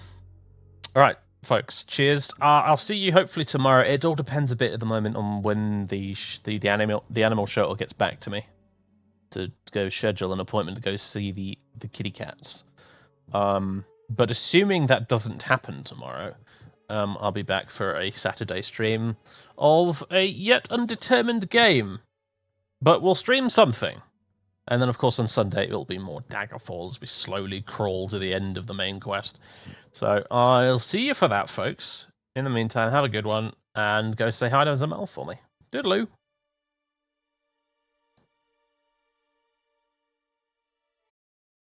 right, folks. Cheers. I'll see you hopefully tomorrow. It all depends a bit at the moment on when the animal shuttle gets back to me to go schedule an appointment to go see the kitty cats. But assuming that doesn't happen tomorrow, I'll be back for a Saturday stream of a yet undetermined game. But we'll stream something. And then, of course, on Sunday it will be more Daggerfall as we slowly crawl to the end of the main quest. So I'll see you for that, folks. In the meantime, have a good one, and go say hi to Zamel for me. Doodaloo.